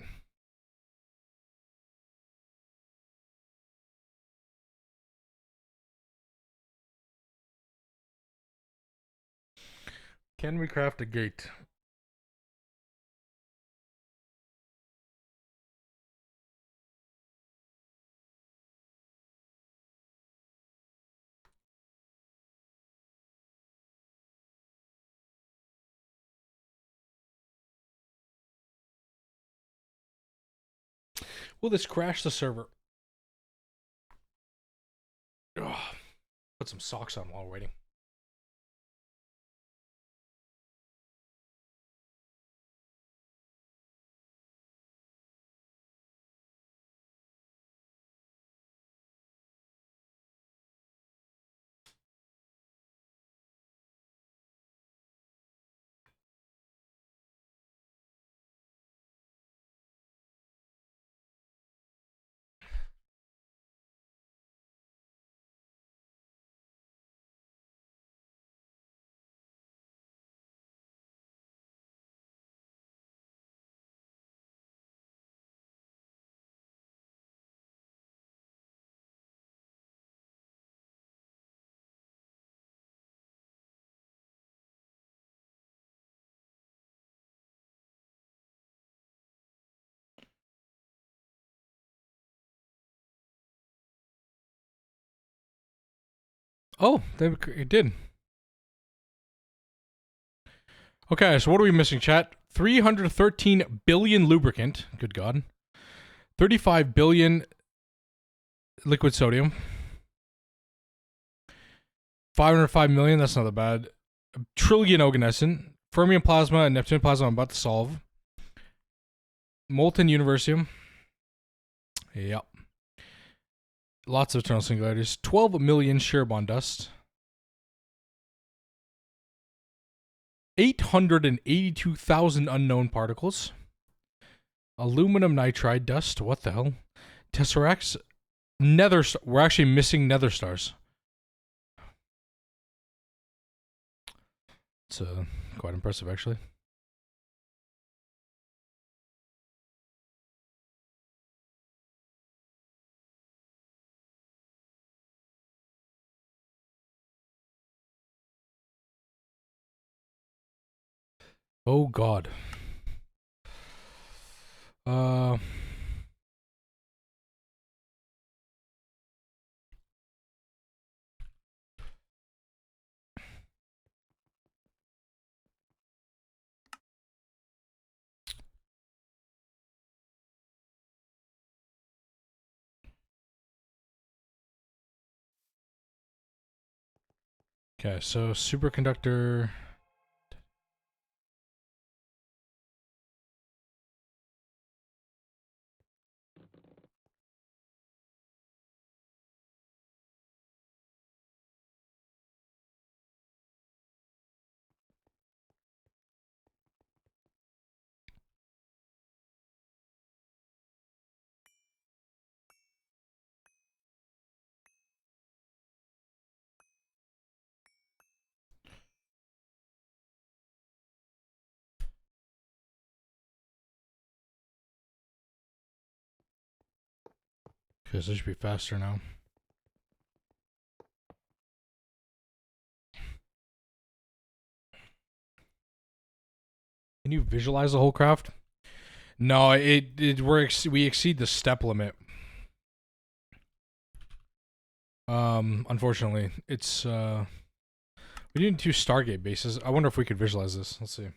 Can we craft a gate? Will this crash the server? Ugh. Put some socks on while waiting. Oh, it did. Okay, so what are we missing, chat? 313 billion lubricant. Good God. 35 billion liquid sodium. 505 million. That's not that bad. A trillion oganescent. Fermium plasma and Neptune plasma. I'm about to solve. Molten universium. Yep. Lots of eternal singularities. 12 million shear bond dust. 882,000 unknown particles. Aluminum nitride dust. What the hell? Tesseracts. Nether. We're actually missing nether stars. It's quite impressive, actually. Oh God. Okay, so superconductor. Because this should be faster now. Can you visualize the whole craft? No, we exceed the step limit. Unfortunately, it's we need 2 Stargate bases. I wonder if we could visualize this. Let's see.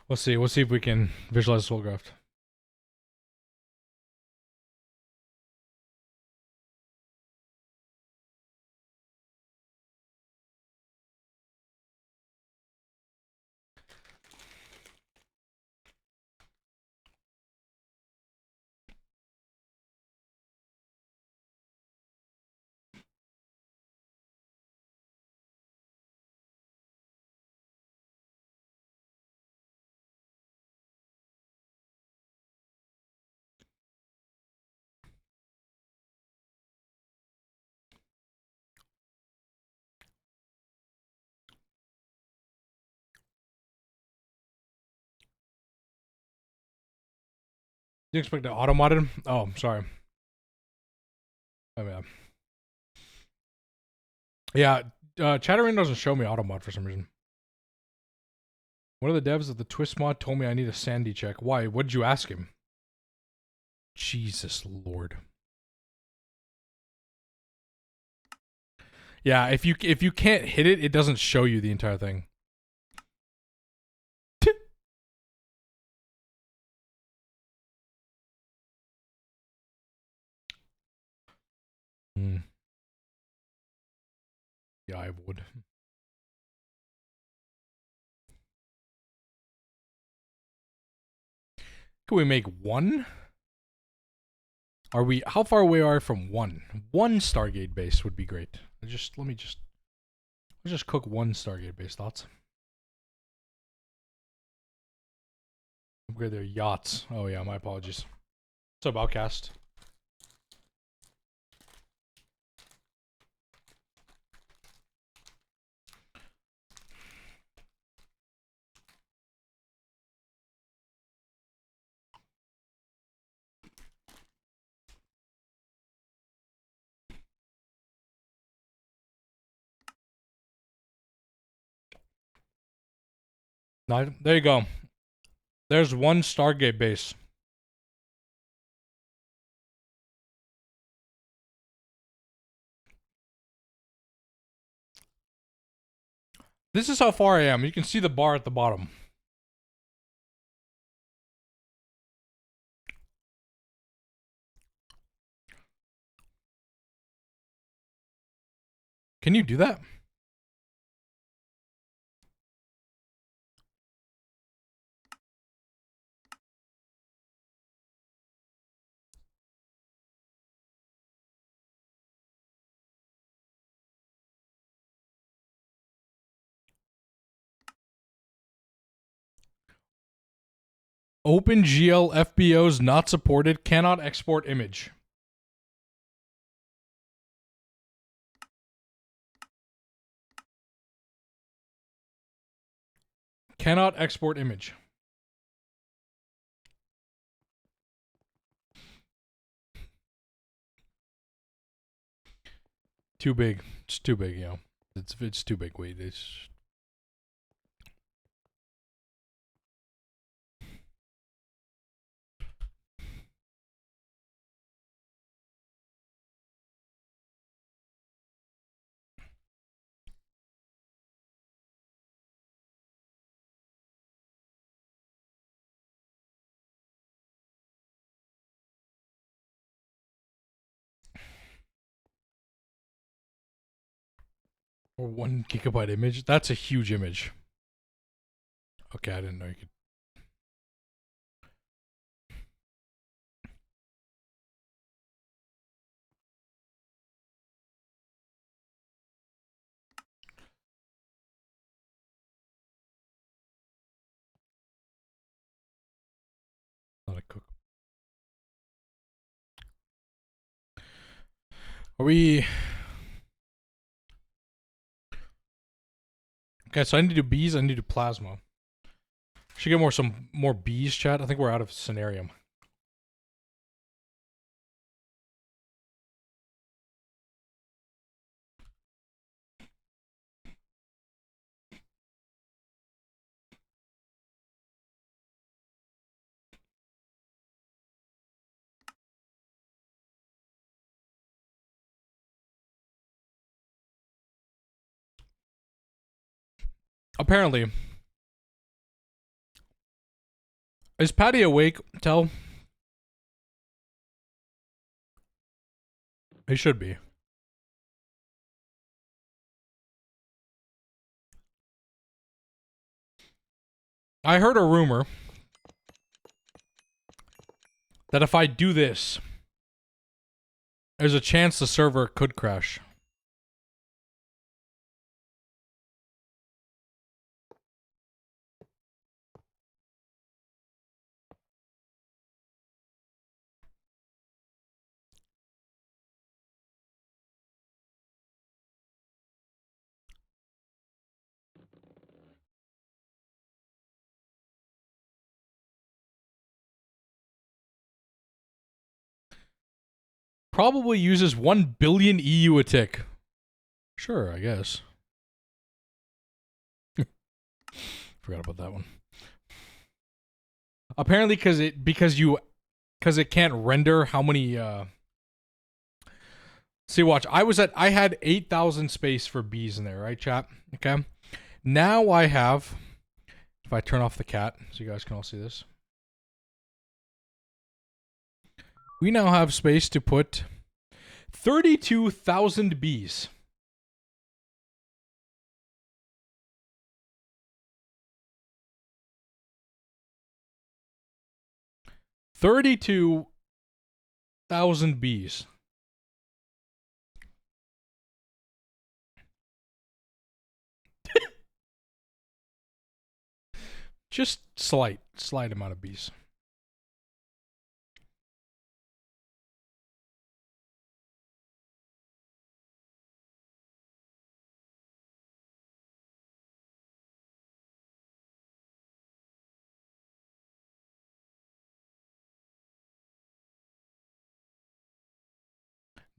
Let's see. We'll see if we can visualize this whole craft. You expect it auto-modded? Oh, I'm sorry. Oh, yeah. Yeah, Chattering doesn't show me auto-mod for some reason. One of the devs of the Twist mod told me I need a Sandy check. Why? What did you ask him? Jesus Lord. Yeah, if you can't hit it, it doesn't show you the entire thing. Hmm. Yeah, I would. Can we make one? Are we? How far away are we from one? One Stargate base would be great. Let's just cook one Stargate base. Thoughts? Upgrade their yachts. Oh yeah, my apologies. What's up, Outcast? No, there you go. There's one Stargate base. This is how far I am. You can see the bar at the bottom. Can you do that? OpenGL FBOs not supported. Cannot export image. Cannot export image. Too big. It's too big, you know. It's too big. Wait, it's or 1 GB image. That's a huge image. Okay, I didn't know you could. Not a cook. Are we? Okay, so I need to do bees. I need to do plasma. Should get some more bees, chat. I think we're out of scenarium. Apparently, is Patty awake? Tell. He should be. I heard a rumor that if I do this, there's a chance the server could crash. Probably uses 1 billion EU a tick. Sure, I guess. Forgot about that one. Apparently because it can't render how many see, watch. I had 8,000 space for bees in there, right, chat? Okay. Now I have, if I turn off the cat so you guys can all see this. We now have space to put 32,000 bees. $32,000 bees. Just slight amount of bees.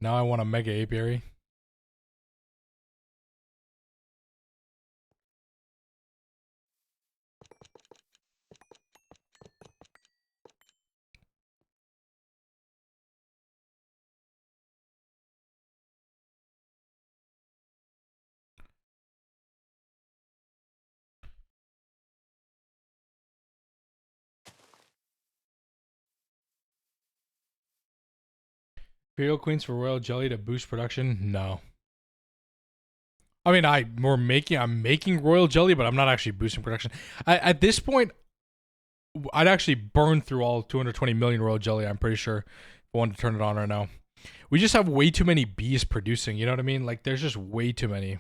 Now I want a mega apiary. Imperial Queens for Royal Jelly to boost production? No. I mean, I'm making Royal Jelly, but I'm not actually boosting production. At this point, I'd actually burn through all 220 million Royal Jelly, I'm pretty sure, if I wanted to turn it on right now. We just have way too many bees producing, you know what I mean? Like, there's just way too many.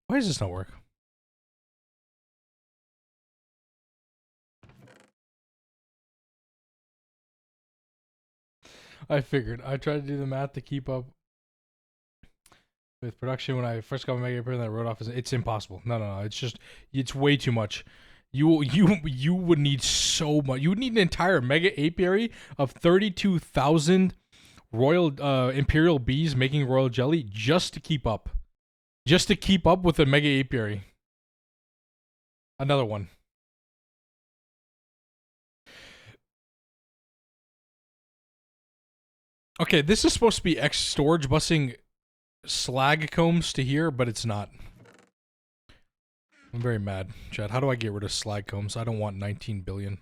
Why does this not work? I figured. I tried to do the math to keep up with production when I first got my mega apiary, and I wrote off as it's impossible. No. It's way too much. You would need so much. You would need an entire mega apiary of 32,000 royal imperial bees making royal jelly just to keep up. Just to keep up with the mega apiary. Another one. Okay, this is supposed to be X storage busing slag combs to here, but it's not. I'm very mad, Chad. How do I get rid of slag combs? I don't want 19 billion.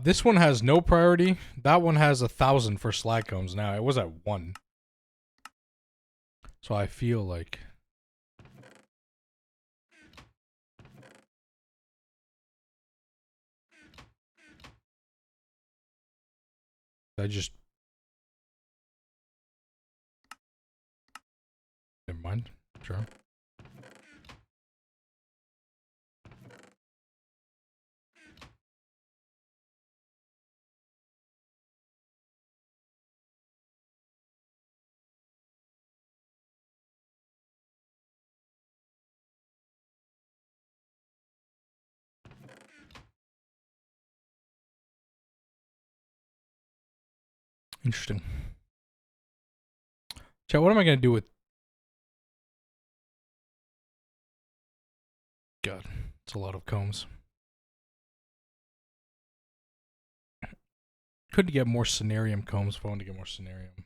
This one has no priority. That one has 1,000 for slag combs now. It was at 1. So I feel like... I just... Never mind. Sure. Interesting. Chat, what am I going to do with... God. It's a lot of combs. Could get more Cenarium combs if I want to get more Cenarium.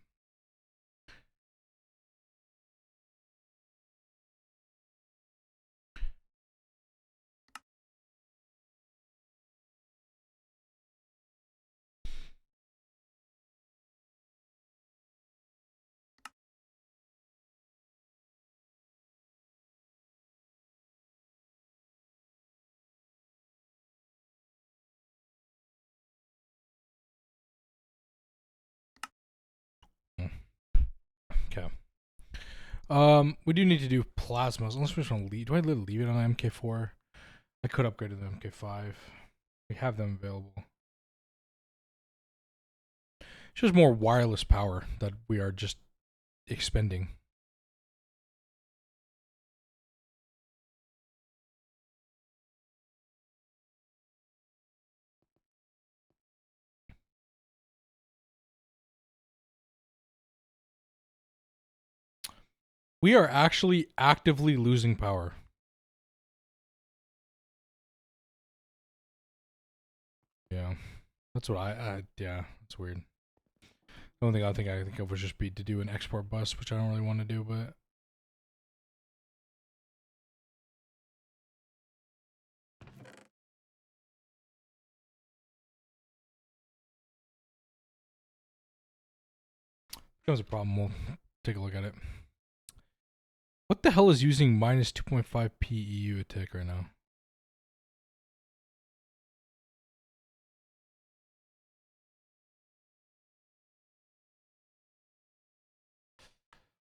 Okay. We do need to do plasmas. Unless we just want to leave. Do I leave it on MK4? I could upgrade to the MK5. We have them available. It's just more wireless power that we are just expending. We are actually actively losing power. Yeah, that's what yeah, that's weird. The only thing I think of would just be to do an export bus, which I don't really want to do, but becomes a problem. We'll take a look at it. What the hell is using minus 2.5 PEU a tick right now?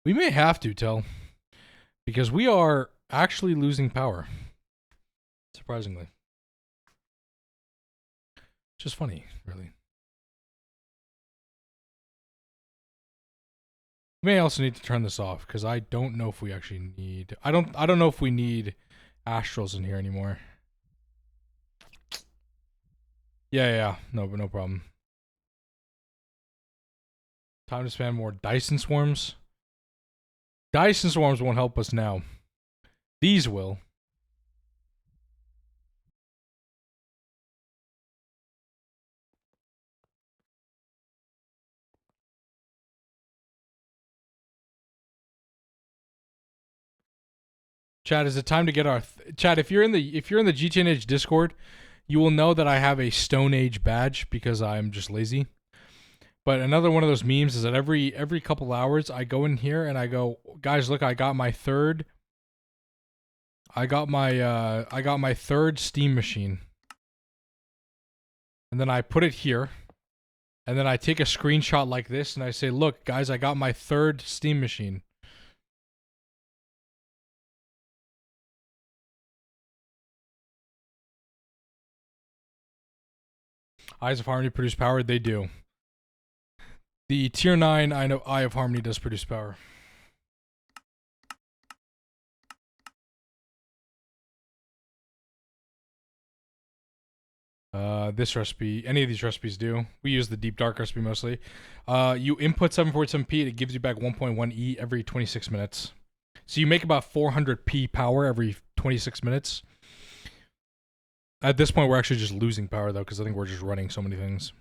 We may have to tell, because we are actually losing power. Surprisingly. It's just funny, really. We may also need to turn this off because I don't know if we actually need. I don't know if we need astrals in here anymore. Yeah. No problem. Time to spam more Dyson swarms. Dyson swarms won't help us now. These will. Chad, is it time to get our Chad? If you're in the GTNH Discord, you will know that I have a Stone Age badge because I'm just lazy. But another one of those memes is that every couple hours I go in here and I go, guys, look, I got my third Steam machine. And then I put it here. And then I take a screenshot like this and I say, look, guys, I got my third Steam machine. Eyes of Harmony produce power? They do. The tier 9, I know Eye of Harmony does produce power. This recipe, any of these recipes do. We use the Deep Dark recipe mostly. You input 747p, it gives you back 1.1 E every 26 minutes. So you make about 400p power every 26 minutes. At this point, we're actually just losing power, though, because I think we're just running so many things.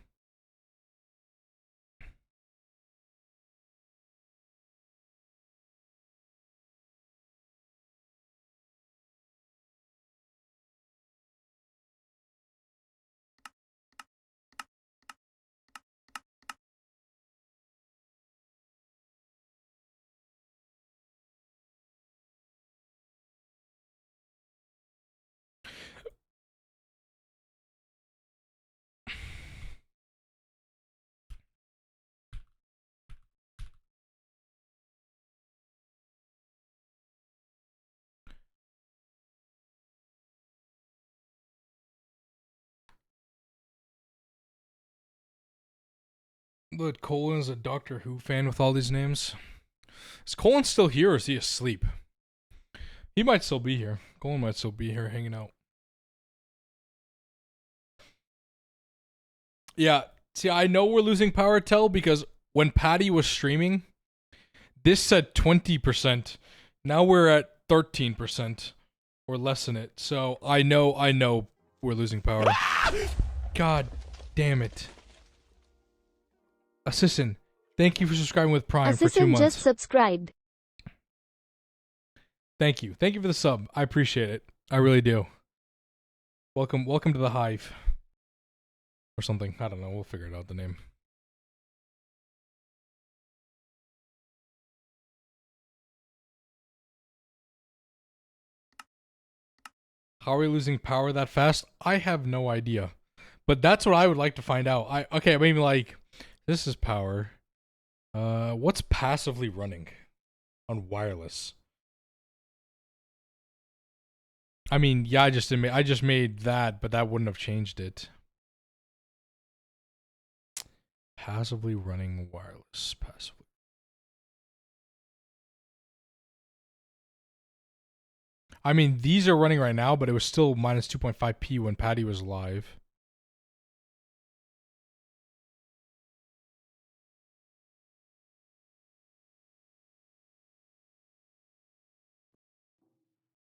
But Colin's a Doctor Who fan with all these names. Is Colin still here or is he asleep? He might still be here. Colin might still be here hanging out. Yeah, see, I know we're losing power, Tell, because when Patty was streaming, this said 20%. Now we're at 13%. or lessen it. So I know we're losing power. God damn it. Assistant, thank you for subscribing with Prime for 2 Assistant months. just subscribed. Thank you. Thank you for the sub. I appreciate it. I really do. Welcome to the hive. Or something. I don't know. We'll figure it out, the name. How are we losing power that fast? I have no idea. But that's what I would like to find out. I mean, like, this is power. What's passively running on wireless? I mean, yeah, I just made that, but that wouldn't have changed it. Passively running wireless. Passively. I mean, these are running right now, but it was still minus 2.5p when Patty was live.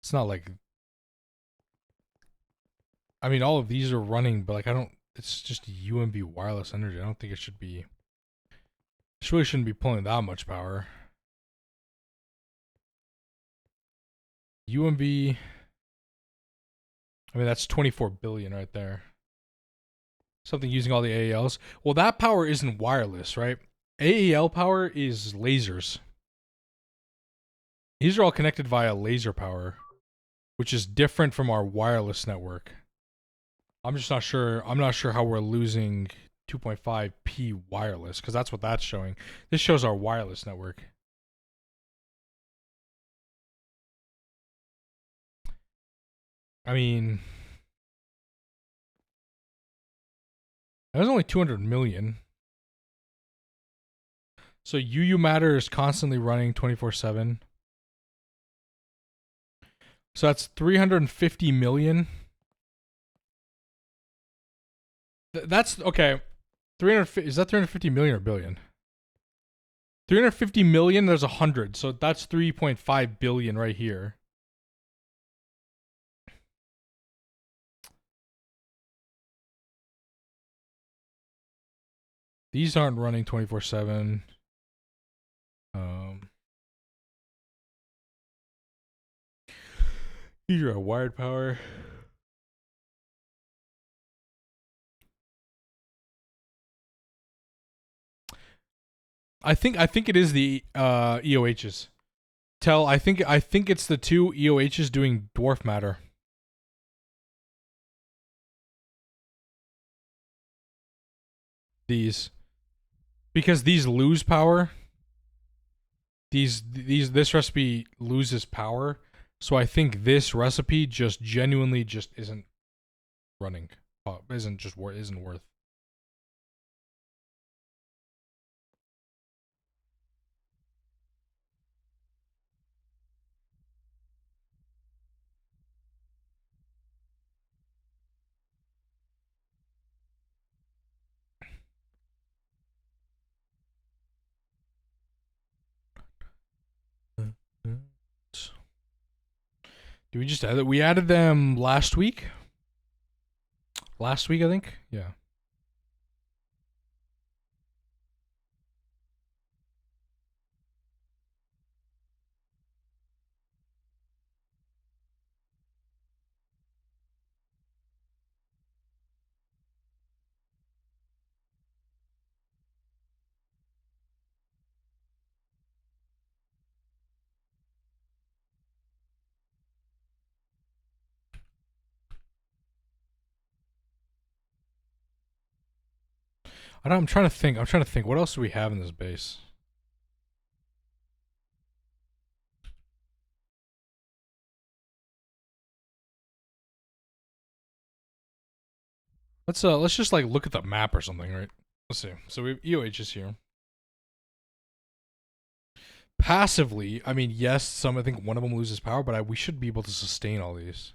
It's not like, I mean, all of these are running, but like, it's just UMB wireless energy. I don't think it should be, it really shouldn't be pulling that much power. UMB, I mean, that's 24 billion right there. Something using all the AELs. Well, that power isn't wireless, right? AEL power is lasers. These are all connected via laser power, which is different from our wireless network. I'm just not sure. I'm not sure how we're losing 2.5p wireless, because that's what that's showing. This shows our wireless network. I mean, that was only 200 million. So UU Matter is constantly running 24/7. So that's 350 million. That's okay. 300 is that 350 million or billion? 350 million. There's 100, so that's 3.5 billion right here. These aren't running 24/7. These are wired power. I think it is the EOHs. I think it's the two EOHs doing dwarf matter. These, because these lose power. This recipe loses power, so I think this recipe just genuinely just isn't running. Isn't worth. Do we just add it? We added them last week. Last week, I think. Yeah. I'm trying to think. What else do we have in this base? Let's just like look at the map or something, right? Let's see. So we have EOHs here. Passively, I mean, yes, I think one of them loses power, but we should be able to sustain all these.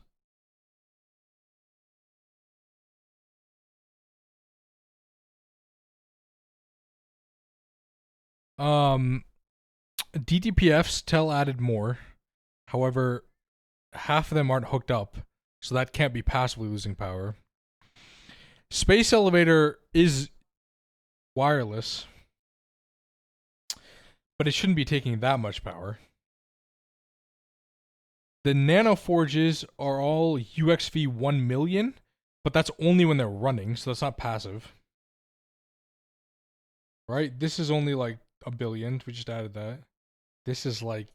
DTPFs tell added more. However, half of them aren't hooked up, so that can't be passively losing power. Space elevator is wireless, but it shouldn't be taking that much power. The nano forges are all UXV 1 million, but that's only when they're running, so that's not passive. Right? This is only like a billion. We just added that. This is like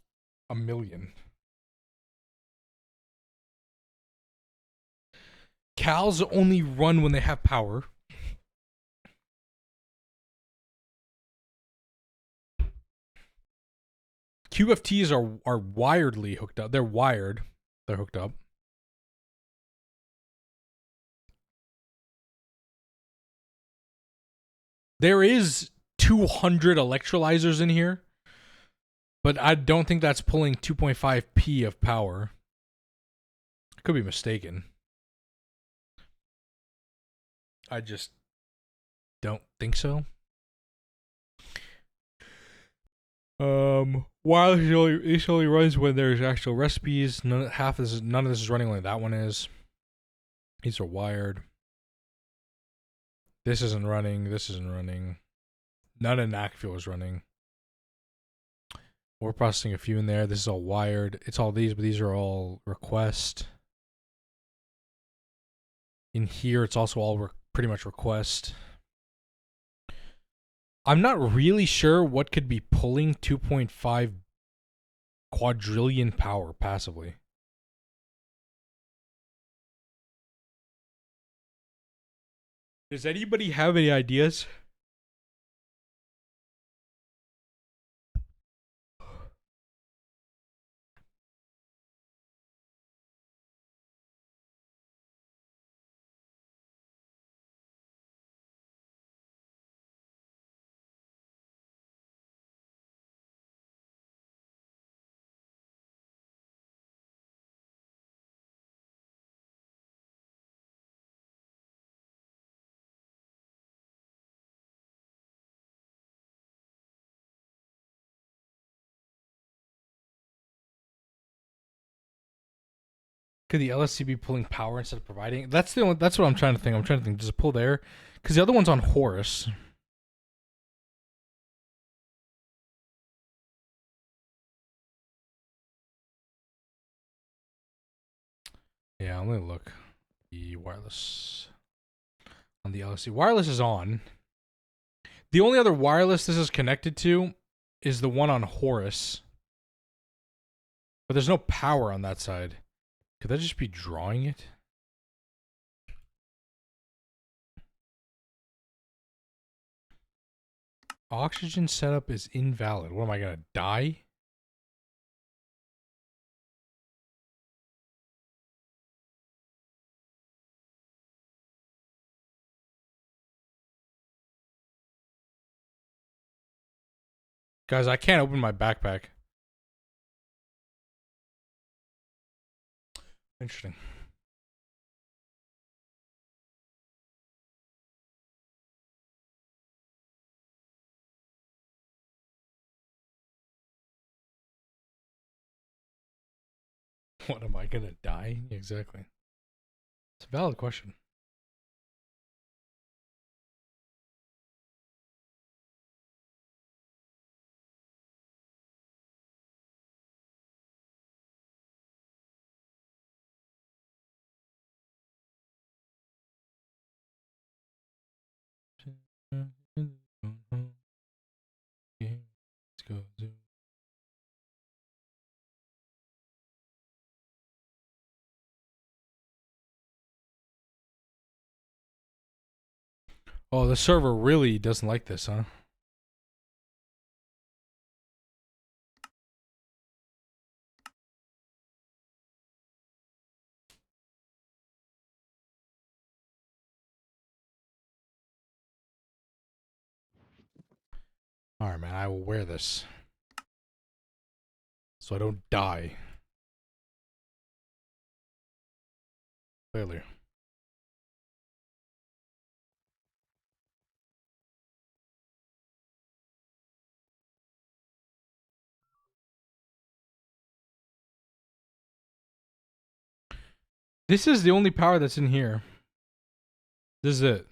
a million. Cows only run when they have power. QFTs are wiredly hooked up. They're wired. They're hooked up. There is 200 electrolyzers in here, but I don't think that's pulling 2.5p of power. I could be mistaken. I just don't think so. This only runs when there's actual recipes. None of this is running when that one is. These are wired. This isn't running. This isn't running. None of NAC fuel is running. We're processing a few in there. This is all wired. It's all these, but these are all request. In here, it's also all pretty much request. I'm not really sure what could be pulling 2.5 quadrillion power passively. Does anybody have any ideas? Could the LSC be pulling power instead of providing? That's what I'm trying to think. I'm trying to think. Does it pull there? Because the other one's on Horus. Yeah, let me look. The wireless on the LSC. Wireless is on. The only other wireless this is connected to is the one on Horus. But there's no power on that side. Could that just be drawing it? Oxygen setup is invalid. What am I gonna die? Guys, I can't open my backpack. Interesting. What am I gonna die? Exactly. It's a valid question. Let's go. Oh, the server really doesn't like this, huh? Alright, man, I will wear this. So I don't die. Clearly. This is the only power that's in here. This is it.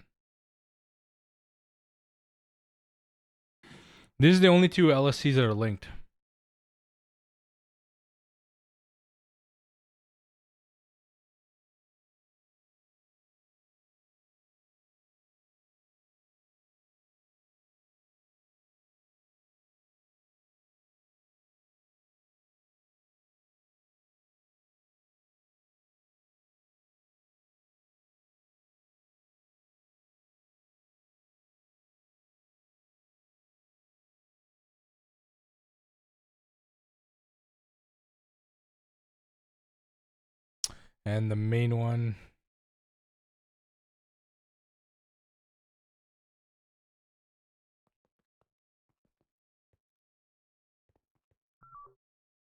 These are the only two LSCs that are linked. And the main one.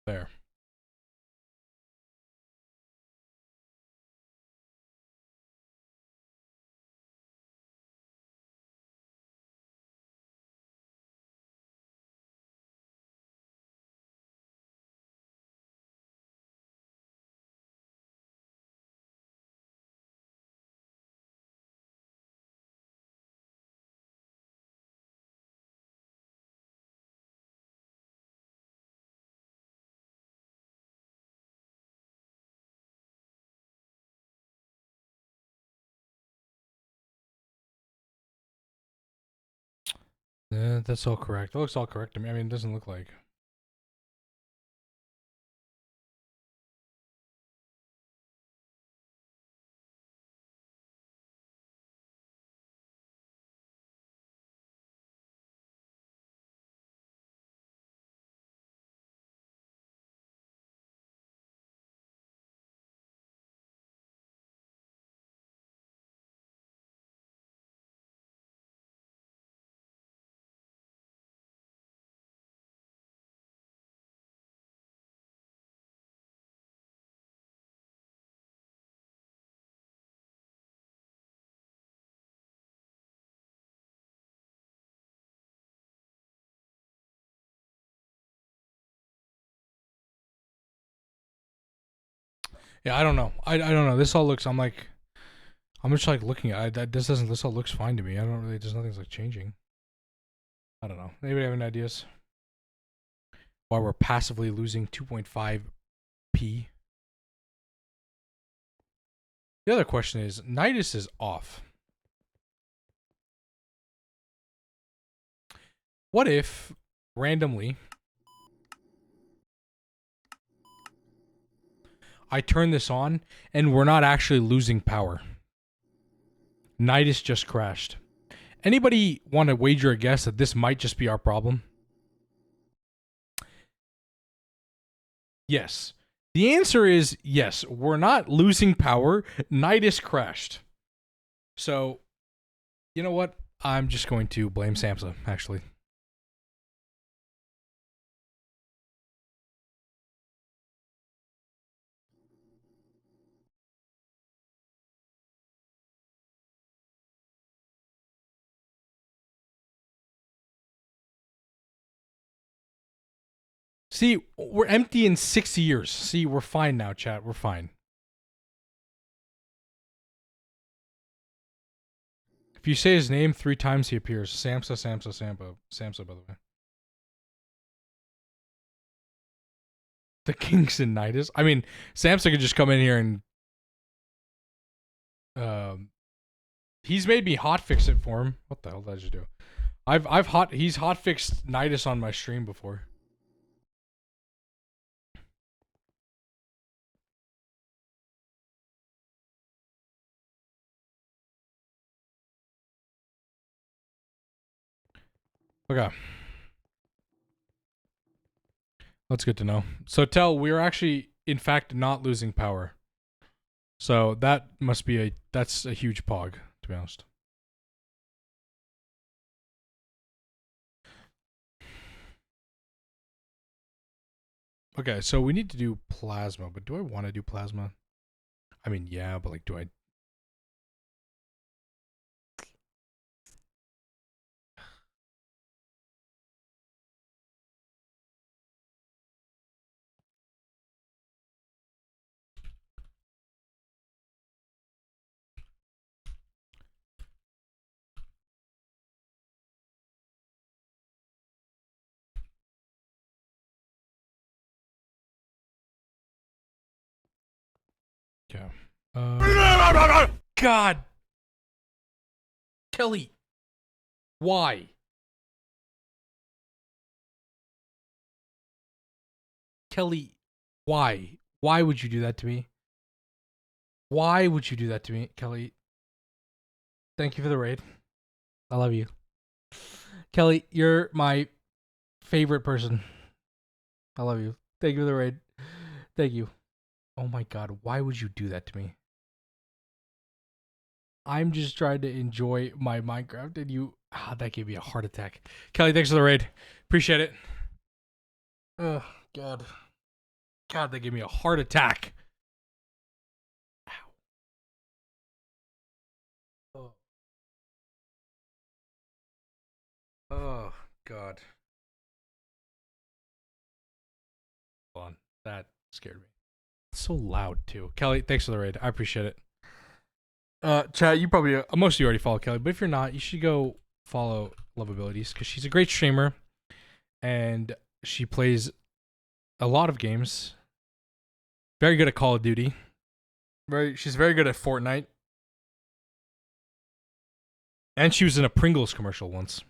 There. Yeah, that's all correct. It looks all correct to me. I mean, it doesn't look like. Yeah, I don't know. I don't know. This all looks. I'm just like looking at it. This doesn't. This all looks fine to me. I don't really. There's nothing's like changing. I don't know. Anybody have any ideas? Why we're passively losing 2.5 P? The other question is, Nidus is off. What if randomly I turn this on and we're not actually losing power? Nidus just crashed. Anybody want to wager a guess that this might just be our problem? Yes. The answer is yes. We're not losing power. Nidus crashed. So, you know what? I'm just going to blame Samsa, actually. See, we're empty in 6 years. See, we're fine now, chat. We're fine. If you say his name 3 times, he appears. Samsa, Samsa, Sampa. Samsa, by the way. The Kingston Nidus. I mean, Samsa could just come in here and he's made me hotfix it for him. What the hell did I just do? He's hotfixed Nidus on my stream before. Okay. That's good to know. So tell, we're actually in fact not losing power. So that must be that's a huge pog, to be honest. Okay, so we need to do plasma, but do I want to do plasma? I mean, yeah, but like, do I? Yeah. God. Kelly. Why? Kelly, why? Why would you do that to me? Why would you do that to me, Kelly? Thank you for the raid. I love you. Kelly, you're my favorite person. I love you. Thank you for the raid. Thank you. Oh my god, why would you do that to me? I'm just trying to enjoy my Minecraft and you... Ah, that gave me a heart attack. Kelly, thanks for the raid. Appreciate it. Oh, God. God, that gave me a heart attack. Ow. Oh, God. Hold on. That scared me. It's so loud, too. Kelly, thanks for the raid. I appreciate it. Chat, you probably... most of you already follow Kelly, but if you're not, you should go follow Lovabilities because she's a great streamer and she plays a lot of games. Very good at Call of Duty. She's very good at Fortnite. And she was in a Pringles commercial once.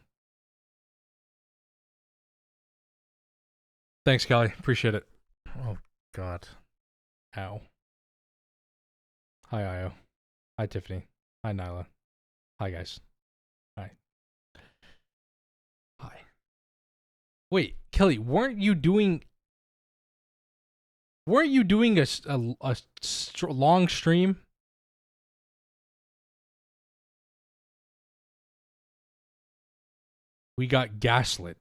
Thanks, Kelly. Appreciate it. Oh, God. Ow. Hi, Io. Hi, Tiffany. Hi, Nyla. Hi, guys. Hi. Hi. Wait, Kelly, weren't you doing a long stream? We got gaslit.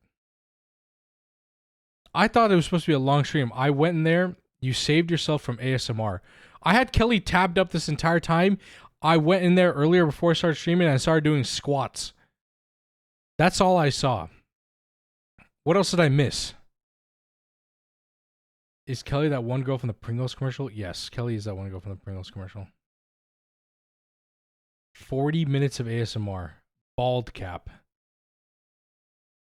I thought it was supposed to be a long stream. I went in there. You saved yourself from ASMR. I had Kelly tabbed up this entire time. I went in there earlier before I started streaming and I started doing squats. That's all I saw. What else did I miss? Is Kelly that one girl from the Pringles commercial? Yes, Kelly is that one girl from the Pringles commercial. 40 minutes of ASMR. Bald cap.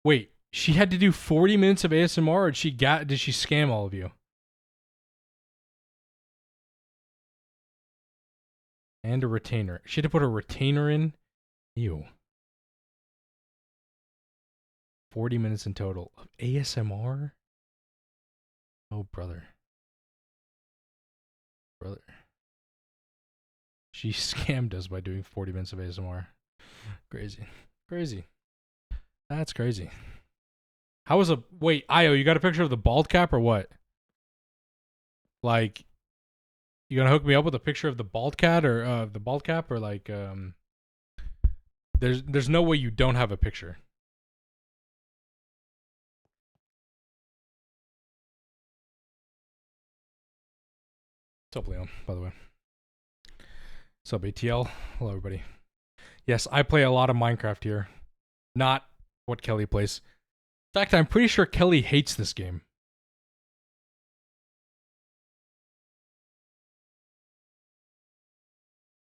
Wait, she had to do 40 minutes of ASMR or did she scam all of you? And a retainer. She had to put a retainer in? Ew. 40 minutes in total of ASMR? Oh, brother. Brother. She scammed us by doing 40 minutes of ASMR. Crazy. Crazy. That's crazy. How was a... Wait, Io, you got a picture of the bald cap or what? Like, you gonna hook me up with a picture of the bald cat or the bald cap or like there's no way you don't have a picture. What's up, Leon, by the way? What's up, ATL? Hello, everybody. Yes, I play a lot of Minecraft here. Not what Kelly plays. In fact, I'm pretty sure Kelly hates this game.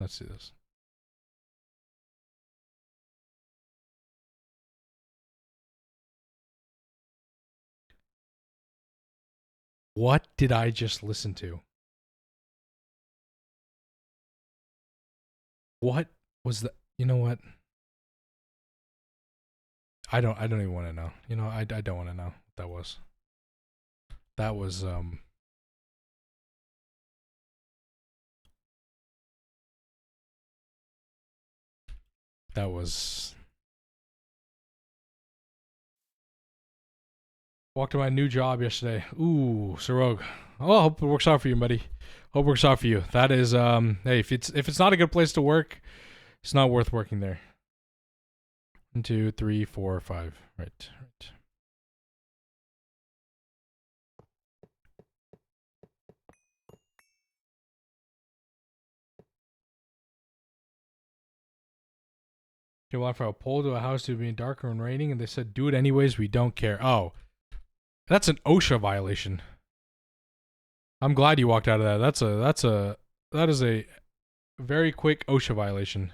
Let's see this. What did I just listen to? What was that? You know what? I don't even want to know. You know, I don't want to know what that was. That was walked to my new job yesterday. Ooh, Sorog. Oh, I hope it works out for you, buddy. Hope it works out for you. That is hey, if it's not a good place to work, it's not worth working there. 1, 2, 3, 4, 5. Right. They went from a pole to a house to being darker and raining, and they said, "Do it anyways. We don't care." Oh, that's an OSHA violation. I'm glad you walked out of that. That is a very quick OSHA violation.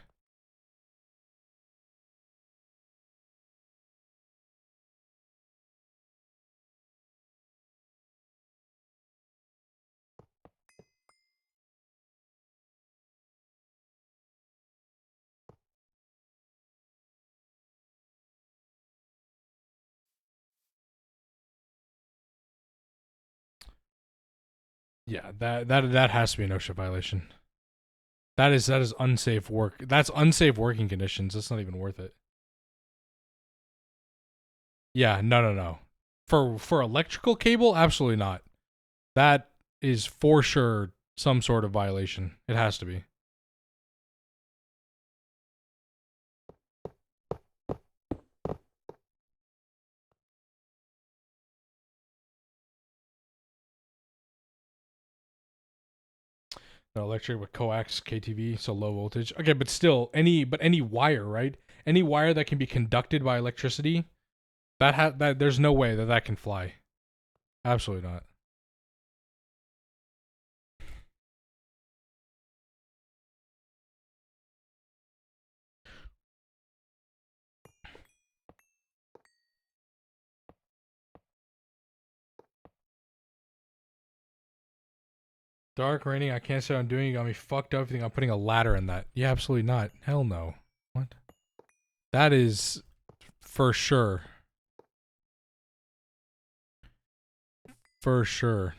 Yeah, that has to be an OSHA violation. That is unsafe work. That's unsafe working conditions. That's not even worth it. Yeah, no. For electrical cable, absolutely not. That is for sure some sort of violation. It has to be. No, electric with coax, KTV, so low voltage. Okay, but still, any wire, right? Any wire that can be conducted by electricity, that there's no way that that can fly. Absolutely not. Dark raining. I can't say what I'm doing. You got me fucked up. You think I'm putting a ladder in that? Yeah, absolutely not. Hell no. What? That is for sure. For sure.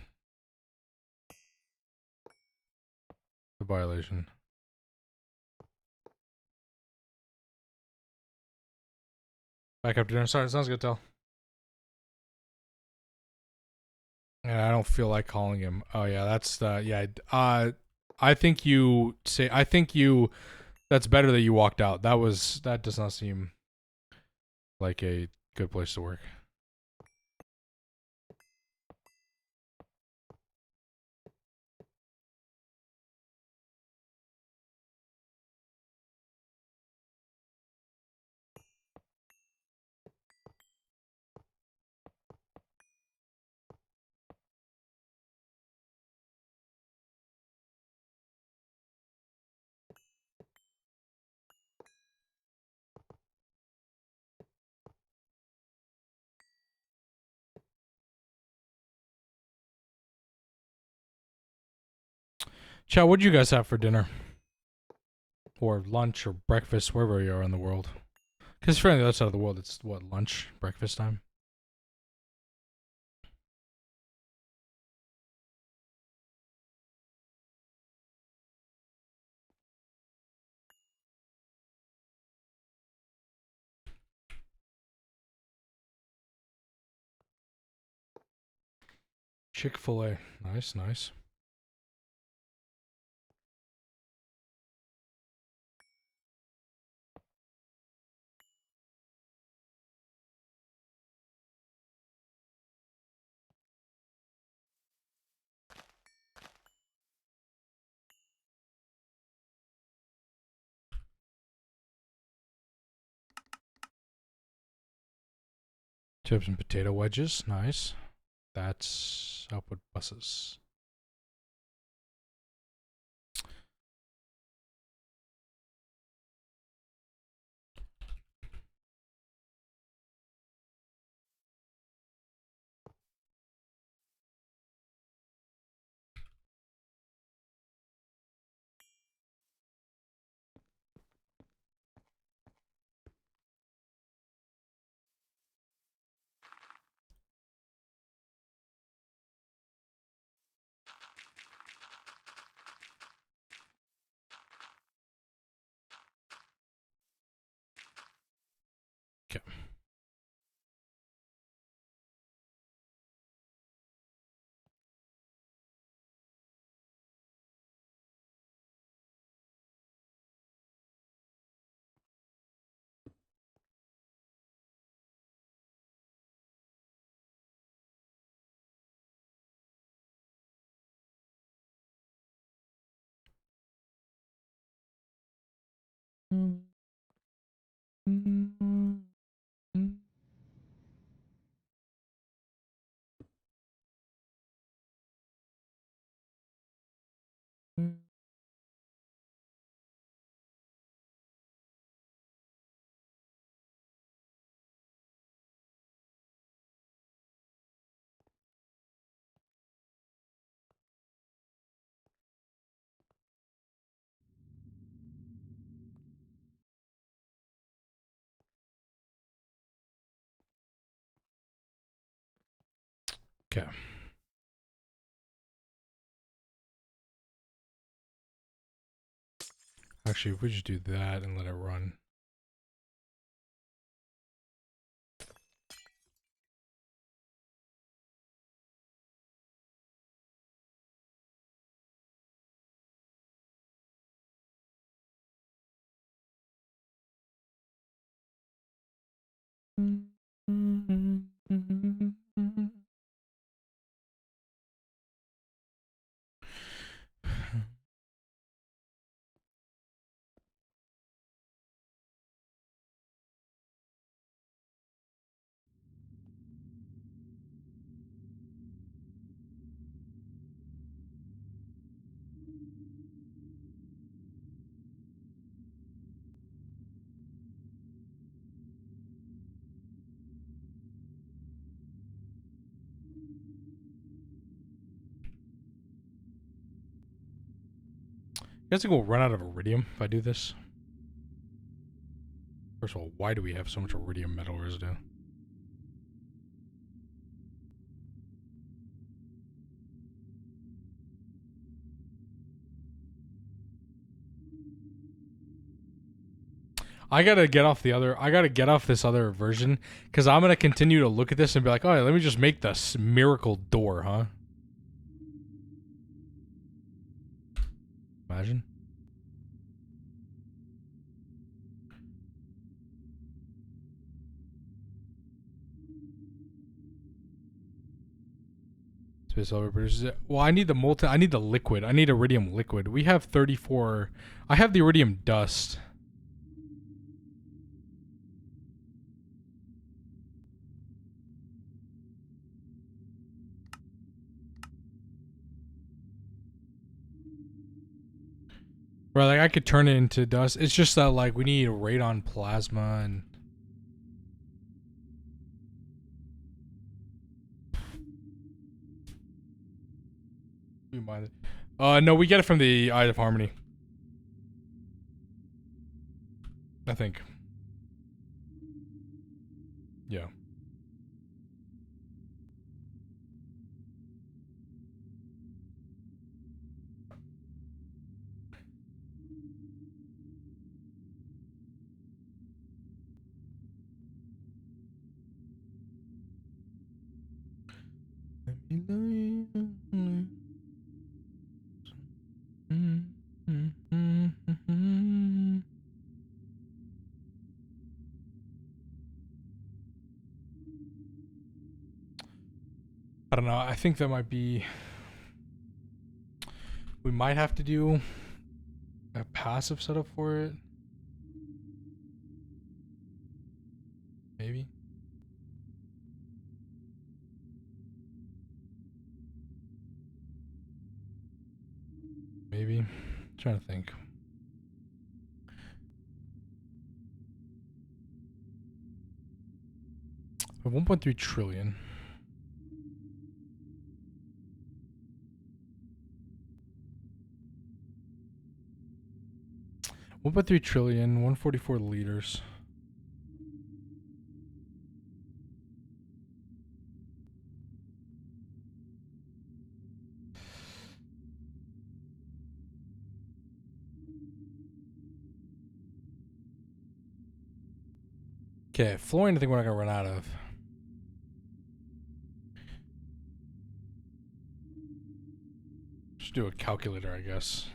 A violation. Back up dinner. Sorry, sounds good, Tell. Yeah, I don't feel like calling him. Oh yeah, that's the yeah. I think you say. I think you. That's better that you walked out. That does not seem like a good place to work. Chat, what did you guys have for dinner? Or lunch or breakfast, wherever you are in the world. Because if you're on the other side of the world, it's what, lunch, breakfast time? Chick-fil-A. Nice, nice. Chips and potato wedges. Nice. That's output buses. Okay. Okay. Actually, if we just do that and let it run. I guess I will run out of iridium if I do this. First of all, why do we have so much iridium metal residue? I gotta get off this other version because I'm gonna continue to look at this and be like, oh, yeah, let me just make this miracle door, huh? Imagine. Space Silver produces it. Well, I need the molten. I need the liquid. I need iridium liquid. We have 34. I have the iridium dust. Right, like I could turn it into dust. It's just that like we need radon plasma and. You mind it? No, we get it from the Eye of Harmony. I think. Yeah. I don't know. I think that might be. We might have to do a passive setup for it. Maybe. Maybe. I'm trying to think. We have 1.3 trillion. $1.3 trillion, 144 liters. Okay, fluorine I think we're not gonna run out of. Just do a calculator, I guess.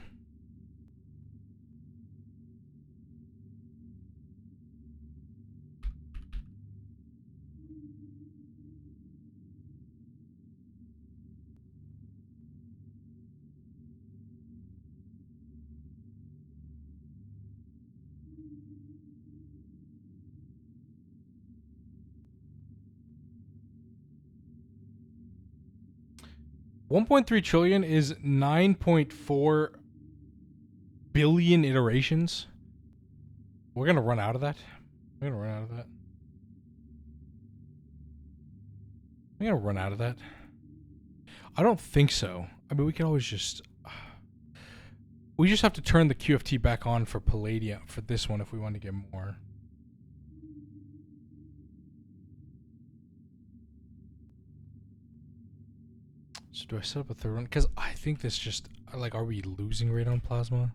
$1.3 trillion is 9.4 billion iterations. We're gonna run out of that. We're gonna run out of that. We're gonna run out of that. I don't think so. I mean, we can always just. We just have to turn the QFT back on for Palladium for this one if we want to get more. So do I set up a third one? Because I think this just like, are we losing radon plasma?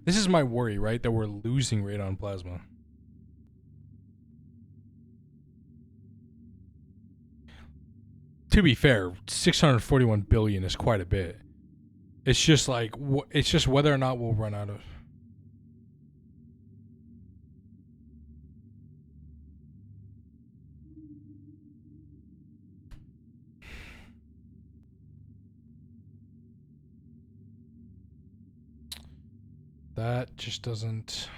This is my worry, right? That we're losing radon plasma. To be fair, 641 billion is quite a bit. It's just like it's just whether or not we'll run out of. That just doesn't.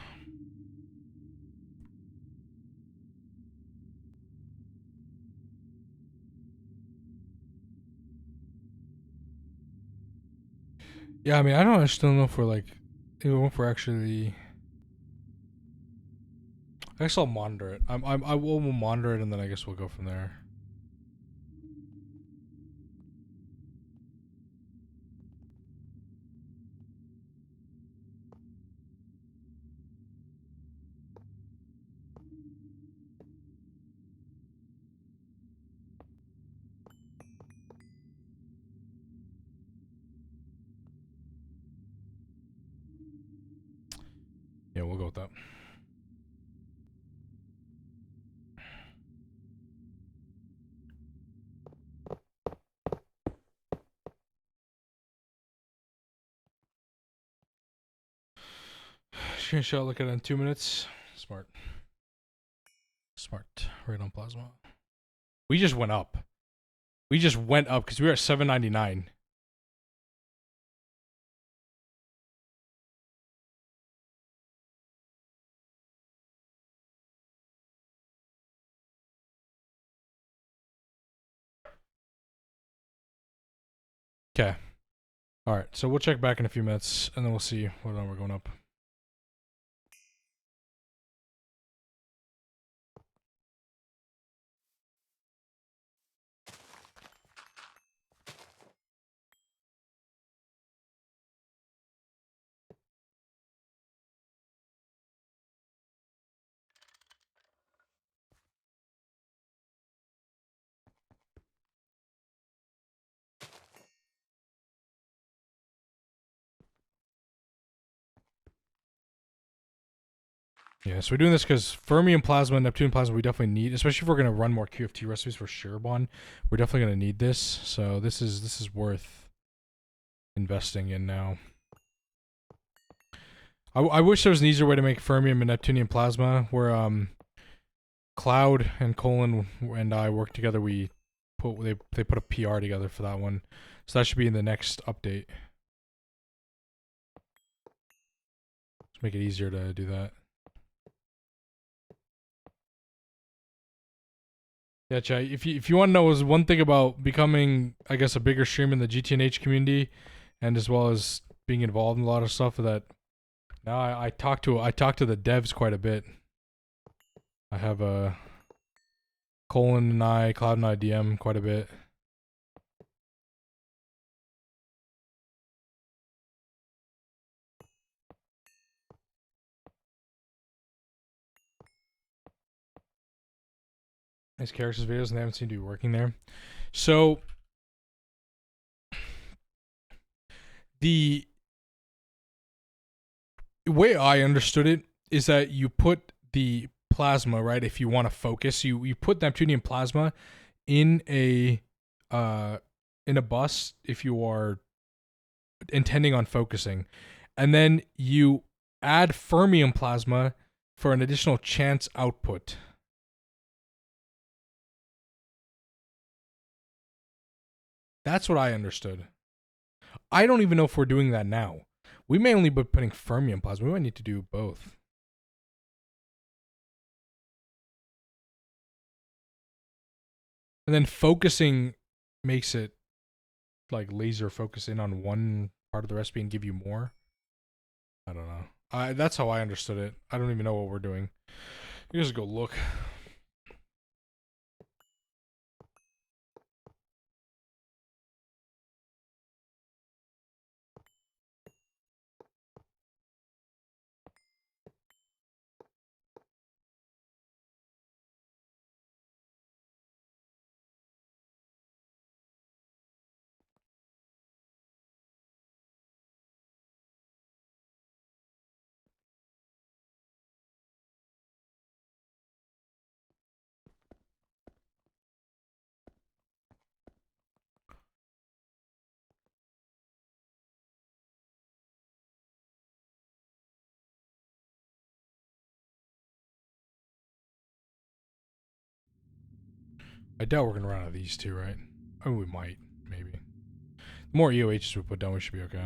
Yeah, I mean, I still don't know if we're like, even if we're actually. I guess I'll monitor it. I will monitor it, and then I guess we'll go from there. Yeah, we'll go with that. Screenshot, look at it in 2 minutes. Smart. Smart. Radon plasma. We just went up. We just went up because we were at 799. Okay. All right. So we'll check back in a few minutes, and then we'll see whether we're going up. Yeah, so we're doing this because fermium plasma and Neptunian plasma we definitely need, especially if we're gonna run more QFT recipes for Surebond. We're definitely gonna need this. So this is worth investing in now. I wish there was an easier way to make fermium and Neptunian plasma where Cloud and Colin and I work together. They put a PR together for that one, so that should be in the next update. Let's make it easier to do that. Yeah, Chai, if you want to know one thing about becoming, I guess, a bigger stream in the GTNH community, and as well as being involved in a lot of stuff that now I talk to the devs quite a bit. I have Colin and I, Cloud and I DM quite a bit. Nice characters videos, and they haven't seemed to be working there. So the way I understood it is that you put the plasma, right? If you want to focus, you put Neptunian plasma in a bus if you are intending on focusing, and then you add fermium plasma for an additional chance output. That's what I understood. I don't even know if we're doing that now. We may only be putting fermium plasma. We might need to do both. And then focusing makes it like laser focus in on one part of the recipe and give you more. I don't know. That's how I understood it. I don't even know what we're doing. You just go look. I doubt we're gonna run out of these two, right? Oh, we might, maybe. The more EOHs we put down, we should be okay.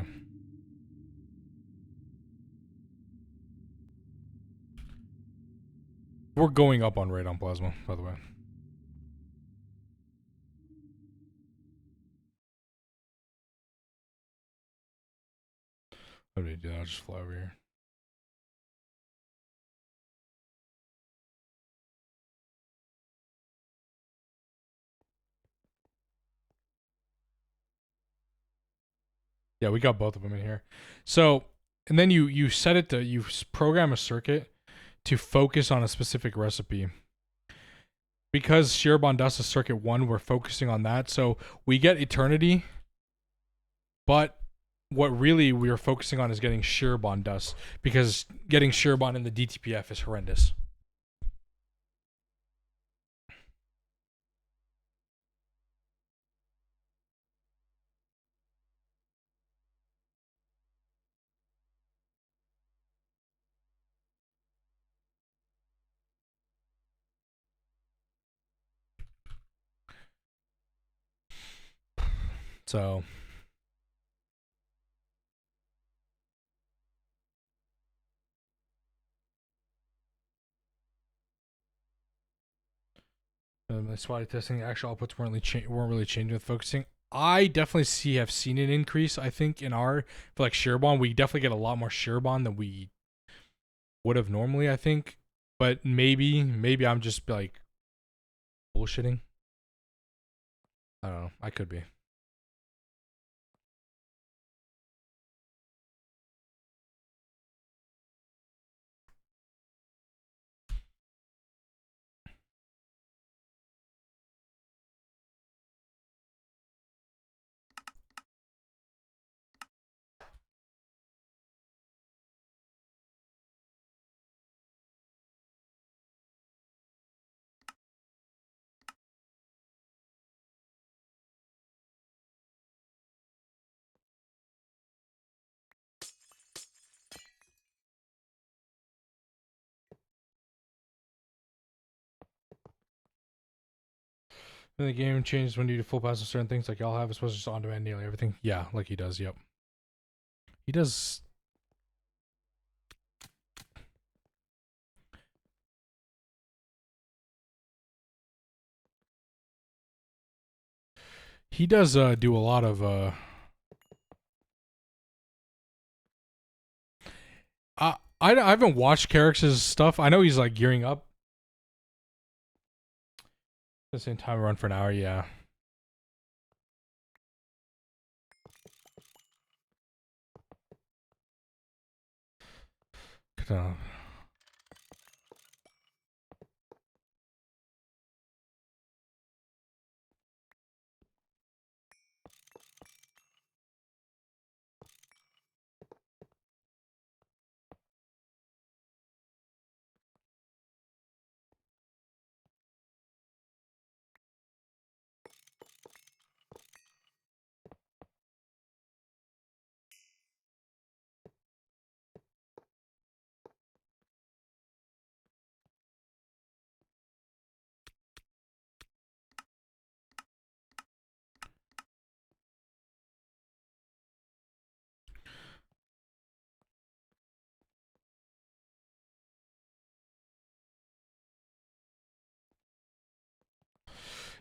We're going up on radon plasma, by the way. What do I do? I'll just fly over here. Yeah, we got both of them in here. So, and then you set it to, you program a circuit to focus on a specific recipe. Because shear bond dust is circuit 1, we're focusing on that. So we get eternity, but what really we are focusing on is getting shear bond dust, because getting shear bond in the DTPF is horrendous. So that's why testing actual outputs weren't really changing with focusing. I definitely have seen an increase. I think in our, for like shear bond, we definitely get a lot more shear bond than we would have normally. I think, but maybe I'm just like bullshitting. I don't know. I could be. And the game changes when you do full pass of certain things, like y'all have. It's supposed to just on demand nearly everything. Yeah, like he does. Yep, he does. He does do a lot of. I haven't watched Carrick's stuff. I know he's like gearing up. At the same time, run for an hour. Yeah. Uh,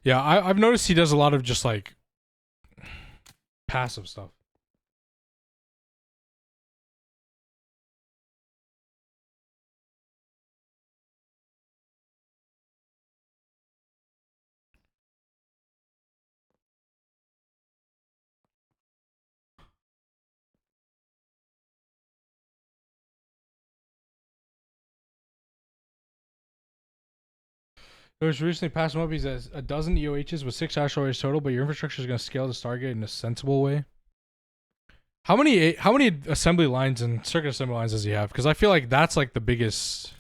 yeah, I've noticed he does a lot of just like passive stuff. It was recently passed him up. He's at a dozen EOHs with 6 asteroids total, but your infrastructure is going to scale to Stargate in a sensible way. How many assembly lines and circuit assembly lines does he have? Because I feel like that's like the biggest.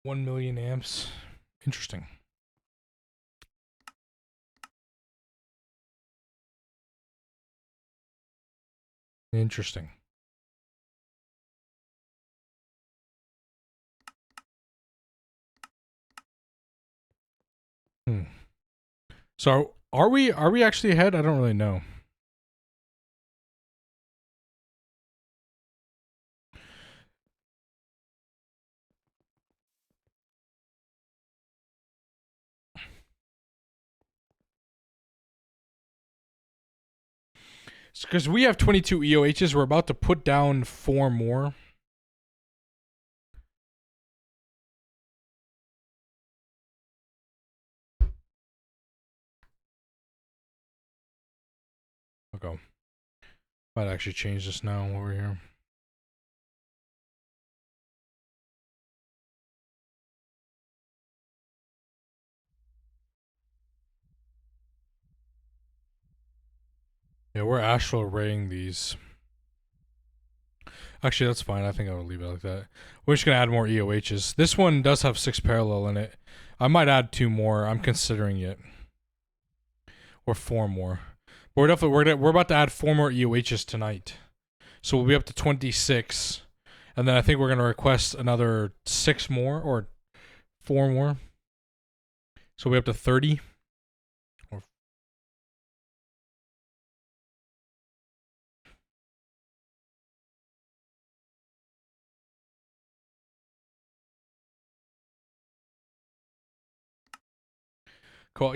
1 million amps. Interesting. Interesting. So are we actually ahead? I don't really know. Because we have 22 EOHs, we're about to put down 4 more. Okay. Might actually change this now over here. Yeah, we're astral arraying these. Actually, that's fine. I think I will leave it like that. We're just going to add more EOHs. This one does have 6 parallel in it. I might add 2 more. I'm considering it. Or 4 more. But we're definitely we're about to add 4 more EOHs tonight. So we'll be up to 26. And then I think we're going to request another 6 more or 4 more. So we're up to 30.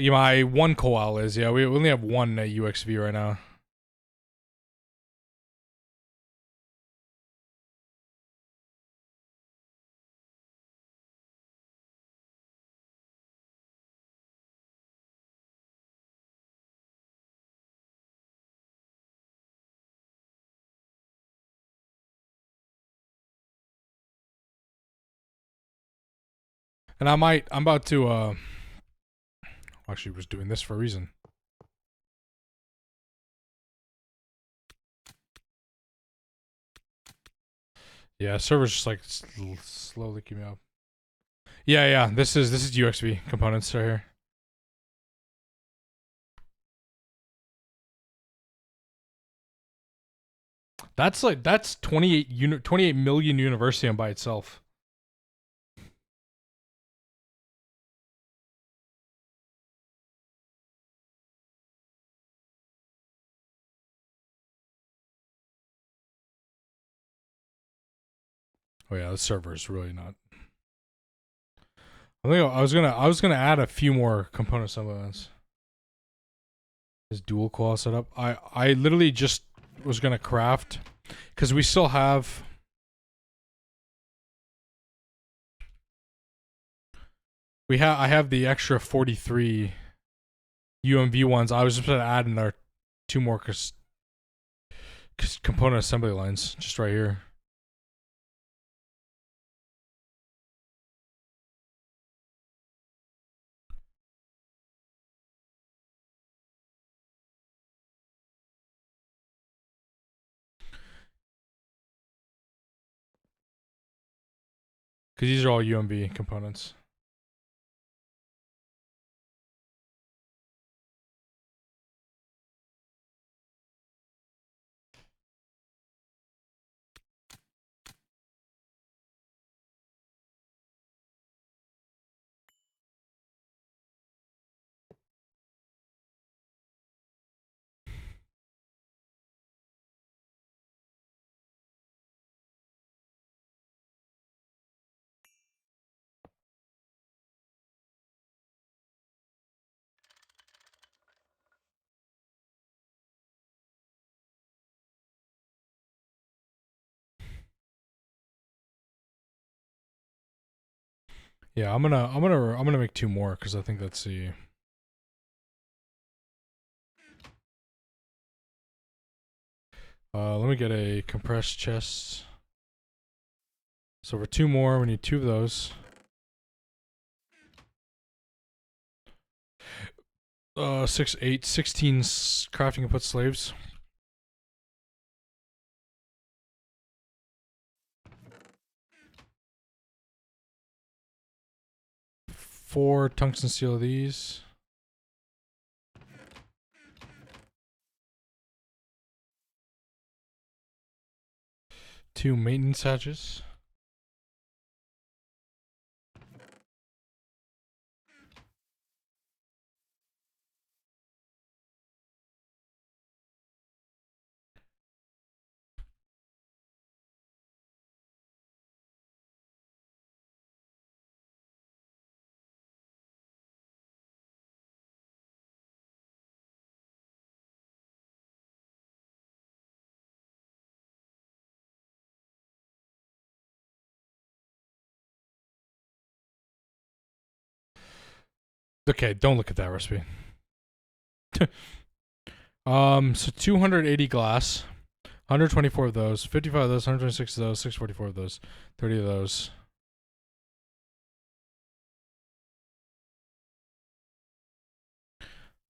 Yeah, my one koal is, yeah, we only have one UXV right now. And I'm about to, actually was doing this for a reason. Yeah, server's just like slowly keeping up. Yeah, this is UXV components right here. That's 28 million Universium by itself. Oh yeah, the server is really not. I think I was gonna add a few more component subunits. This dual koal setup. I literally just was gonna craft because we still have. I have the extra 43 UMV ones. I was just gonna add in there 2 more component assembly lines just right here. Because these are all UMV components. Yeah, I'm gonna make 2 more because I think that's the. Let me get a compressed chest. So for 2 more, we need 2 of those. 6, 8, 16 crafting input slaves. 4 tungsten steel of these. Two maintenance hatches. Okay, don't look at that recipe. So 280 glass, 124 of those, 55 of those, 126 of those, 644 of those, 30 of those.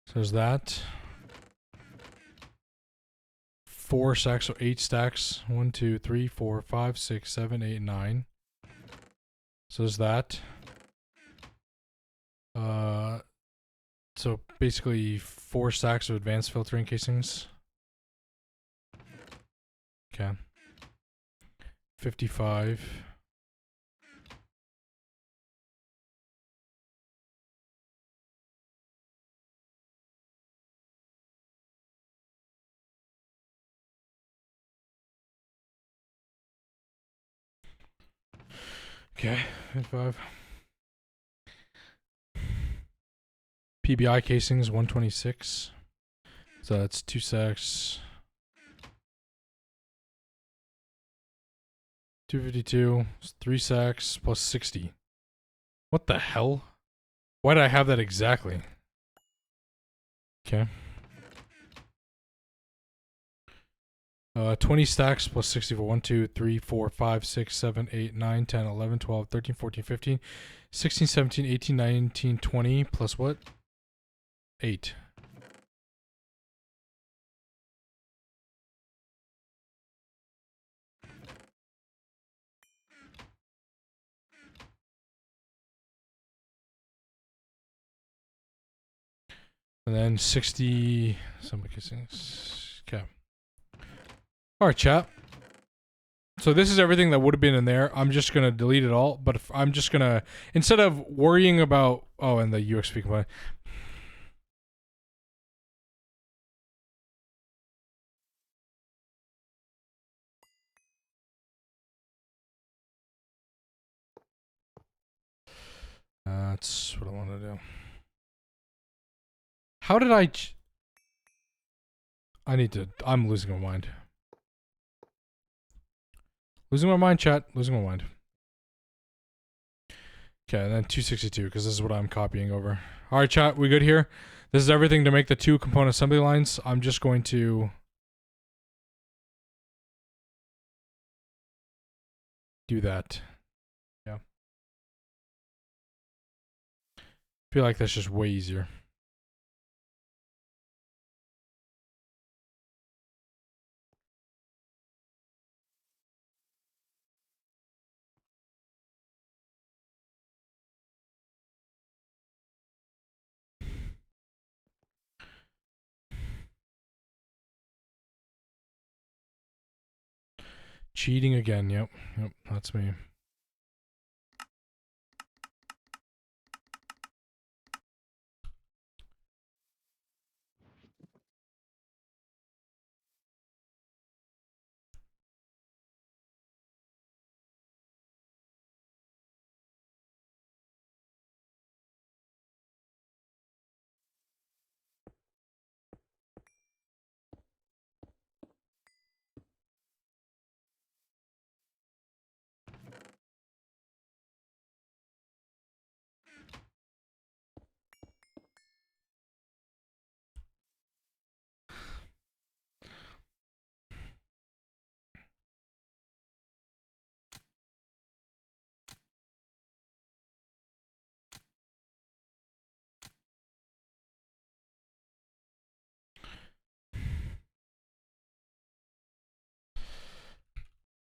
So there's that. 4 stacks, so 8 stacks. 1, 2, 3, 4, 5, 6, 7, 8, 9. So there's that. So basically 4 stacks of advanced filtering casings. Okay. 55. Okay, 55. PBI casings, 126. So that's 2 stacks. 252, 3 sacks plus 60. What the hell? Why did I have that exactly? Okay. 20 stacks plus 60 for 1, 2, 3, 4, 5, 6, 7, 8, 9, 10, 11, 12, 13, 14, 15, 16, 17, 18, 19, 20 plus what? 8. And then 60 some casings. Okay. Alright, chat. So this is everything that would have been in there. I'm just gonna delete it all, but if I'm just gonna, instead of worrying about, oh, and the UXP component. That's what I want to do. How did I need to, I'm losing my mind. Losing my mind, chat. Losing my mind. Okay, and then 262, because this is what I'm copying over. Alright, chat, we good here? This is everything to make the 2 component assembly lines. I'm just going to do that. Yeah. I feel like that's just way easier. Cheating again, yep, that's me.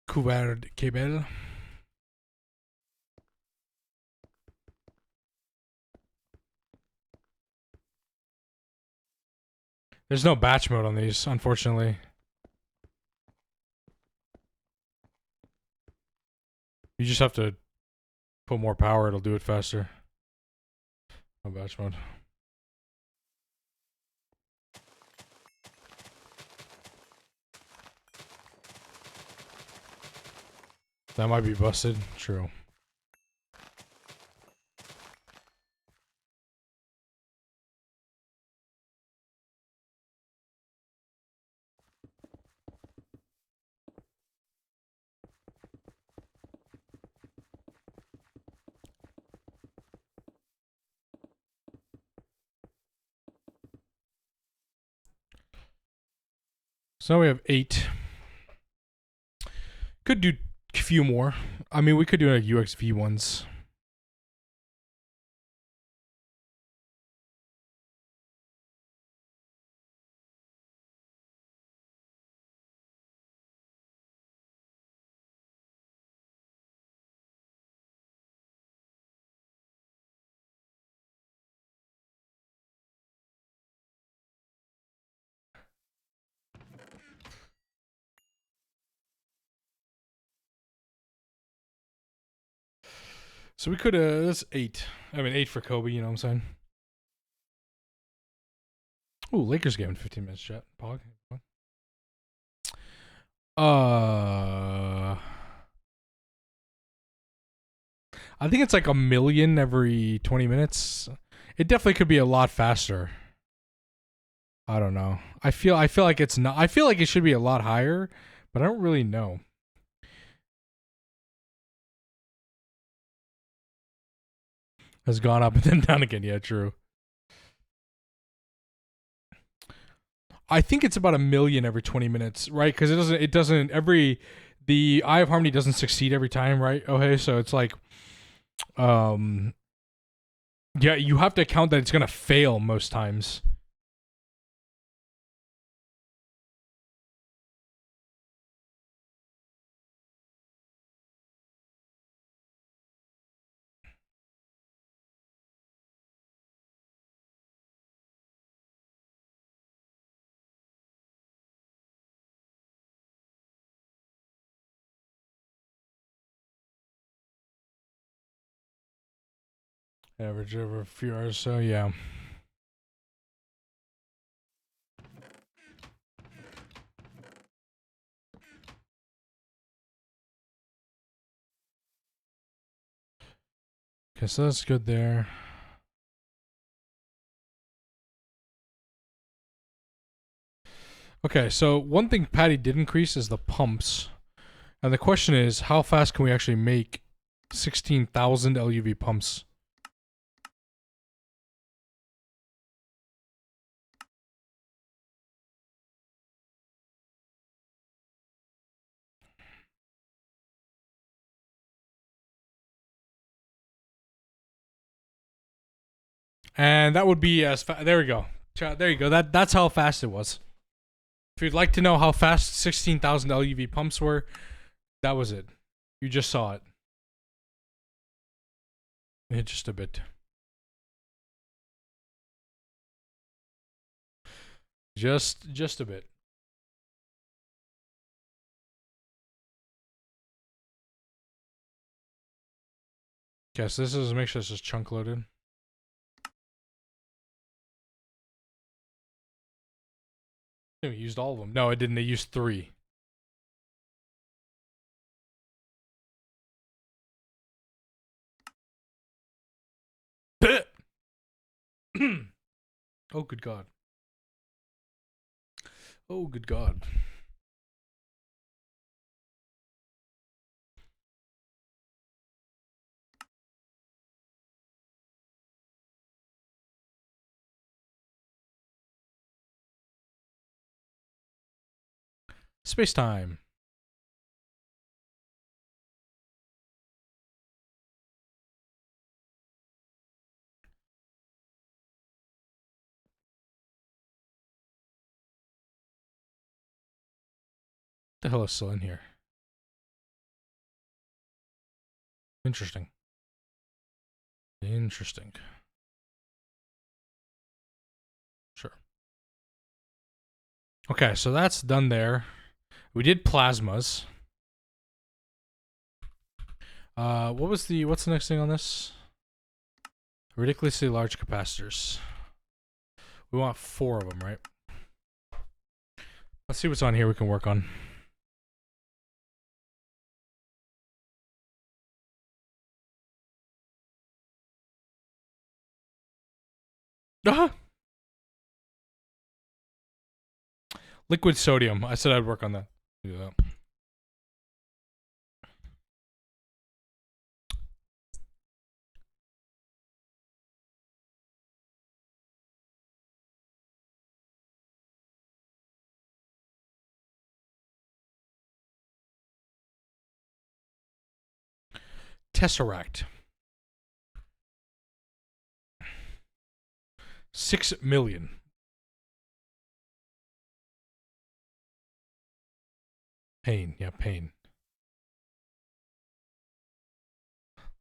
Couvert cable. There's no batch mode on these, unfortunately. You just have to put more power, it'll do it faster. No batch mode. That might be busted. True. So now we have 8. Could do a few more. I mean, we could do like UXV ones. So we could, that's 8. I mean, 8 for Kobe, you know what I'm saying? Ooh, Lakers game in 15 minutes, chat. Pog. I think it's like 1 million every 20 minutes. It definitely could be a lot faster. I don't know. I feel like it's not. I feel like it should be a lot higher, but I don't really know. Has gone up and then down again. Yeah, true. I think it's about 1 million every 20 minutes, right? Because it doesn't the Eye of Harmony doesn't succeed every time, right? Okay, so it's like, yeah, you have to account that it's gonna fail most times. Average over a few hours, so yeah. Okay, so that's good there. Okay, so one thing Patty did increase is the pumps. And the question is, how fast can we actually make 16,000 LUV pumps? And that would be as fast. There we go. There you go. That's how fast it was. If you'd like to know how fast 16,000 LUV pumps were, that was it. You just saw it. Just a bit. Just a bit. Okay, so this is, make sure this is chunk loaded. We used all of them. No, it didn't. They used 3. Oh, good God. Oh, good God. Space time. What the hell is still in here? Interesting. Interesting. Sure. Okay, so that's done there. We did plasmas. What's the next thing on this? Ridiculously large capacitors. We want 4 of them, right? Let's see what's on here we can work on. Liquid sodium. I said I'd work on that. Do that. Tesseract. 6 million. Pain. Yeah, pain.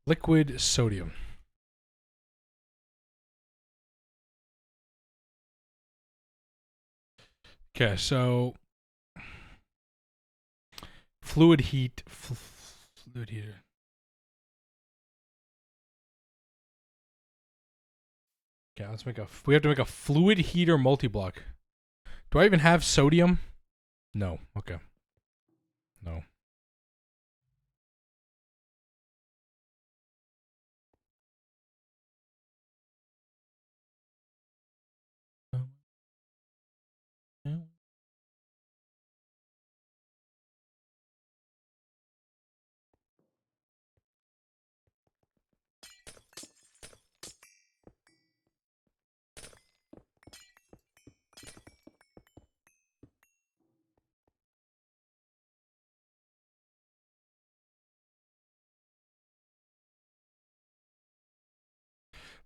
Liquid sodium. Okay, so fluid heat. Fluid heater. Okay, let's make a. We have to make a fluid heater multi-block. Do I even have sodium? No. Okay. No.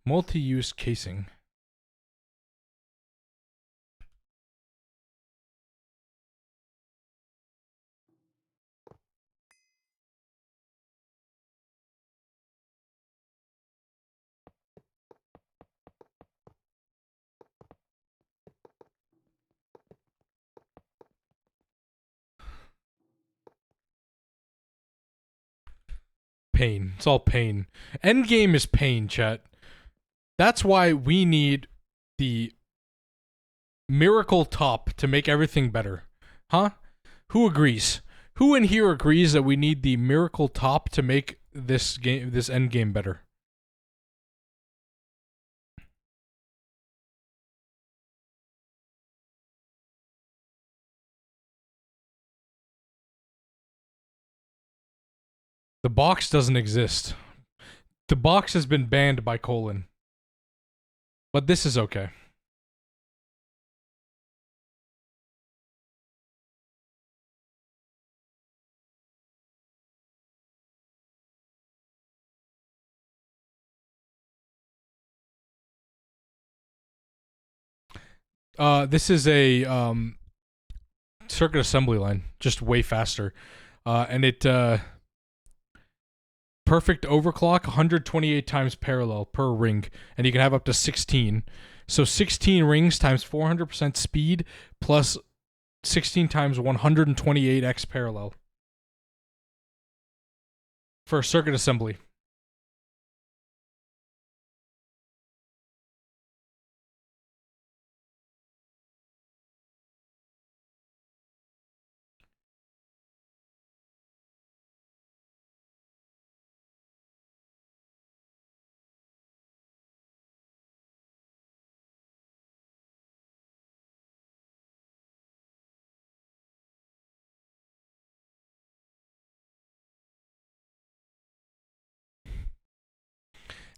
Multi-use casing. Pain. It's all pain. Endgame is pain, chat. That's why we need the miracle top to make everything better. Huh? Who agrees? Who in here agrees that we need the miracle top to make this game, this end game better? The box doesn't exist. The box has been banned by Colon. But this is okay. This is a circuit assembly line, just way faster. And it perfect overclock, 128 times parallel per ring, and you can have up to 16. So 16 rings times 400% speed plus 16 times 128x parallel for a circuit assembly.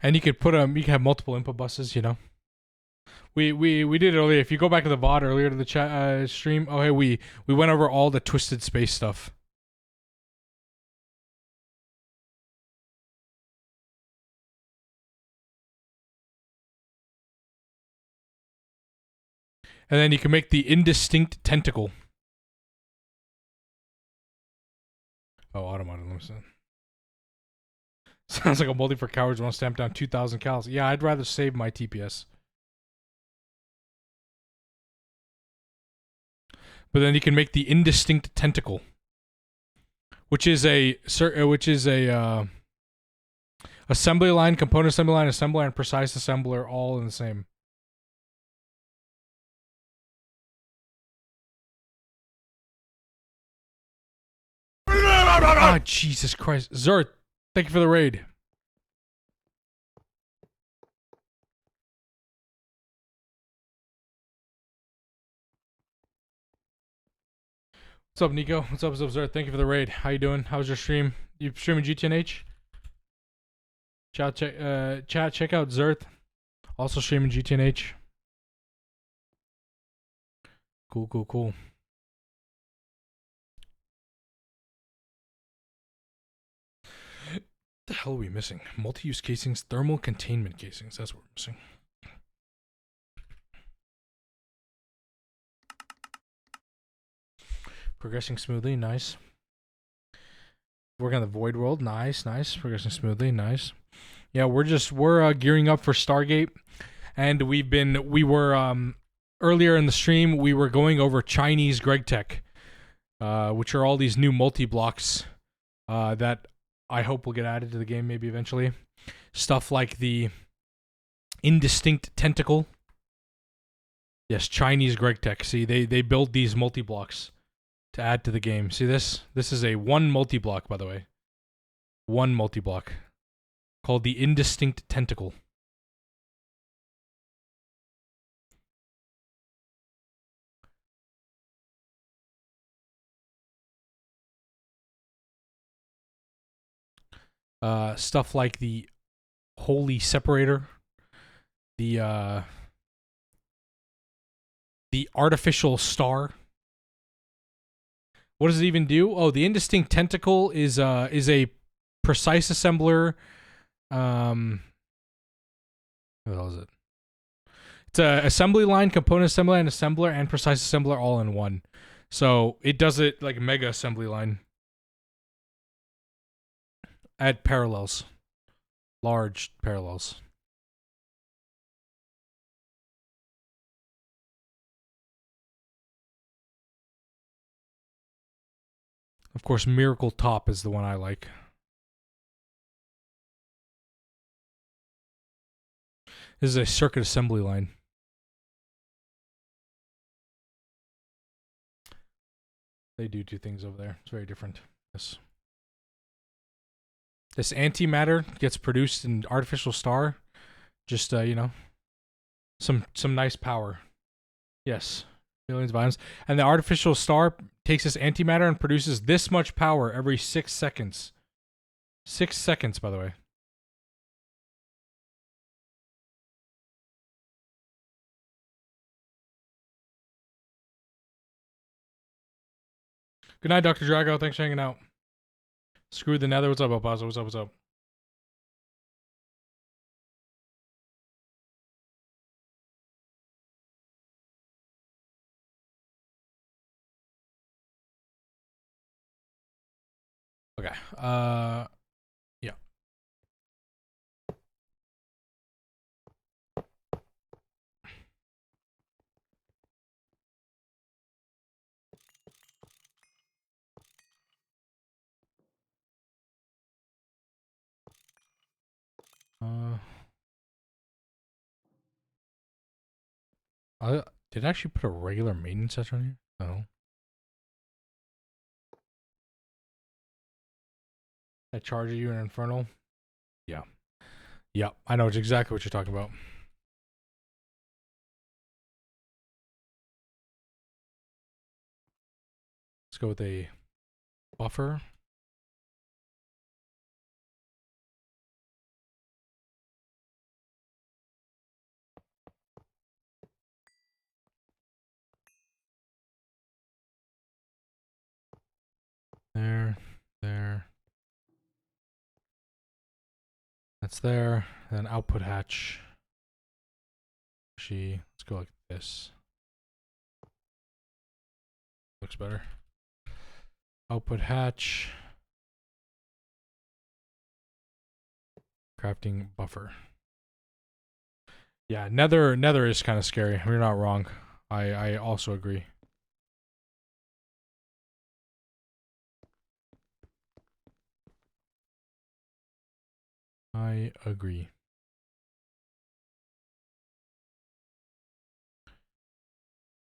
And you could put you can have multiple input buses, you know. We did it earlier. If you go back to the VOD earlier to the chat stream, oh hey, we went over all the twisted space stuff. And then you can make the indistinct tentacle. Oh, automated listen. Sounds like a multi for cowards want to stamp down 2,000 cals. Yeah, I'd rather save my TPS. But then you can make the indistinct tentacle, which is a assembly line, component assembly line, assembler, and precise assembler all in the same. Ah, Jesus Christ. Zert, thank you for the raid. What's up, Nico? What's up, Zert? Thank you for the raid. How you doing? How's your stream? You streaming GTNH? Chat, check out Zert. Also streaming GTNH. Cool. What the hell are we missing? Multi-use casings, thermal containment casings. That's what we're missing. Progressing smoothly, nice. Working on the Void World, nice. Progressing smoothly, nice. Yeah, we're gearing up for Stargate, and we were earlier in the stream we were going over Chinese Greg Tech, which are all these new multi-blocks that I hope will get added to the game maybe eventually. Stuff like the indistinct tentacle. Yes, Chinese Greg Tech. See, they build these multi-blocks to add to the game. See this? This is a one multi-block, by the way. One multi-block. Called the indistinct tentacle. Stuff like the holy separator. The artificial star. What does it even do? Oh, the indistinct tentacle is a precise assembler. What is it? It's a assembly line, component assembly line, assembler, and precise assembler all in one. So it does it like mega assembly line. At parallels. Large parallels. Of course, Miracle Top is the one I like. This is a circuit assembly line. They do two things over there. It's very different. Yes. This antimatter gets produced in artificial star. Just you know, some nice power. Yes, millions of items. And the artificial star takes this antimatter and produces this much power every 6 seconds. 6 seconds, by the way. Good night, Dr. Drago. Thanks for hanging out. Screw the nether. What's up, Opazo? What's up? Okay. Yeah. Did I actually put a regular maintenance session on here? No. That charges you in Infernal? Yeah. Yeah, I know exactly what you're talking about. Let's go with a buffer. There. That's there. Then output hatch. Let's go like this. Looks better. Output hatch. Crafting buffer. Yeah, nether is kind of scary. You're not wrong. I also agree. I agree.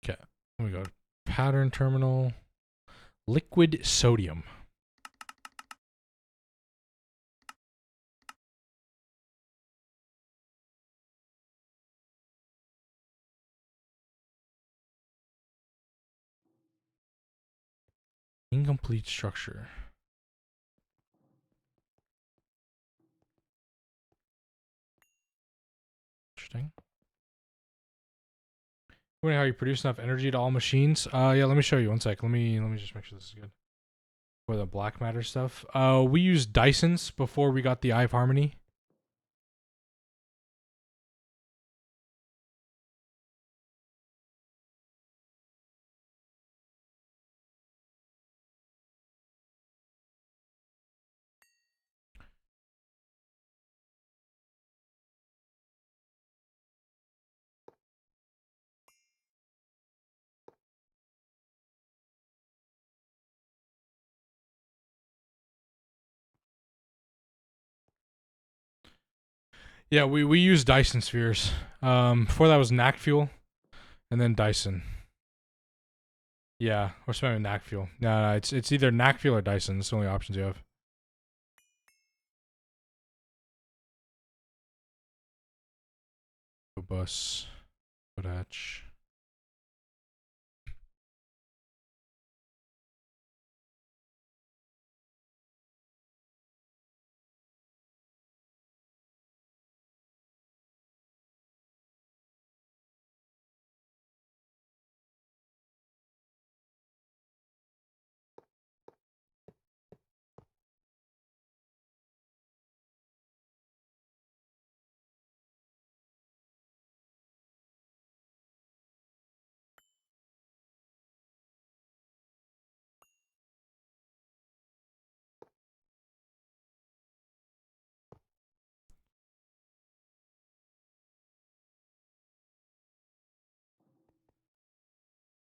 Okay, let me go. Pattern terminal. Liquid sodium. Incomplete structure. Interesting. Wondering how you produce enough energy to all machines. Yeah, let me show you. One sec. Let me just make sure this is good. For the black matter stuff. We used Dysons before we got the Eye of Harmony. Yeah, we used Dyson spheres. Before that was Knack Fuel, and then Dyson. Yeah, we're spamming Knack Fuel. No, it's either Knack Fuel or Dyson. That's the only options you have. Bus, hatch.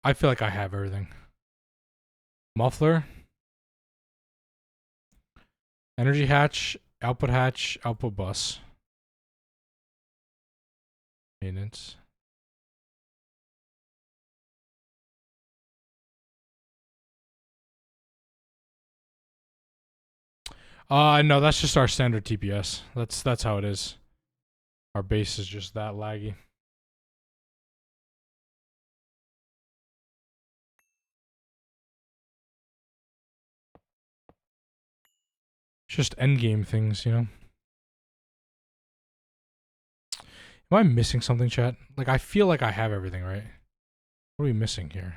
I feel like I have everything. Muffler, energy hatch, output bus. Maintenance. No, that's just our standard TPS. That's how it is. Our base is just that laggy. It's just endgame things, you know. Am I missing something, chat? Like, I feel like I have everything, right? What are we missing here?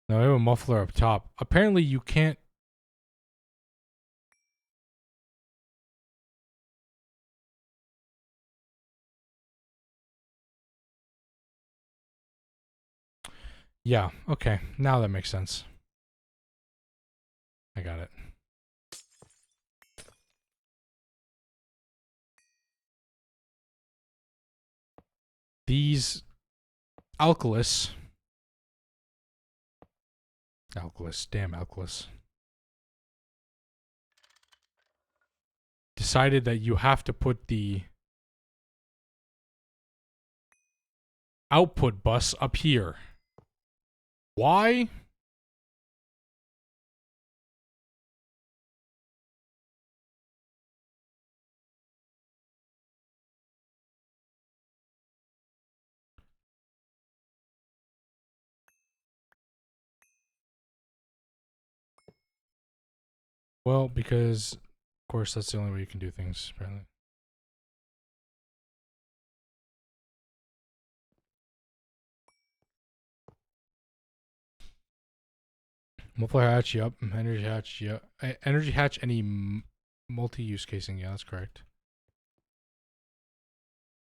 No, I have a muffler up top. Apparently, you can't. Yeah, okay. Now that makes sense. I got it. These Alkalis. Damn Alkalis. Decided that you have to put the output bus up here. Why? Well, because, of course, that's the only way you can do things, apparently. Muffler hatch, yep. Energy hatch, yep. Energy hatch, any multi-use casing, yeah, that's correct.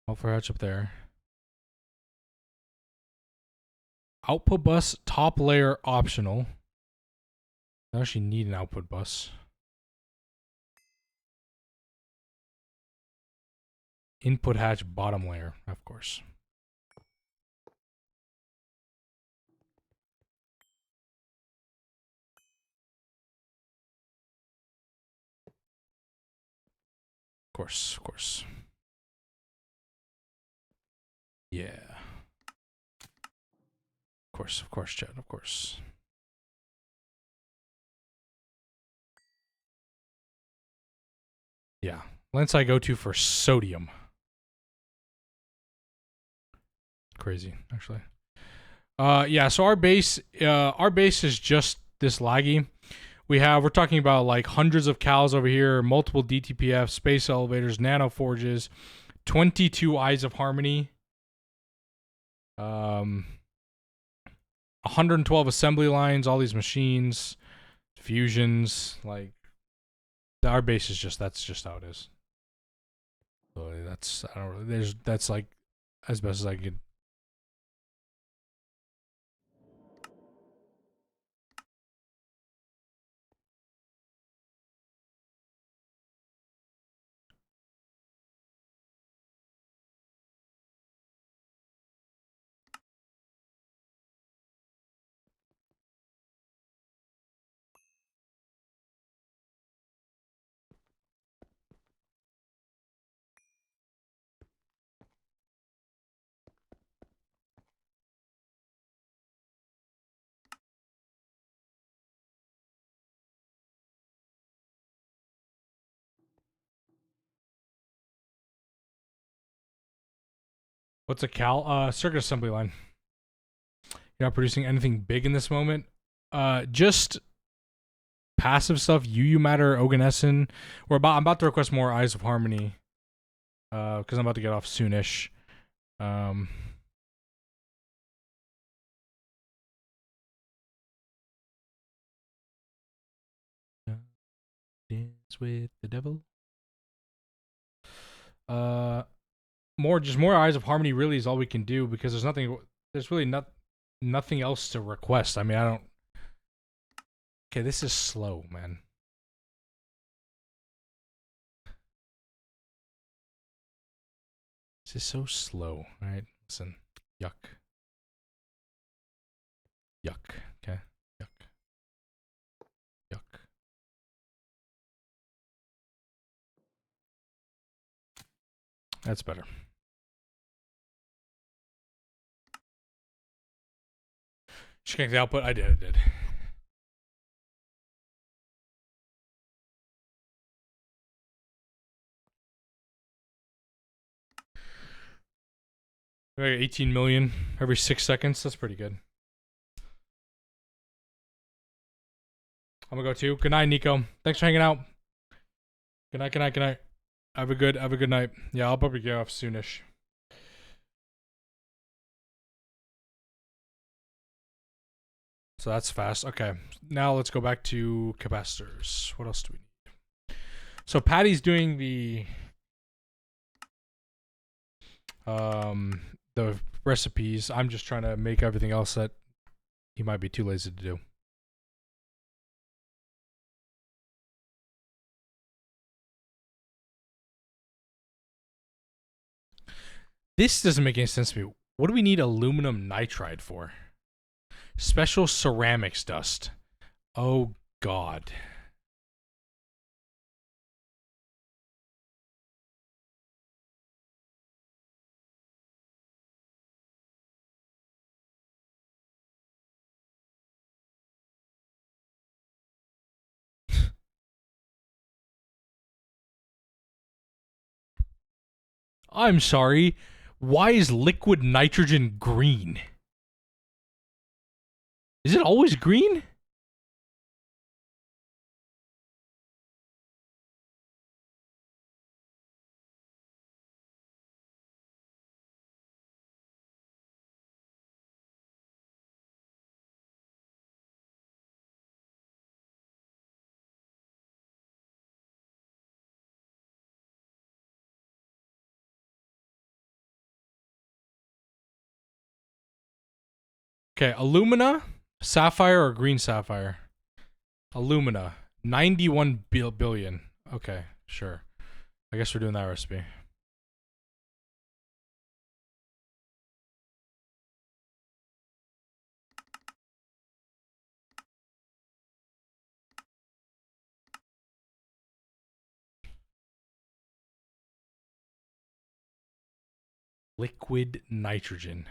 Muffler hatch up there. Output bus top layer optional. I actually need an output bus. Input hatch bottom layer, of course. Of course. Yeah. Of course, chat, of course. Yeah. Lens I go to for sodium. Crazy, actually. Yeah, so our base is just this laggy. We're talking about like hundreds of cals over here, multiple DTPF, space elevators, nano forges, 22 eyes of harmony, 112 assembly lines, all these machines, fusions. Like our base is that's just how it is. So that's like as best as I could. What's a cal? Circuit assembly line. You're not producing anything big in this moment. Just passive stuff. UU matter, Oganesson. I'm about to request more eyes of harmony. Because I'm about to get off soonish. Dance with the devil. More eyes of harmony really is all we can do because there's really nothing else to request. I mean, I don't. Okay, this is slow, man. This is so slow. All right, listen. Yuck. Okay. Yuck. That's better. Check the output. I did. We got 18 million every 6 seconds. That's pretty good. I'm gonna go too. Good night, Nico. Thanks for hanging out. Good night. Have a good night. Yeah, I'll probably get off soonish. So that's fast. Okay. Now let's go back to capacitors. What else do we need? So Patty's doing the recipes. I'm just trying to make everything else that he might be too lazy to do. This doesn't make any sense to me. What do we need aluminum nitride for? Special ceramics dust. Oh, God. I'm sorry. Why is liquid nitrogen green? Is it always green? Okay, alumina, sapphire, or green sapphire? Alumina, 91 billion. Okay, sure. I guess we're doing that recipe. Liquid nitrogen.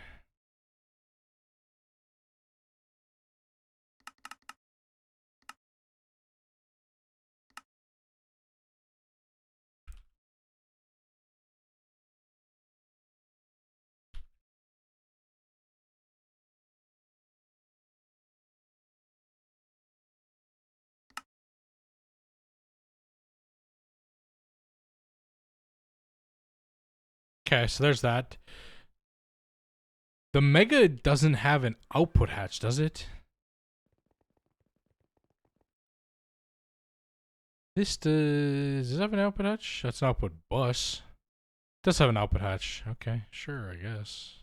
Okay, so there's that. The Mega doesn't have an output hatch, does it? Does it have an output hatch? That's an output bus. It does have an output hatch. Okay, sure, I guess.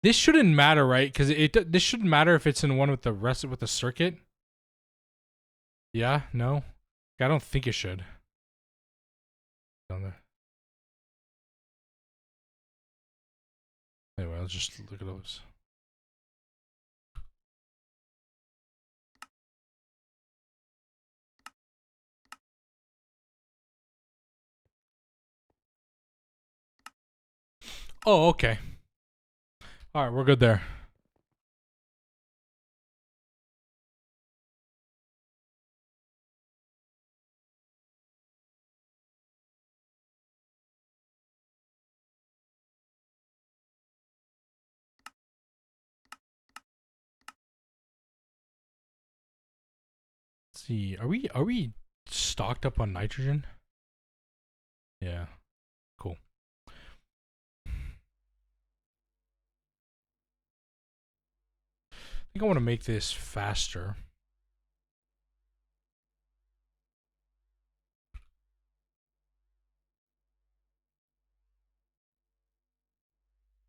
This shouldn't matter, right? Because this shouldn't matter if it's in one with the rest with the circuit. Yeah, no, I don't think it should. Anyway, let's just look at those. Oh, okay. All right, we're good there. Let's see, are we stocked up on nitrogen? Yeah, cool. I think I want to make this faster.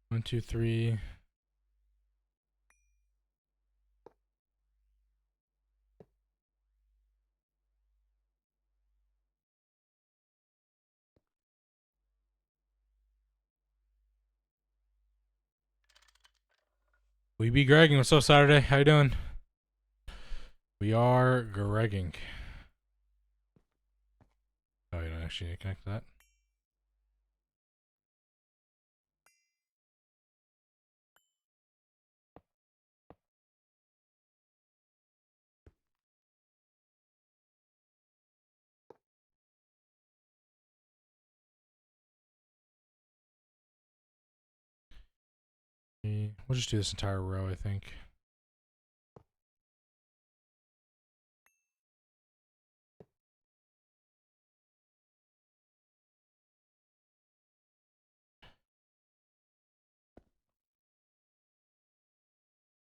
One, two, three. We be Gregging. What's up, Saturday? How you doing? We are Gregging. Oh, you don't actually need to connect that. We'll just do this entire row, I think.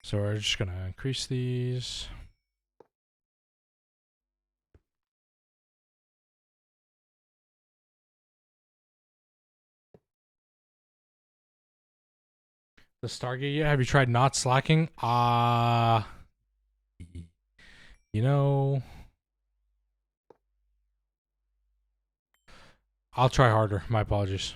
So we're just gonna increase these. The Stargate, yeah. Have you tried not slacking? You know, I'll try harder. My apologies.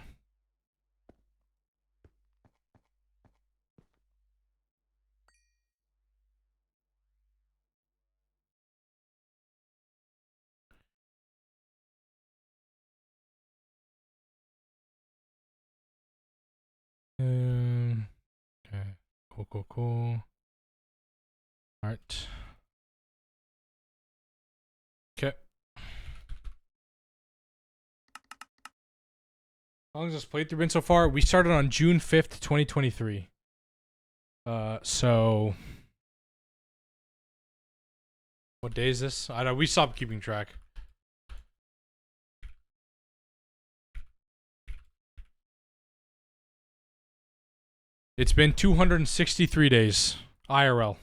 Okay. Cool. All right. Okay. How long has this playthrough been so far? We started on June 5th, 2023. So what day is this? I know we stopped keeping track. It's been 263 days. IRL.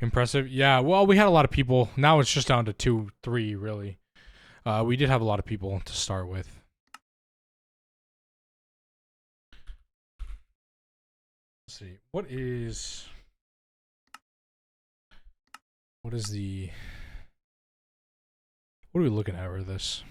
Impressive. Yeah. Well, we had a lot of people. Now it's just down to 2, 3, really. We did have a lot of people to start with. Let's see. What is the... What are we looking at for this?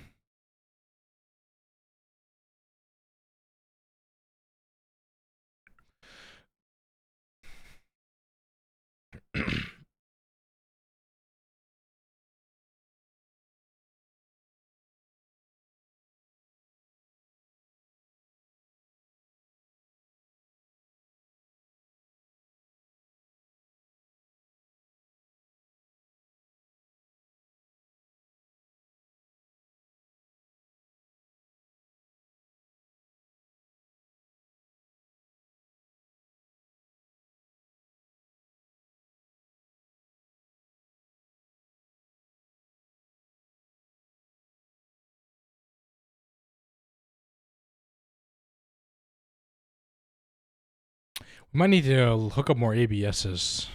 We might need to hook up more ABSs.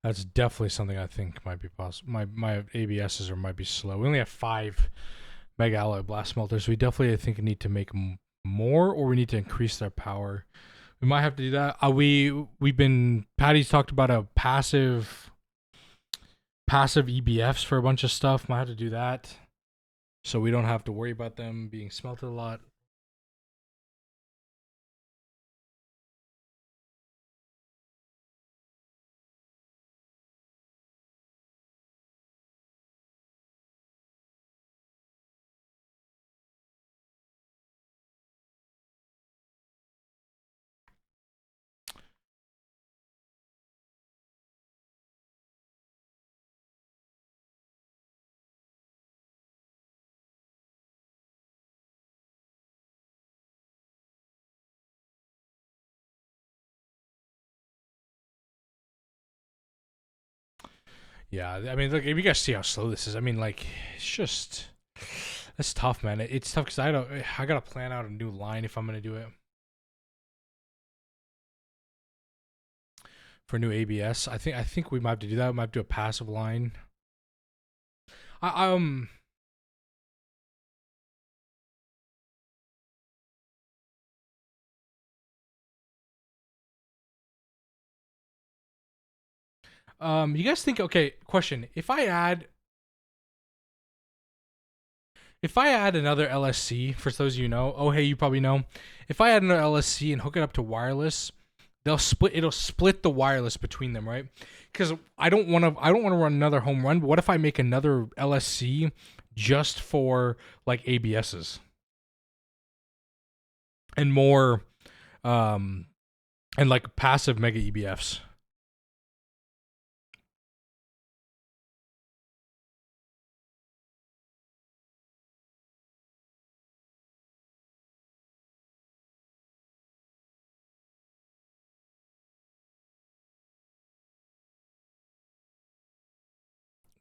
That's definitely something I think might be possible. My ABSs might be slow. We only have 5 mega alloy blast melters. We definitely, I think, need to make more, or we need to increase their power. We might have to do that. Patty's talked about a passive EBFs for a bunch of stuff. Might have to do that, so we don't have to worry about them being smelted a lot. Yeah, I mean, look, if you guys see how slow this is, I mean, like, it's just, it's tough, man. It's tough because I gotta plan out a new line if I'm gonna do it for new ABS. I think we might have to do that. We might have to do a passive line. I you guys think? Okay, question: if I add another LSC, for those of you know, oh hey, you probably know, if I add another LSC and hook it up to wireless, it'll split the wireless between them, right? Because I don't want to run another home run. But what if I make another LSC just for like ABSs and more, and like passive mega EBFs?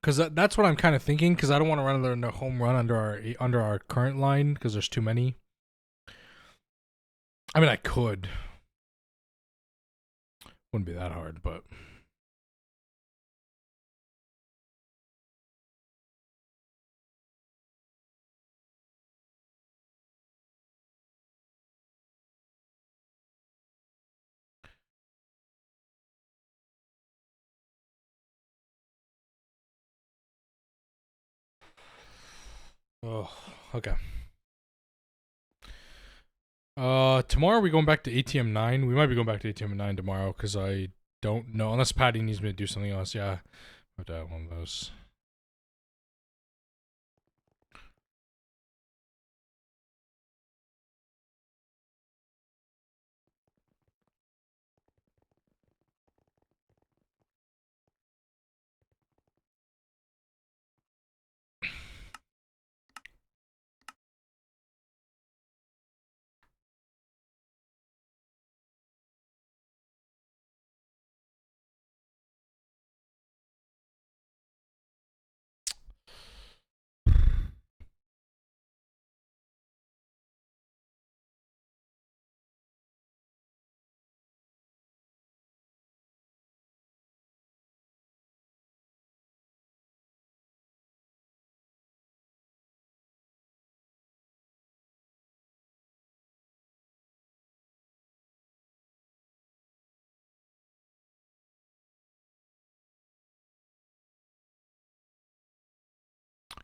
Because that's what I'm kind of thinking. Because I don't want to run another home run under our current line because there's too many. I mean, I could. Wouldn't be that hard, but oh, okay. Tomorrow we going back to ATM 9. We might be going back to ATM 9 tomorrow because I don't know unless Patty needs me to do something else. Yeah, I have to have one of those.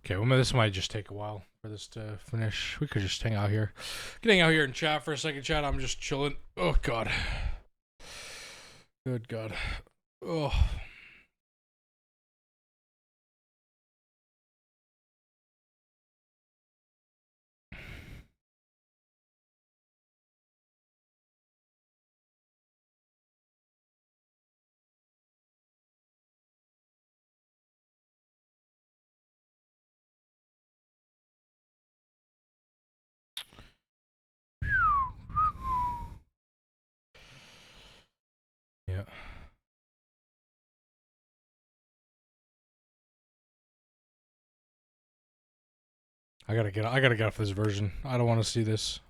Okay, well, this might just take a while for this to finish. We could just hang out here. Can hang out here and chat for a second, chat. I'm just chilling. Oh, God. Good God. Oh. Yeah. I gotta get off this version. I don't want to see this.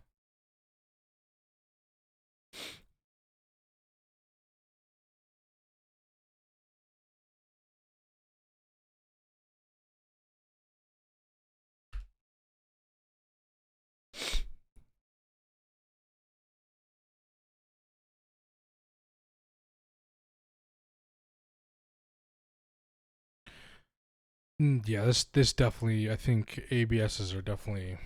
Yeah, this definitely. I think ABSs are definitely.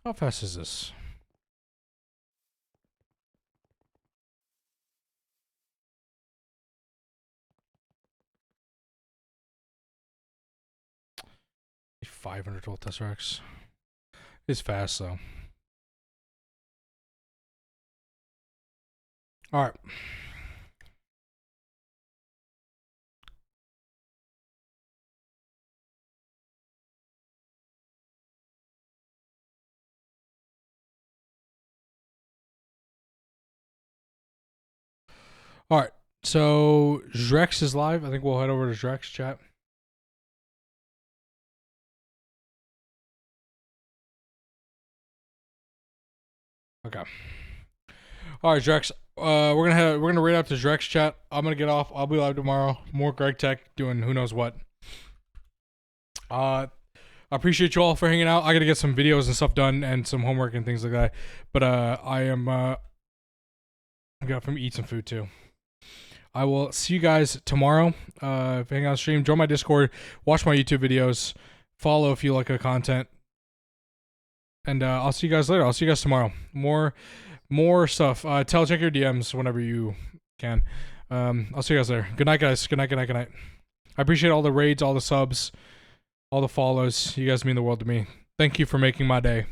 How fast is this? $500 Tesseracts. It's fast though. All right. All right. So Drex is live. I think we'll head over to Drex chat. Okay. All right, Drex. We're gonna raid out to Drex chat. I'm gonna get off. I'll be live tomorrow. More Greg Tech doing who knows what. I appreciate you all for hanging out. I gotta get some videos and stuff done and some homework and things like that. But I am I got to eat some food too. I will see you guys tomorrow. Hang on stream. Join my Discord. Watch my YouTube videos. Follow if you like the content. And I'll see you guys later. I'll see you guys tomorrow. More stuff. Check your DMs whenever you can. I'll see you guys later. Good night, guys. Good night. I appreciate all the raids, all the subs, all the follows. You guys mean the world to me. Thank you for making my day.